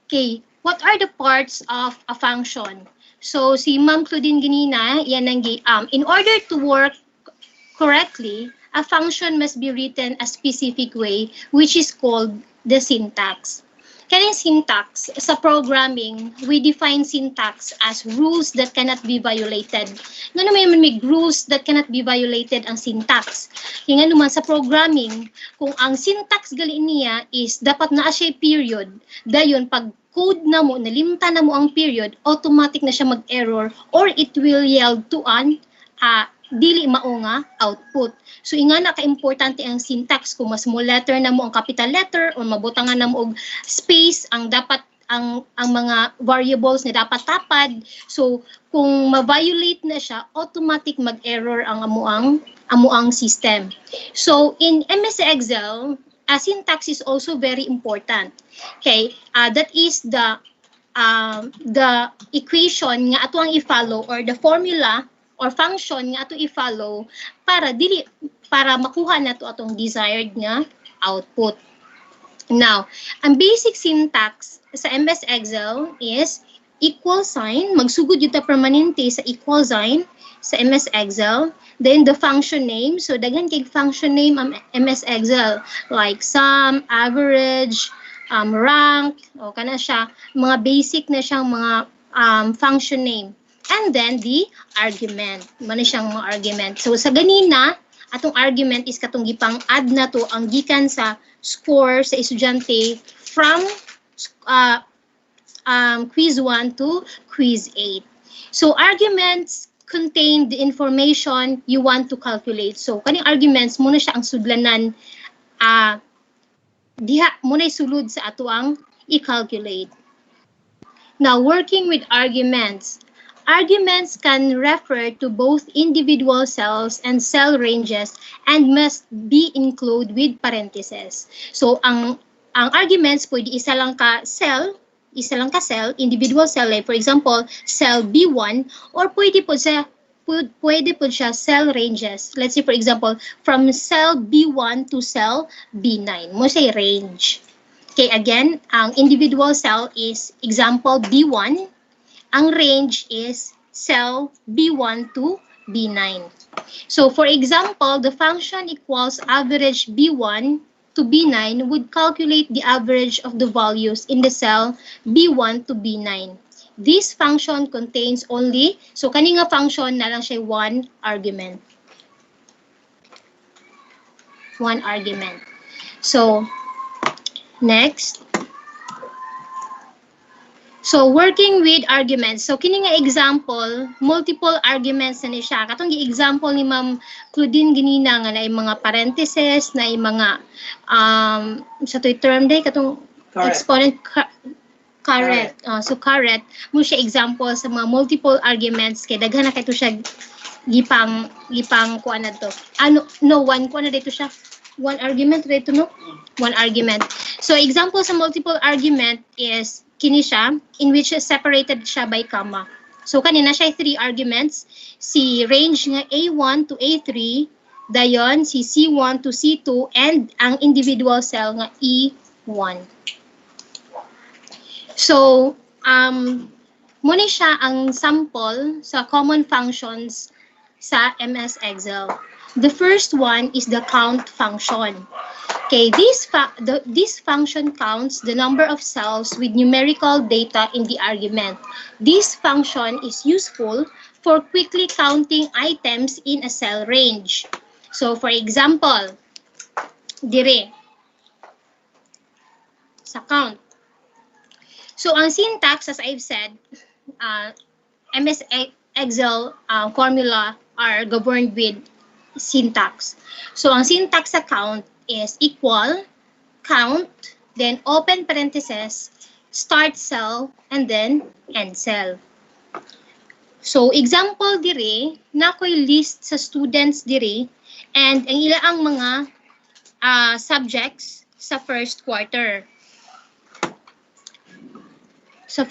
Okay, what are the parts of a function? So, si Ma'am Claudine ganina, yan ang in order to work correctly, a function must be written a specific way, which is called the syntax. Kaning syntax, sa programming, we define syntax as rules that cannot be violated. Nga naman may rules that cannot be violated ang syntax. Kaya nga naman sa programming, kung ang syntax gali niya is dapat na siya period, dayon pag code na mo, nalimta na mo ang period, automatic na siya mag-error or it will yield to an dili mao nga output. So inga na ka-importante ang syntax kung mas small letter na mo ang capital letter or mabutangan na mo og space ang dapat ang mga variables na dapat tapad. So kung ma-violate na siya, automatic mag-error ang amuang system. So in MS Excel, syntax is also very important. Okay, that is the equation nga ato ang i-follow or the formula or function nga ato i-follow para makuha na to atong desired nga output. Now, ang basic syntax sa MS Excel is equal sign, magsugod yung permanente sa equal sign sa MS Excel. Then the function name, so daghan kay function name ang MS Excel like sum, average, rank, o kana siya, mga basic na siyang mga function name. And then the argument. Mano siyang mga argument. So sa ganina, atong argument is katong gipang add na to ang gikan sa score sa estudyante from quiz 1 to quiz 8. So arguments contain the information you want to calculate. So kaning arguments muna siya ang sudlanan diha muna sulod sa ato ang i-calculate. Now working with arguments. Arguments can refer to both individual cells and cell ranges and must be included with parentheses. So, ang arguments pwede isa lang ka cell, individual cell, like for example, cell B1, or pwede po siya cell ranges. Let's say for example, from cell B1 to cell B9. Mo say range. Okay, again, ang individual cell is example B1. Ang range is cell B1 to B9. So, for example, the function equals average B1 to B9 would calculate the average of the values in the cell B1 to B9. This function contains only, so kani nga function na lang siya one argument. One argument. So, next. So, working with arguments. So, kini nga example, multiple arguments na ni siya. Katong example ni Ma'am Claudine ganina nga na mga parentheses, na mga, sa to'y term day, katong correct. Exponent, correct. So, correct. Mo siya example sa mga multiple arguments. Kaya daghan na kayo siya gipang kuan na to. One kuan na dito siya. One argument dito, no? One argument. So, example sa multiple argument is kini siya, in which separated siya by comma. So, kanina siya 3 arguments. Si range nga A1 to A3, dayon si C1 to C2, and ang individual cell nga E1. So, muna siya ang sample sa common functions sa MS Excel. The first one is the count function. Okay, this function counts the number of cells with numerical data in the argument. This function is useful for quickly counting items in a cell range. So, for example, dire, sa count. So, ang syntax, as I've said, MS Excel formula are governed with syntax. So, ang syntax sa count is equal, count, then open parentheses, start cell, and then end cell. So, example dire, na ko'y list sa students dire, and ang ilaang mga subjects sa first quarter. So,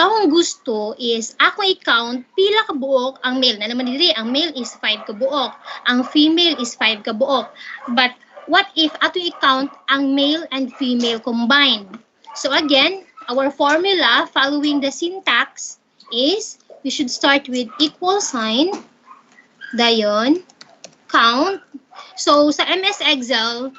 akong gusto is, ako i-count pila ka buok ang male. Na naman diri, ang male is 5 ka buok. Ang female is 5 ka buok. But, what if ato i-count ang male and female combined? So, again, our formula following the syntax is, we should start with equal sign, dayon, count. So, sa MS Excel,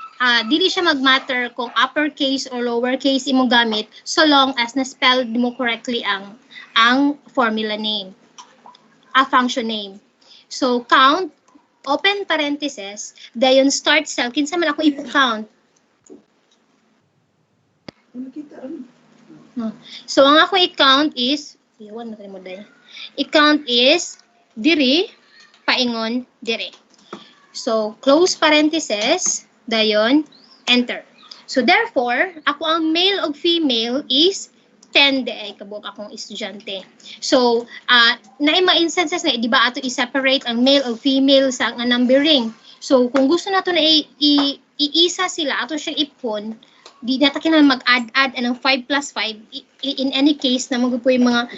dili siya mag-matter kung uppercase or lowercase imong gamit so long as na-spell mo correctly ang formula name, function name. So, count, open parentheses, dayon start cell. Kinsa man ako i-count? So, ang ako i-count is, i-count is, diri, paingon, diri. So, close parentheses, dayon, enter. So, therefore, ako ang male o female is 10 ay kabuk akong estudyante. So, naay mga instances na, di ba ato i-separate ang male o female sa numbering. So, kung gusto nato na iisa sila, ato siyang ipon, di natin kailangan mag-add ng 5 plus 5. In any case, na po yung mga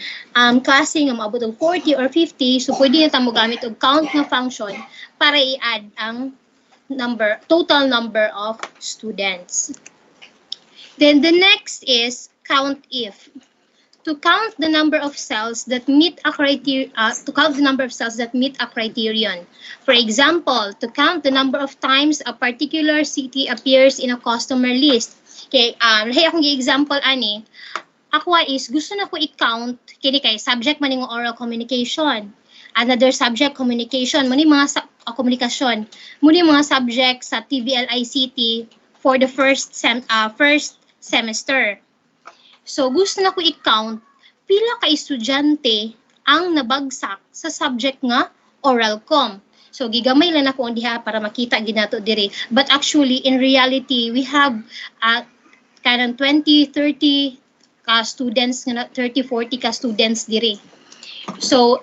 klase nga maabot ng 40 or 50, so pwede na tayo gamit og count na function para i-add ang total number of students. Then the next is count if. To count the number of cells that meet a criterion, For example, to count the number of times a particular city appears in a customer list. Okay, lahi akong example ani. Ako is gusto na ko i-count kini kay subject man ng oral communication. Another subject communication, muni mga komunikasyon. Muni mga subject sa TVL ICT for the first semester. So gusto na ko i-count pila ka estudyante ang nabagsak sa subject nga oral com. So gigamay lang ako diha para makita ginato diri. But actually in reality we have kanang 20, 30 ka students, 30, 40 ka students diri. So,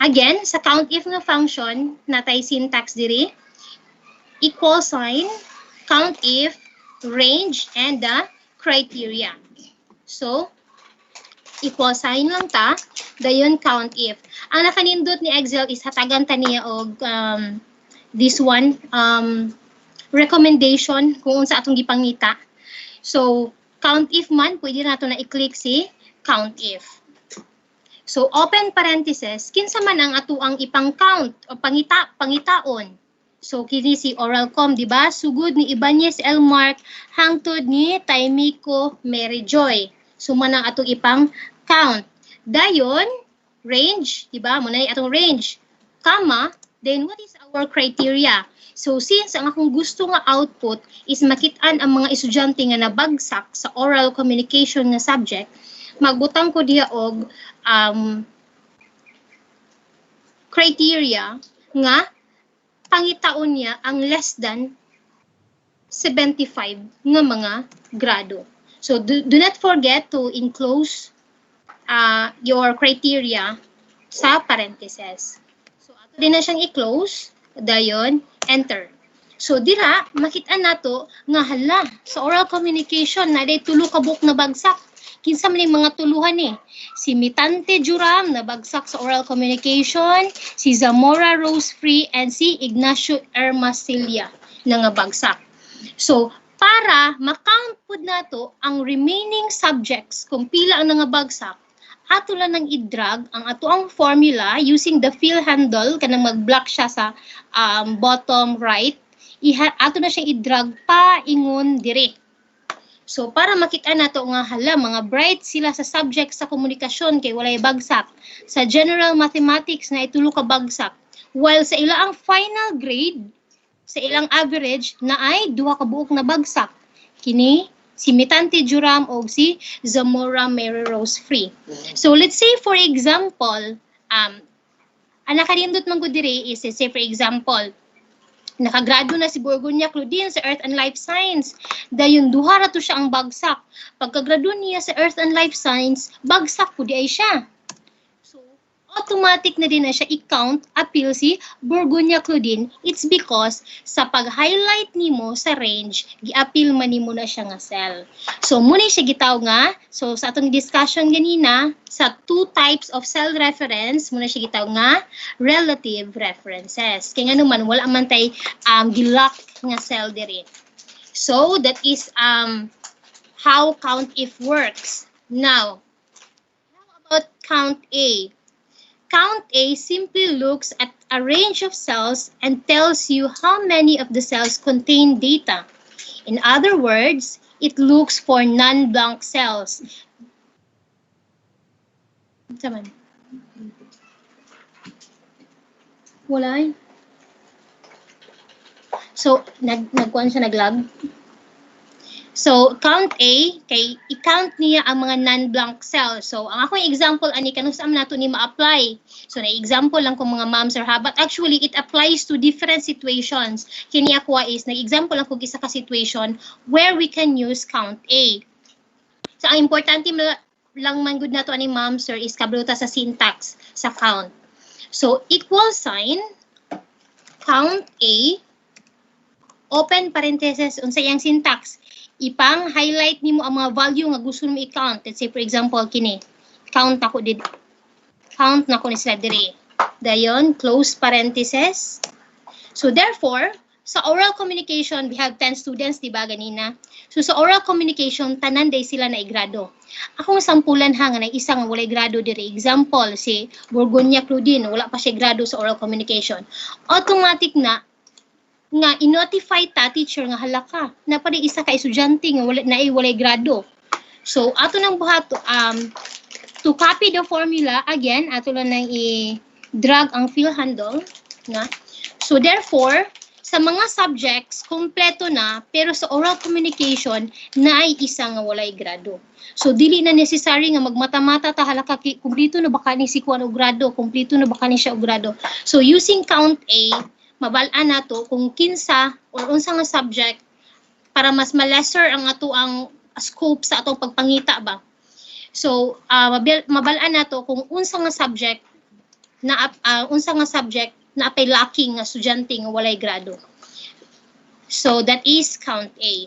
again, sa count if nga function, natay syntax diri, equal sign, count if, range, and the criteria. So, equal sign lang ta, dayon count if. Ang nakanindot ni Excel is hatagan ta niya og this one, recommendation kung unsa atong gipangita. So, count if man, pwede nato na i-click si count if. So, open parentheses, kinsa man ang atuang ipang-count o pangitaon. So, kini si Oralcom, di ba? Sugod ni Ibanez Elmark, hangtod ni Taimiko Mary Joy. So, man ang atong ipang-count. Dayon, range, di ba? Muna atong range. Comma, then what is our criteria? So, since ang akong gusto nga output is makitaan ang mga estudyante nga nabagsak sa oral communication nga subject, magbutang ko diha og criteria nga pangitaon niya ang less than 75 nga mga grado. So, do not forget to enclose your criteria sa parentheses. So, ato din na siyang i-close, dayon, enter. So, dira, makita nato nga hala, sa oral communication, na day tulo ka book na bagsak. Kinsa man yung mga tuluhan eh. Si Mitante Juram na bagsak sa oral communication, si Zamora Rose Free, and si Ignacio Ermasilia na nga bagsak. So, para makount po nato ang remaining subjects kung pila ang nga bagsak, ato lang nang i-drag ang ato ang formula using the fill handle kanang mag-block siya sa bottom right. Ato na siyang i-drag paingon dire. So para makita nato nga hala mga bright sila sa subject sa komunikasyon kay walay bagsak. Sa general mathematics na itulo ka bagsak. While sa ilang final grade, sa ilang average na ay duha ka buok na bagsak. Kini si Mitante Juram o si Zamora Mary Rose Free. So let's say for example, ang nakarindot man gud diri is say for example, nakagrado na si Borgonia Claudine sa Earth and Life Science. Dayon duha ra to siya ang bagsak. Pagkagrado niya sa Earth and Life Science, bagsak po di ay siya. So automatic na din na siya i-count appeal si Borgonia Claudine. It's because sa pag-highlight nimo sa range, gi-appeal man nimo na siya nga cell. So muna siya gitaw nga, so sa atong discussion ganina, sa two types of cell reference, muna siya gitaw nga relative references. Kaya nga naman, wala man tay gilock nga cell diri. So that is how count if works. Now, how about count A? Count A simply looks at a range of cells and tells you how many of the cells contain data. In other words, it looks for non-blank cells. Saman. Wala. So, nagkuhan siya, naglag. So, count A, kay i-count niya ang mga non-blank cells. So, ang akong example, ani kanus am nato ni ma-apply. So, na-example lang kung mga moms or ha, but actually, it applies to different situations. Kini ako is, nag-example lang kung isa ka situation where we can use count A. So, ang importante lang man good nato ani ma'am sir is kabluta sa syntax sa count. So equal sign count A open parenthesis unsay ang syntax ipang highlight nimo ang mga value nga gusto mo i-count. Let's say for example kini count nako did count nako ni sila dire. Dayon close parenthesis. So therefore sa oral communication, we have 10 students, di ba, ganina? So, sa oral communication, tanan day sila na igrado. Akong sampulan ha, nga na isang walay grado diri. Example, si Borgonia Claudine, wala pa siya grado sa oral communication. Automatic na, nga i-notify ta, teacher, nga halaka, na pa isa ka estudyante nga walay grado. So, ato nang buhato, to copy the formula, again, ato lang nang i-drag ang fill handle, na. So, therefore, sa mga subjects, kompleto na, pero sa oral communication, na ay isa nga walay grado. So, dili na necessary nga magmata-mata ta halaka, kumplito na baka ni si Kuan og grado, kumplito na baka ni siya og grado. So, using count A, mabalaan na to kung kinsa or unsa nga subject para mas ma-lesser ang ato ang scope sa atong pagpangita ba. So, mabalaan na to kung unsa nga subject na apay lacking nga estudyante nga walay grado. So that is count A.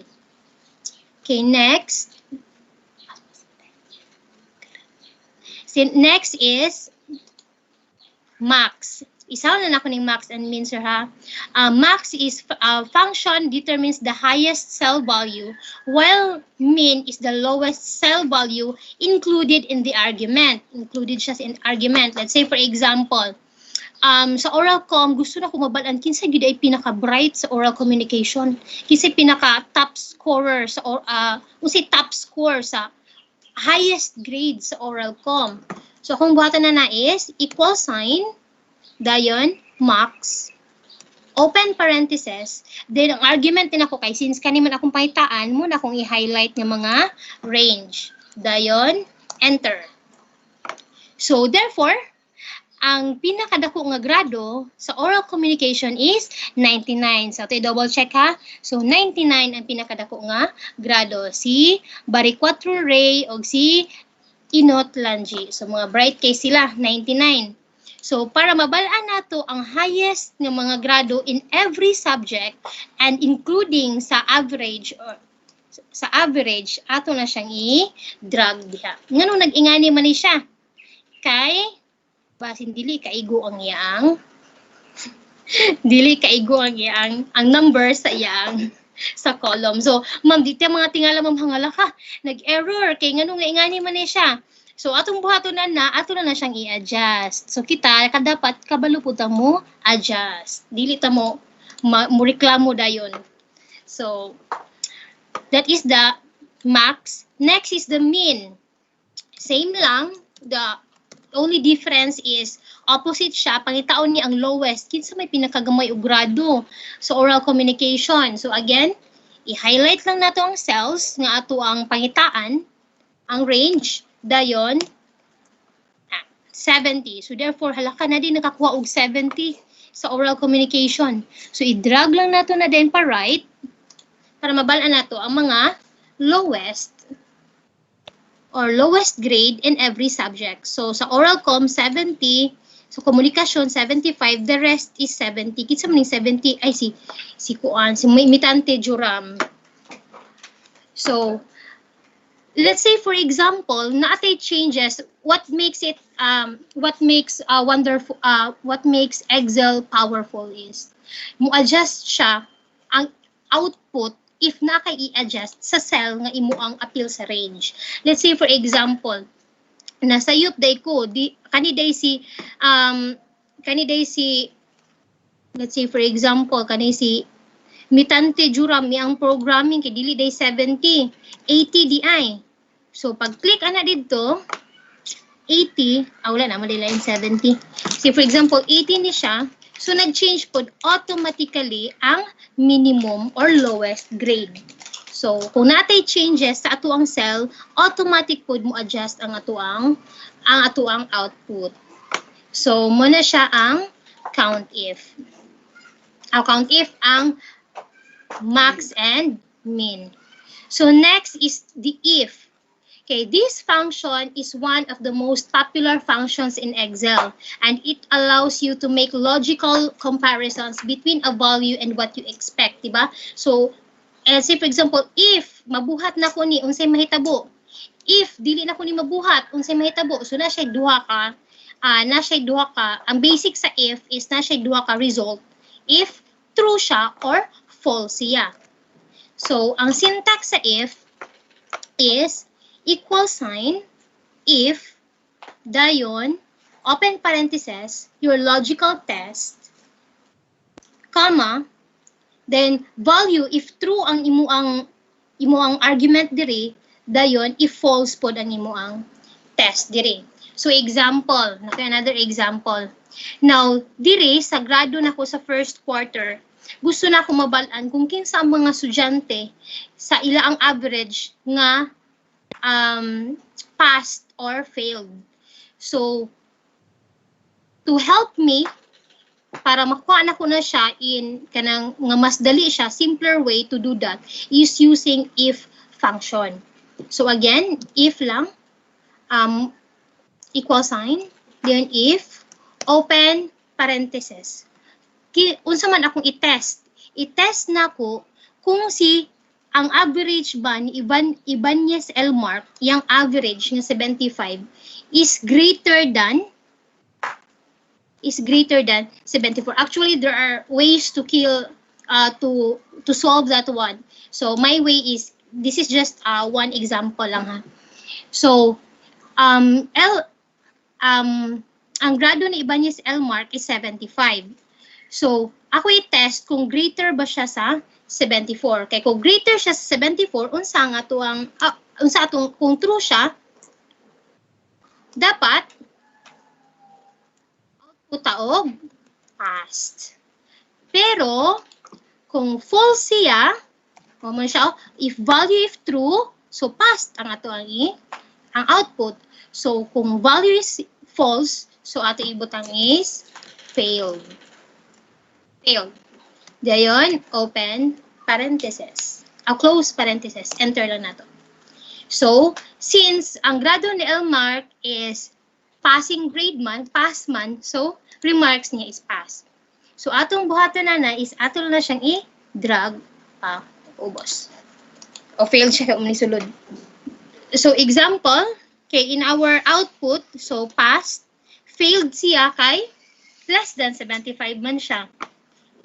Okay, next. So, next is max. Isaw na nako ning max and min sir ha. Max is function determines the highest cell value while min is the lowest cell value included in the argument. Included siya in argument. Let's say for example, sa oral com, gusto na ko mabalaan kinsa gyud ay pinaka-bright sa oral communication. Kinsa pinaka-top scorer sa unsay top score sa highest grade sa oral com. So kung buhatan na is equal sign dayon max open parenthesis then ang argument din ako kay since kaniman akong pahitaan mo na akong i-highlight ng mga range dayon enter. So therefore ang pinakadako nga grado sa oral communication is 99. So ito double check ha. So 99 ang pinakadako nga grado si Baricuatro Ray o si Inot Lanji. So mga bright case sila 99. So, para mabalaan nato ang highest ng mga grado in every subject and including sa average ato na siyang i-drag diha. Nganong nag-ingani man ni siya? Kay basin dili kaigo ang iyang ang number sa iyang sa column. So, ma'am, dito mga tingala ma'am hangala ka. Nag-error kay nganong naingani man ni siya. So atong buhatonan na ato na siyang i-adjust. So kita kadapat kabalo pud ta mo adjust. Dili ta mo mo reklamo dayon. So that is the max. Next is the mean. Same lang, the only difference is opposite siya, pangitaon ni ang lowest kinsa may pinakagamay og grado. So oral communication. So again, i-highlight lang nato ang cells nga ato ang pangitaan, ang range dayon 70. So therefore halaka na din nakakuha og 70 sa oral communication. So i-drag lang nato na din pa right para mabalaan nato ang mga lowest or lowest grade in every subject. So sa oral com 70, so komunikasyon 75, the rest is 70. Kitsa man 70 ay si kuan si mitante juram. So let's say for example, naatay changes, what makes Excel powerful is mo adjust siya ang output if na kay i-adjust sa cell nga imo ang appeal sa range. Let's say for example, nasa yup day ko kaniday si let's say for example kanay si mitante juram yang programming kay dili day 70, 80 di ay. So pag click ana didto 80, wala na malilain 70. See for example 80 ni siya. So, nag-change po automatically ang minimum or lowest grade. So, kung natay changes sa atuang cell, automatic po mo adjust ang atuang output. So, muna siya ang count if. Ang count if ang max and min. So, next is the if. Okay, this function is one of the most popular functions in Excel, and it allows you to make logical comparisons between a value and what you expect, diba? So, say for example, if mabuhat na ko ni unsay mahitabo, if dili na ko ni mabuhat unsay mahitabo, so na siya duha ka, ang basic sa if is na siya duha ka result if true siya or false siya. So, ang syntax sa if is equal sign, if, dayon, open parentheses, your logical test, comma, then value, if true ang imo ang argument diri, dayon, if false pod ang imo ang test diri. So example, another example. Now, diri, sa grado na ko sa first quarter, gusto na ko mabalaan kung kinsa ang mga estudyante sa ila ang average nga passed or failed. So, to help me, para makuha na ko na siya in kanang nga mas dali siya, simpler way to do that is using if function. So again, if lang, equal sign, then if, open parentheses. Unsa man akong i-test na ko kung ang average ba ni Ibanez Elmark, yung average ng 75 is greater than 74. Actually, there are ways to to solve that one. So my way is, this is just one example lang ha. So ang grado ni Ibanez Elmark is 75. So ako i-test kung greater ba siya sa 74. Kaya kung greater siya sa 74, kung true siya, dapat output taog past. Pero kung false siya, if value if true, so past ang output. So kung value is false, so ato ibutang is failed. Dayon, open parentheses. Close parentheses. Enter lang nato. So, since ang grado ni Elmark is passing grade man, pass man, so remarks niya is pass. So, atong buhaton na is ato na siyang i-drag pa ubos. O failed siya kung sulod. So, example, okay, in our output, so passed, failed siya kay less than 75 man siya.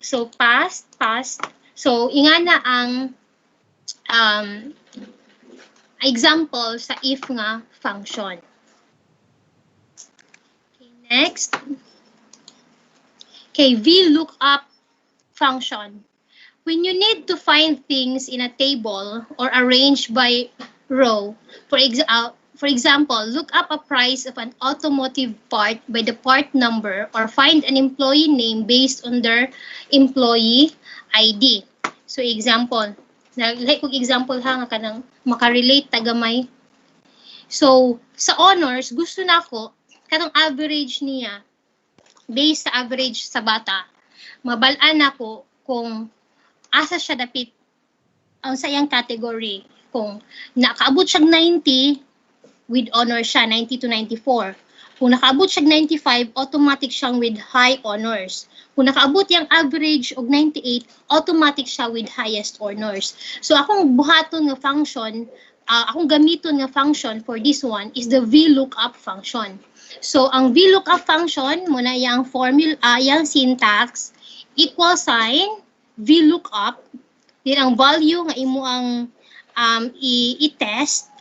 So, past. So, ingana ang example sa if nga function. Next. Okay, VLOOKUP function. When you need to find things in a table or arranged by row, for example, look up a price of an automotive part by the part number or find an employee name based on their employee ID. So example, like kung example ha nga kanang makarelate tagamay. So sa honors gusto na ako katong average niya based sa average sa bata. Mabalaan ako kung asa siya dapit ang sayang category. Kung nakaabot siya 90, with honors siya, 90 to 94. Kung nakaabot siya 95, automatic siyang with high honors. Kung nakaabot yung average og 98, automatic siya with highest honors. So akong buhaton nga function, akong gamiton nga function for this one is the VLOOKUP function. So ang VLOOKUP function, muna yung formula, yung syntax, equal sign, VLOOKUP, din ang value nga imo ang i-test,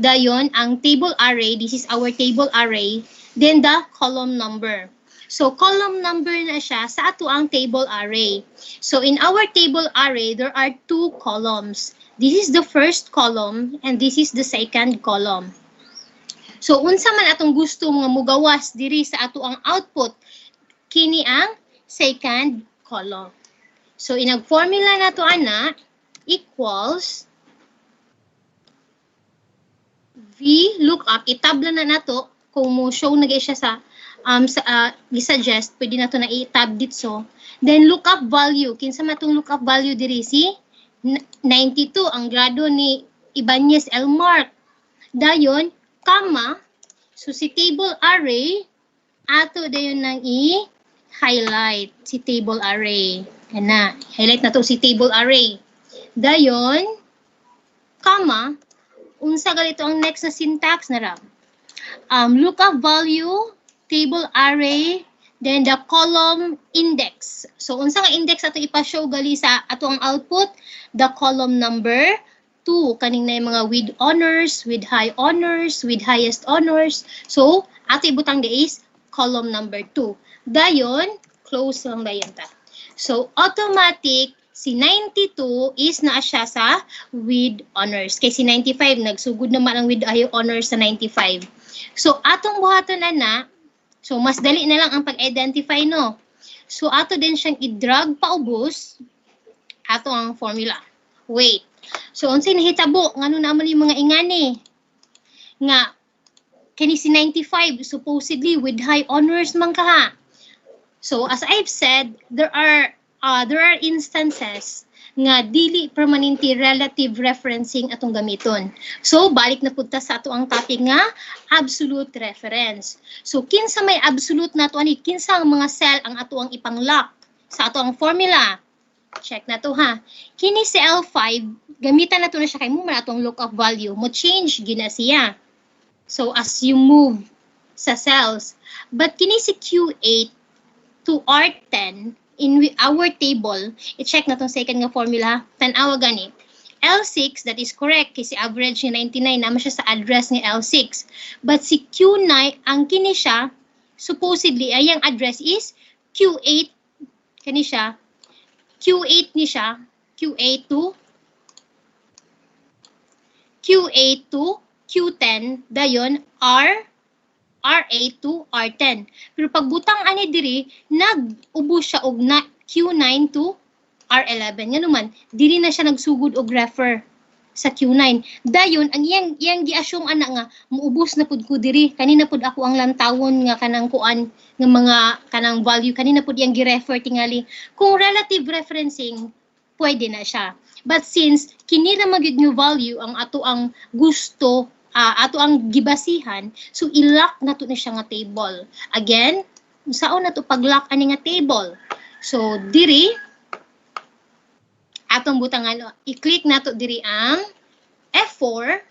dayon ang table array, this is our table array, then the column number. So column number na siya sa ato ang table array. So in our table array, there are two columns. This is the first column and this is the second column. So unsa man atong gusto nga mugawas diri sa ato ang output, kini ang second column. So inag-formula na to ana equals VLOOKUP, itabla na nato kung mo show na siya sa gi-suggest, pwede na to na i-tab dito. Then lookup value, kinsa matong lookup value diri si 92 ang grado ni Ibanez Elmark. Dayon, comma, so si table array ato dayon nang i-highlight si table array. Ana, highlight na to si table array. Dayon, comma, unsa galito ang next na syntax na ra? Lookup value, table array, then the column index. So unsa nga index ato ipa-show gali sa ato ang output? The column number 2, kaning na yung mga with honors, with high honors, with highest honors. So ato ibutang di is column number 2. Dayon, close lang dayon ta. So automatic si 92 is naa siya sa with honors. Kay si 95 nagsugod naman ang with high honors sa 95. So atong buhaton na, so mas dali na lang ang pag-identify no. So ato din siyang i-drag paubos ato ang formula. Wait. So unsay nahitabo ngano naman yung mga ingani nga kani si 95 supposedly with high honors man ka ha. So as I've said, there are instances nga dili permanente relative referencing atong gamiton. So balik na pud ta sa ato ang topic nga absolute reference. So kinsa may absolute nato ani, kinsa ang mga cell ang ato ang ipang-lock sa ato ang formula. Check na to ha. Kini si L5 gamitan nato na siya kay mo man atong lookup value mo change gina siya. So as you move sa cells, but kini si Q8 to R10 in our table, i-check na tong second nga formula, tan-awa gani. L6, that is correct, kasi average ni 99, naman siya sa address ni L6. But si Q9, ang kini siya, supposedly, ay ang address is Q8, kani siya, Q8 ni siya, Q8 to Q10, dayon, R8 to R10. Pero pagbutang ani diri, nag-ubo siya og na Q9 to R11. Nga naman, diri na siya nagsugod og refer sa Q9. Dayon, ang iyang gi-assume ana nga, muubos na pud ko diri. Kanina pud ako ang lantawon nga kanang kuan nga mga kanang value. Kanina pud iyang gi-refer tingali. Kung relative referencing, pwede na siya. But since kini ra magyud nga value ang ato ang gusto ato ang gibasihan, so i-lock na to na siya nga table. Again, saan na to pag-lock ani nga table? So diri atong butangan, i-click na to diri ang F4,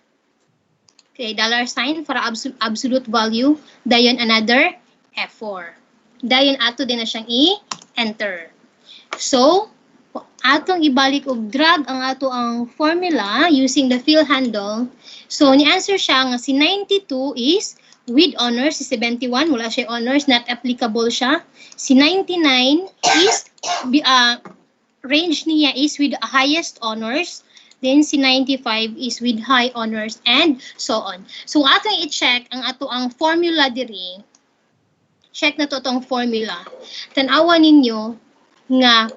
okay, $sign para absolute value, dayon another F4. Dayon ato din na siyang i-enter. So atong ibalik og drag ang ato ang formula using the fill handle. So ni answer siya nga si 92 is with honors, si 71, wala siya honors, not applicable siya. Si 99 is, range niya is with highest honors. Then si 95 is with high honors and so on. So atong i-check ang ato ang formula diri. Check na to tong formula. Tanawa ninyo nga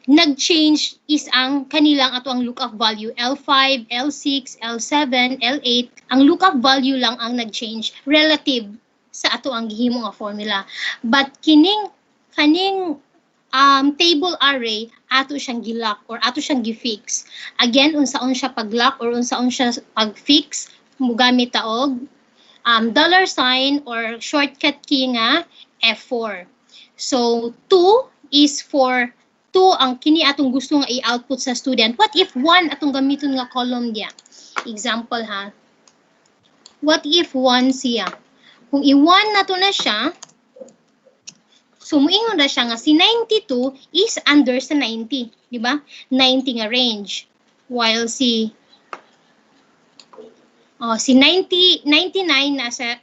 nag-change is ang kanilang ato ang lookup value L5, L6, L7, L8. Ang lookup value lang ang nag-change relative sa ato ang gihimo nga formula. But kaning table array ato siyang gilock or ato siyang gifix. Again, unsaon siya pag-lock or unsaon siya pag-fix, mugamit ta og $sign or shortcut key nga F4. So 2 is for 2 ang kini atong gusto nga i-output sa student. What if 1 atong gamiton nga column diya? Example ha. What if 1 siya? Kung i-1 nato na siya, so muingon na siya nga si 92 is under sa 90, di ba? 90 nga range. While si 99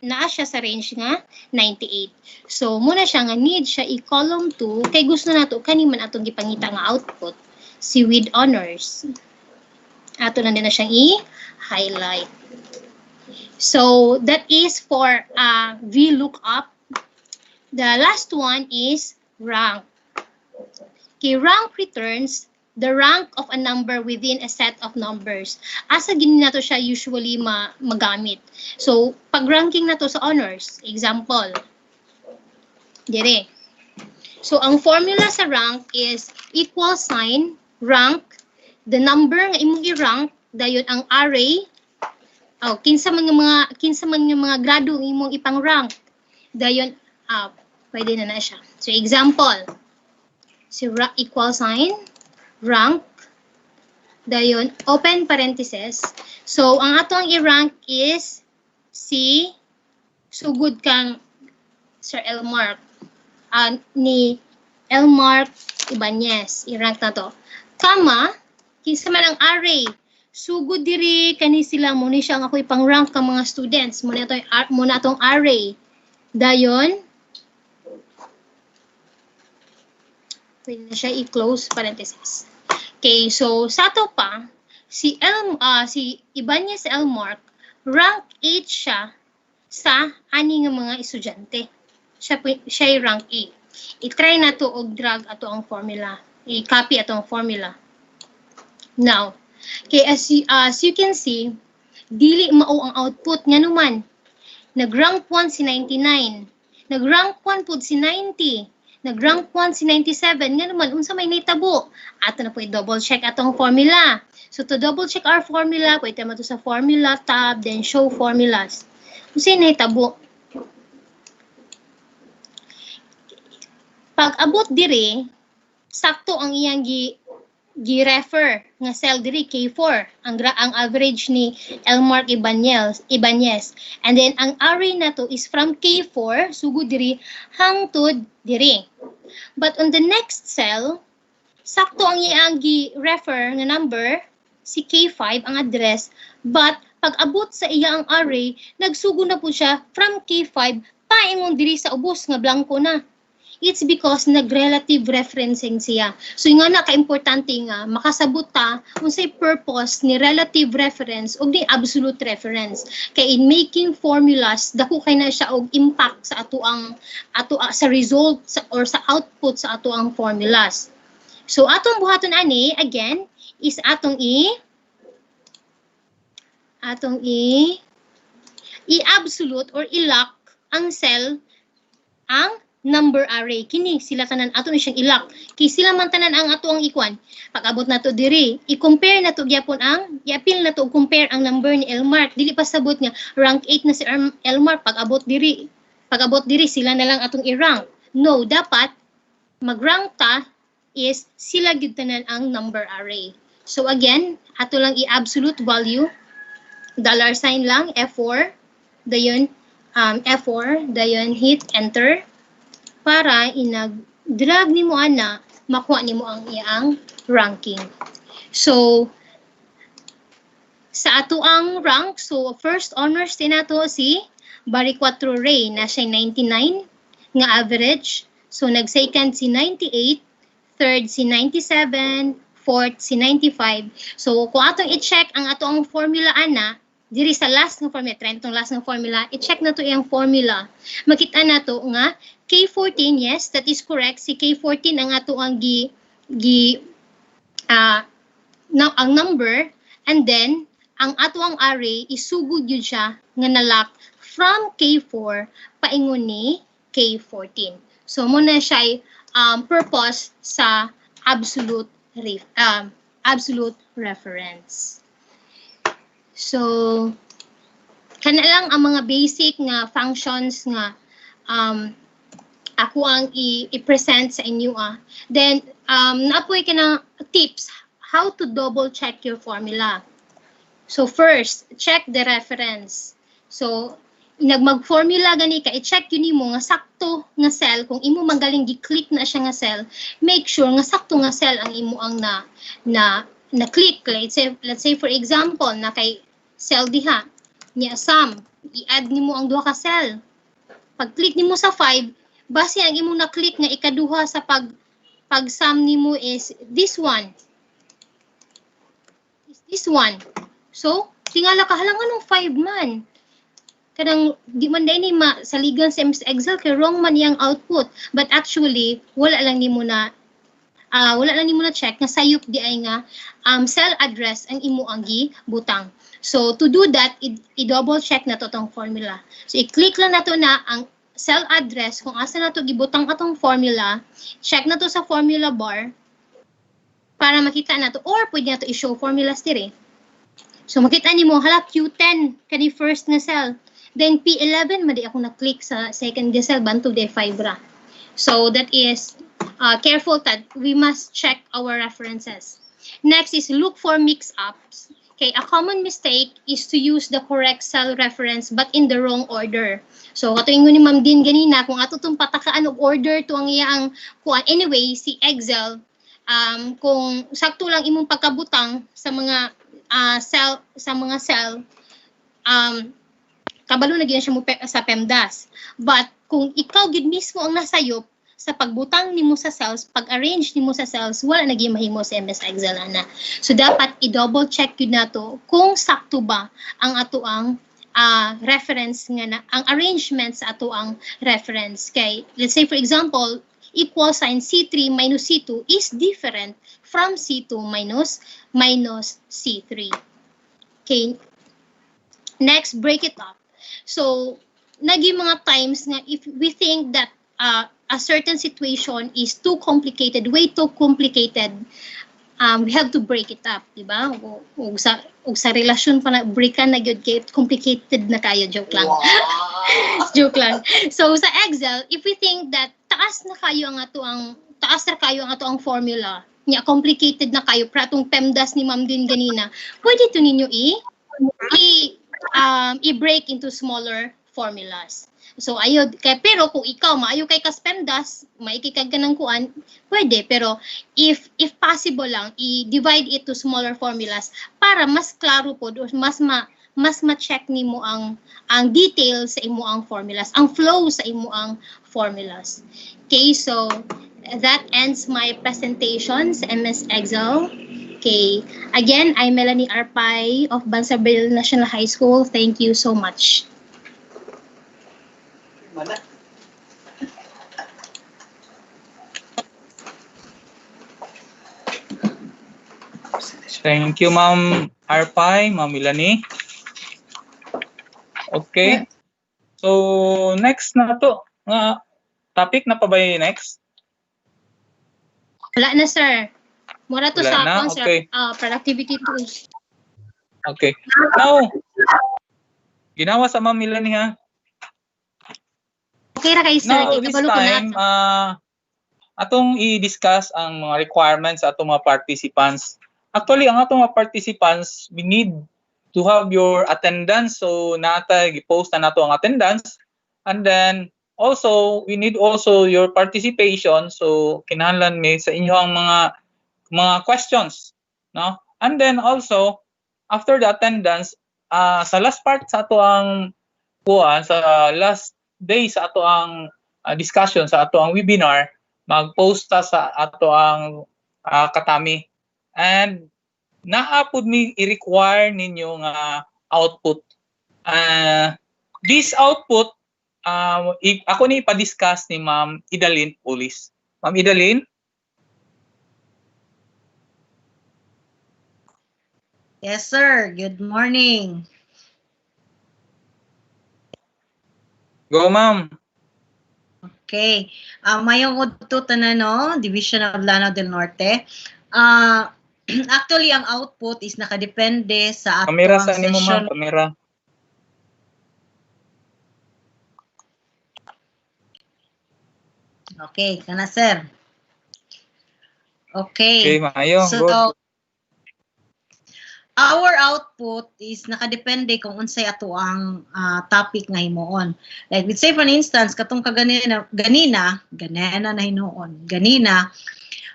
naa siya sa range nga 98. So muna siya nga need siya i-column 2 kay gusto nato kani man atong gipangita nga output si with honors. Ato na din na siyang i-highlight. So that is for VLOOKUP. The last one is rank. Okay, rank returns the rank of a number within a set of numbers. Asa gini nato siya usually magamit. So, pag-ranking nato sa honors, example, dire. So, ang formula sa rank is equal sign, rank, the number nga imong i-rank, dayon ang array, kinsa man nga mga grado imong ipang-rank, dayon, pwede na siya. So, example, si equal sign, rank, dayon, open parenthesis. So, ang atong i-rank is si sugod kang Sir Elmark. Ni Elmark Ibanez. I-rank na to. Kama, kinsa man ang array. Sugod diri, kani sila, muna siya ang ako ipang-rank ka mga students. Muna atong array. Dayon, pwede na siya i-close parenthesis. Okay, so sa to pa, si Ibanez Elmark, rank 8 siya sa ani nga mga estudyante. Siya rank 8. I-try na to og drag ato ang formula. I-copy ato ang formula. Now, okay, as you can see, dili mao ang output nga naman. Nag-rank 1 si 99. Nag-rank 1 pud si 90. Nag-rank 1 si 97. Nga naman, unsa may naitabo. Ato na po i-double check atong formula. So, to double check our formula, pwede mo to sa formula tab, then show formulas. Unsa may naitabo. Pag abot dire, sakto ang iyang gi-refer nga cell diri K4 ang average ni Elmark Ibanez. And then ang array na to is from K4 sugod diri hangtod diri. But on the next cell, sakto ang iyang gi-refer nga number si K5 ang address, but pag abot sa iyang array, nagsugod na po siya from K5 paingon diri sa ubos nga blanco na. It's because nag-relative referencing siya. So, nga na ka-importante nga, makasabot ta unsay purpose ni relative reference o ni absolute reference. Kay in making formulas, dako kay na siya og impact sa sa result or sa output sa ato ang formulas. So, atong buhaton ani, again, is atong i-absolute or i-lock ang cell, ang number array. Kini sila tanan ato ni siyang ilak. Kay sila man tanan ang ato ang ikwan. Pag abot nato diri, i-compare nato gyapon i-appeal nato og compare ang number ni Elmark. Dili pa sabot nga rank 8 na si Elmark pag abot diri sila na lang atong i-rank. No, dapat mag-rank ta is sila gyud tanan ang number array. So again, ato lang i-absolute value $sign lang F4 dayon F4 dayon hit enter para inag-drag nimo ana makuha nimo ang iyang ranking. So sa ato ang rank, so first honors din nato si bari 4 ray na siya 99 nga average. So nag-second si 98, third si 97, fourth si 95. So kung atong i-check ang atong formula ana, diri sa last nga formula, try itong last nga formula, i-check na to iyang formula. Makita na to nga K14, yes, that is correct. Si K14 ang ato ang ang number, and then ang ato ang array isugod yun siya nga nalock from K4 paingon ni K14. So muna siya purpose sa absolute reference. So kana lang ang mga basic nga functions nga ako ang i-present sa inyo. Then naapoy ka na tips how to double check your formula. So first, check the reference. So mag-formula gani ka, i-check yun mo nga sakto nga cell. Kung imo magaling gi-click na siya nga cell, make sure nga sakto nga cell ang imo ang na click. Let's say for example, na kay cell diha niya sum, i-add nimo ang duha ka cell. Pag click nimo sa 5, base ang imo na click nga ikaduha sa pag sum nimo is this one. This one. So, tingala ka halangan ng 5 man. Kadang di man dai ni saligan sa MS Excel kay wrong man yang output, but actually wala lang nimo na check nga sayop di ay nga cell address ang imo ang gibutang. So to do that, i-double check na to tong formula. So i-click lang nato na ang cell address kung asa na to gibutang atong formula, check na to sa formula bar para makita na to, or pwede na to i-show formulas diri. So makita nimo hala Q10 kani first na cell. Then P11 madi ako na-click sa second cell banto de 5 ra. So that is careful that we must check our references. Next is look for mix-ups. Okay, a common mistake is to use the correct cell reference but in the wrong order. So katuingon ni Ma'am Din ganina kung ato tong patakaan og order to ang iyang kuan. Anyway, si Excel kung sakto lang imong pagkabutang sa mga cell kabalo na gyud siya mo sa PEMDAS. But kung ikaw gid mismo ang nasayop sa pagbutang nimo sa cells, pag-arrange nimo sa cells, wala na gyud mahimo sa MS Excel ana. So dapat i-double check gyud nato kung sakto ba ang ato ang reference nga ang arrangement sa ato ang reference. Kay let's say for example, equal sign C3 minus C2 is different from C2 minus C3. Okay. Next, break it up. So, naging mga times nga if we think that a certain situation is too complicated, way too complicated, we have to break it up, di ba? O sa relasyon pa na breakan na gyud kay complicated na kayo, joke lang. Wow. Joke lang. So sa Excel, if we think that taas na kayo ang ato ang formula, nya complicated na kayo pratong PEMDAS ni Ma'am Din ganina, pwede to ninyo i-break into smaller formulas. So ayod kay pero kung ikaw maayo kay kas PEMDAS, maikikag ka ng kuan, pwede, pero if possible lang i-divide it to smaller formulas para mas klaro pod o mas ma-check nimo ang details sa imo ang formulas, ang flow sa imo ang formulas. Okay, so that ends my presentation sa MS Excel. Okay, again, I'm Melanie Arpay of Bansarville National High School. Thank you so much. Thank you, Ma'am Arpay, Ma'am Melanie. Okay. So, next na to. Topic na pa ba yung next? Wala na, sir. Mura to Wala sa na? concept, Okay. productivity tools. Okay. Now, ginawa sa Ma'am Melanie, ha? Okay ra kay sir. Now, this Kabalo ko na. time, atong i-discuss ang mga requirements sa atong mga participants. Actually, ang atong mga participants, we need to have your attendance. So, i-post na nato ang attendance. And then, also, we need also your participation. So, kinahanglan may sa inyo ang mga questions. No? And then, also, after the attendance, sa last part sa ato ang kuan sa last day sa ato ang discussion sa ato ang webinar, mag-post ta sa ato ang katami. And naapod mi i-require ninyo nga output. This output, ako ni ipa-discuss ni Ma'am Idalyn Pulis. Ma'am Idalyn? Yes, sir. Good morning. Go, ma'am. Okay. Mayong udto no, Division of Lanao del Norte. Actually, ang output is nakadepende sa ato Kamera ang sa nimo, ma'am. session. Kamera. Okay, kana sir. Okay, Okay. maayo. So, Good. our output is nakadepende kung unsay ato ang topic nga himuon. Like, let's say for instance, katong ganina na hinuon. Ganina,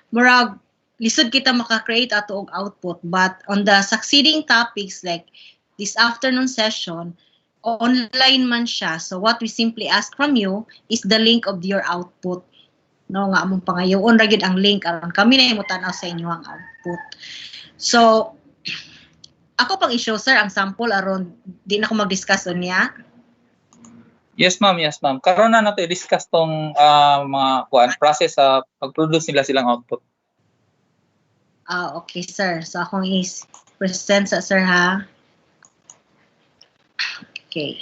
murag lisod kita maka-create ato og output, but on the succeeding topics like this afternoon session, online man siya. So what we simply ask from you is the link of your output. No, nga among pangayoon ra gyud ang link aron kami na imutanaw sa inyo ang output. So ako pang i-show sir ang sample aron di na ko mag-discuss on niya. Yes, ma'am. Yes, ma'am. Karon na nato i-discuss tong mga process sa pag-produce nila silang output. Okay, sir. So akong i-present sa sir ha. Okay.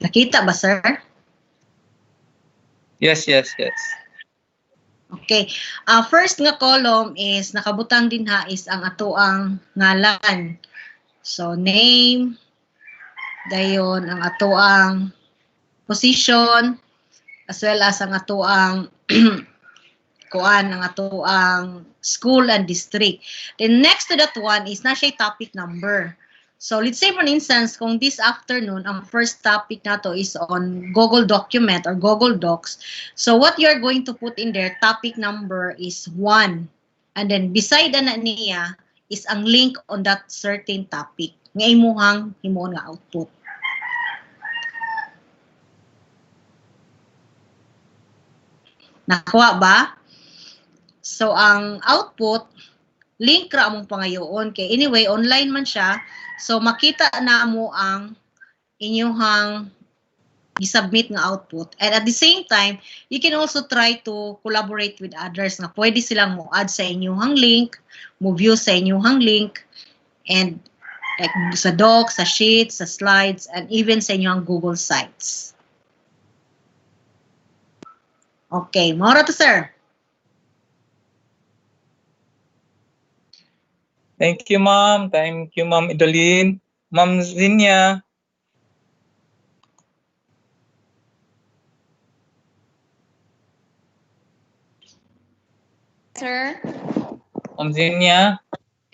Nakita ba, sir? Yes, yes, yes. Okay. First nga column is nakabutang din ha is ang atoang ngalan. So name, dayon ang atoang position, as well as ang atoang kuan ang atoang school and district. Then next to that one is na siya topic number. So let's say for instance, kung this afternoon, ang first topic nato is on Google document or Google Docs. So what you're going to put in there, topic number is 1. And then beside na niya is ang link on that certain topic. Nga imuhang himuon nga output. Nakuha ba? So ang output, link ra among pangayoon kay anyway online man siya, so makita na mo ang inyong i-submit nga output, and at the same time you can also try to collaborate with others nga pwede silang mo add sa inyong link, mo view sa inyong link, and like sa docs, sa sheets, sa slides, and even sa inyong Google Sites. Okay, mora to sir. Thank you, ma'am. Thank you, ma'am Idalyn. Ma'am Zinya. Sir? Ma'am Zinya.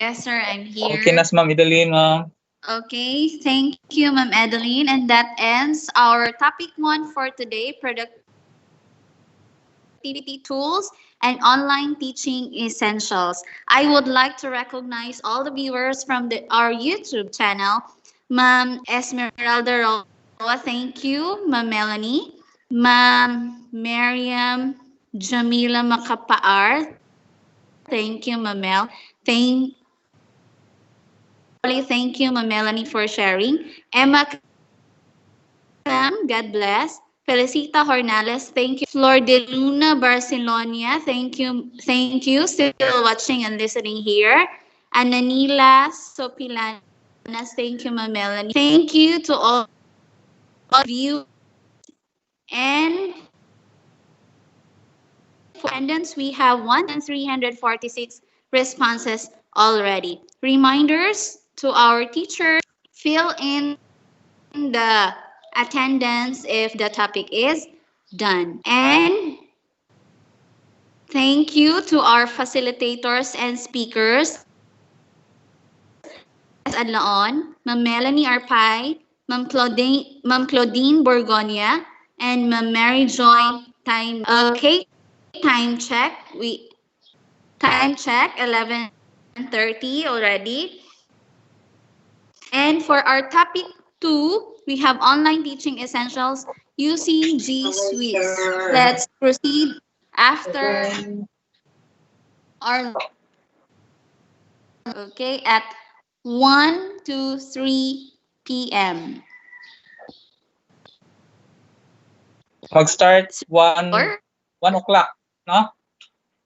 Yes, sir, I'm here. Okay na si ma'am Idalyn, ma'am. Okay, thank you, Ma'am Adeline. And that ends our topic 1 for today, productivity tools and online teaching essentials. I would like to recognize all the viewers from our YouTube channel. Ma'am Esmeralda Roa, thank you. Ma'am Melanie. Ma'am Miriam Jamila Makapaar, thank you, Ma'am Mel. Thank you, Ma'am Melanie, for sharing. Emma Clam, God bless. Felicita Hornales, thank you. Flor de Luna Barcelonia, thank you. Thank you. Still watching and listening here. Ananila Sopilanas, thank you, Ma'am Melanie. Thank you to all of you. And for attendance, we have 1,346 responses already. Reminders to our teachers, fill in the attendance if the topic is done. And thank you to our facilitators and speakers. Adlaon, Ma'am Melanie Arpay, Ma'am Claudine Borgonia, and Ma'am Mary Joy Time. Okay, time check. Time check 11:30 already. And for our topic 2, we have online teaching essentials using G Suite. Let's proceed after our at 1 to 3 p.m. Mag-start 1 o'clock, no?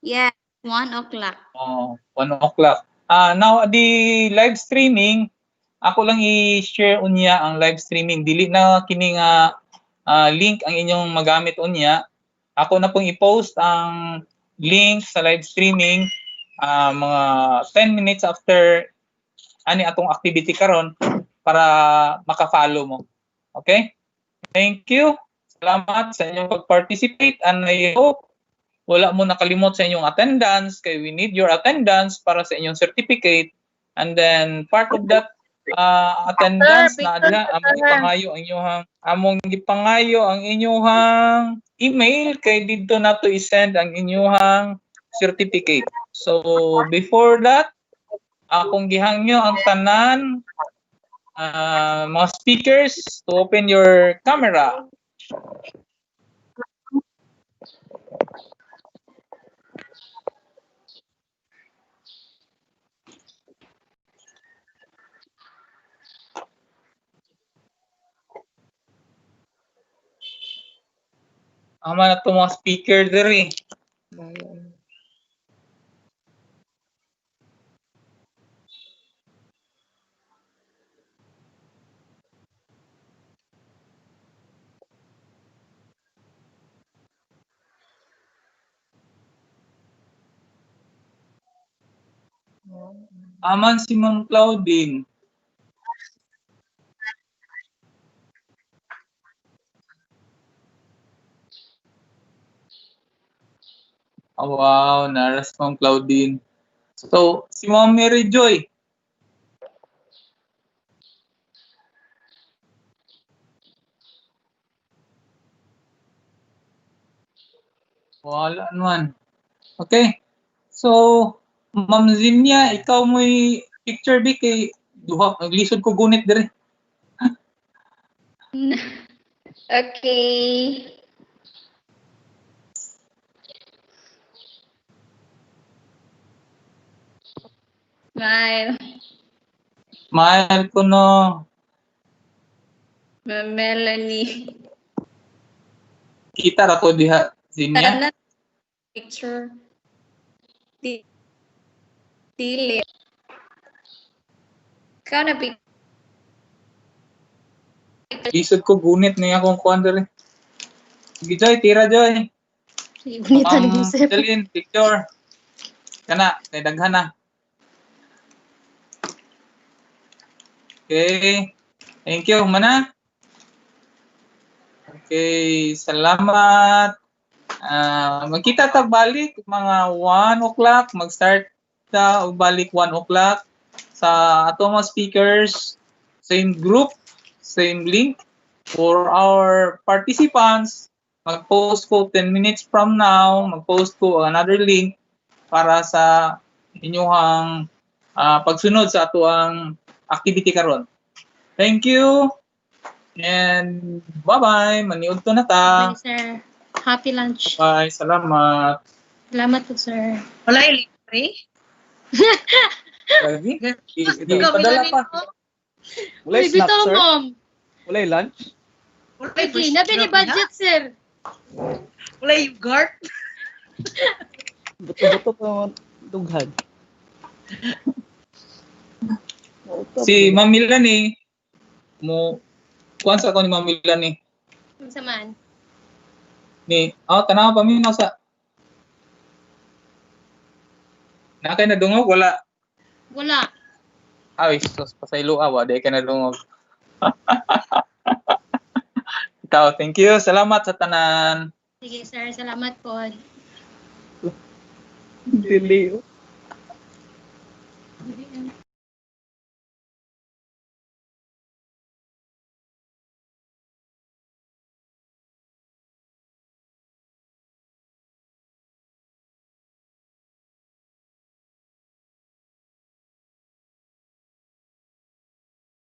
Yeah, 1 o'clock. Oh, 1 o'clock. Now the live streaming, ako lang i-share unya ang live streaming. Dili na kini nga link ang inyong magamit unya. Ako na pong i-post ang link sa live streaming mga 10 minutes after ani atong activity karon para maka-follow mo. Okay? Thank you. Salamat sa inyong pag-participate and I hope wala mo nakalimot sa inyong attendance kay we need your attendance para sa inyong certificate, and then part of that attendance na adla among gipangayo ang inyong email kay didto nato i-send ang inyong certificate. So before that, akong gihangyo ang tanan mga speakers to open your camera. Ama na itong mga speaker diri. Aman si Ma'am Claudine. Oh, wow, naras Ma'am Claudine. So, si Ma'am Mary Joy. Wala naman. Okay. So, Ma'am Zinya, ikaw mo'y picture di kay duha naglisod ko gunit dire. Okay. Smile. Mahal ko no. Melanie. Kita ra ko diha Zinya. Picture. Dili. Ikaw na picture. Lisod ko gunit niya akong kuan dire. Sige Joy, tira Joy. Gunitan ni Joseph. Dalin picture. Kana kay daghan na. Okay. Thank you, mana. Okay, salamat. Magkita ta balik mga 1 o'clock. Mag-start ta balik 1 o'clock sa atong mga speakers. Same group, same link. For our participants, mag-post ko 10 minutes from now. Mag-post ko another link para sa inyong pagsunod sa ato ang activity karon. Thank you. And bye-bye. Maniud to na ta. Bye, sir. Happy lunch. Bye. Salamat. Salamat po, sir. Wala yung libre? Padala pa. Wala Uy, yung snack, bitaw, sir? ma'am. Wala yung lunch? Wala yung Okay, nabi ni budget, sir. Wala yung guard? Buto-buto pa dughan. Si Ma'am Milani mo kuan sa ko ni Ma'am Milani Unsa man? ni tanaw pa mi sa na kay nadungog wala. Wala. Ay sus pasaylo awa di kay nadungog. Ikaw, thank you. Salamat sa tanan. Sige, sir. Salamat po. Dili.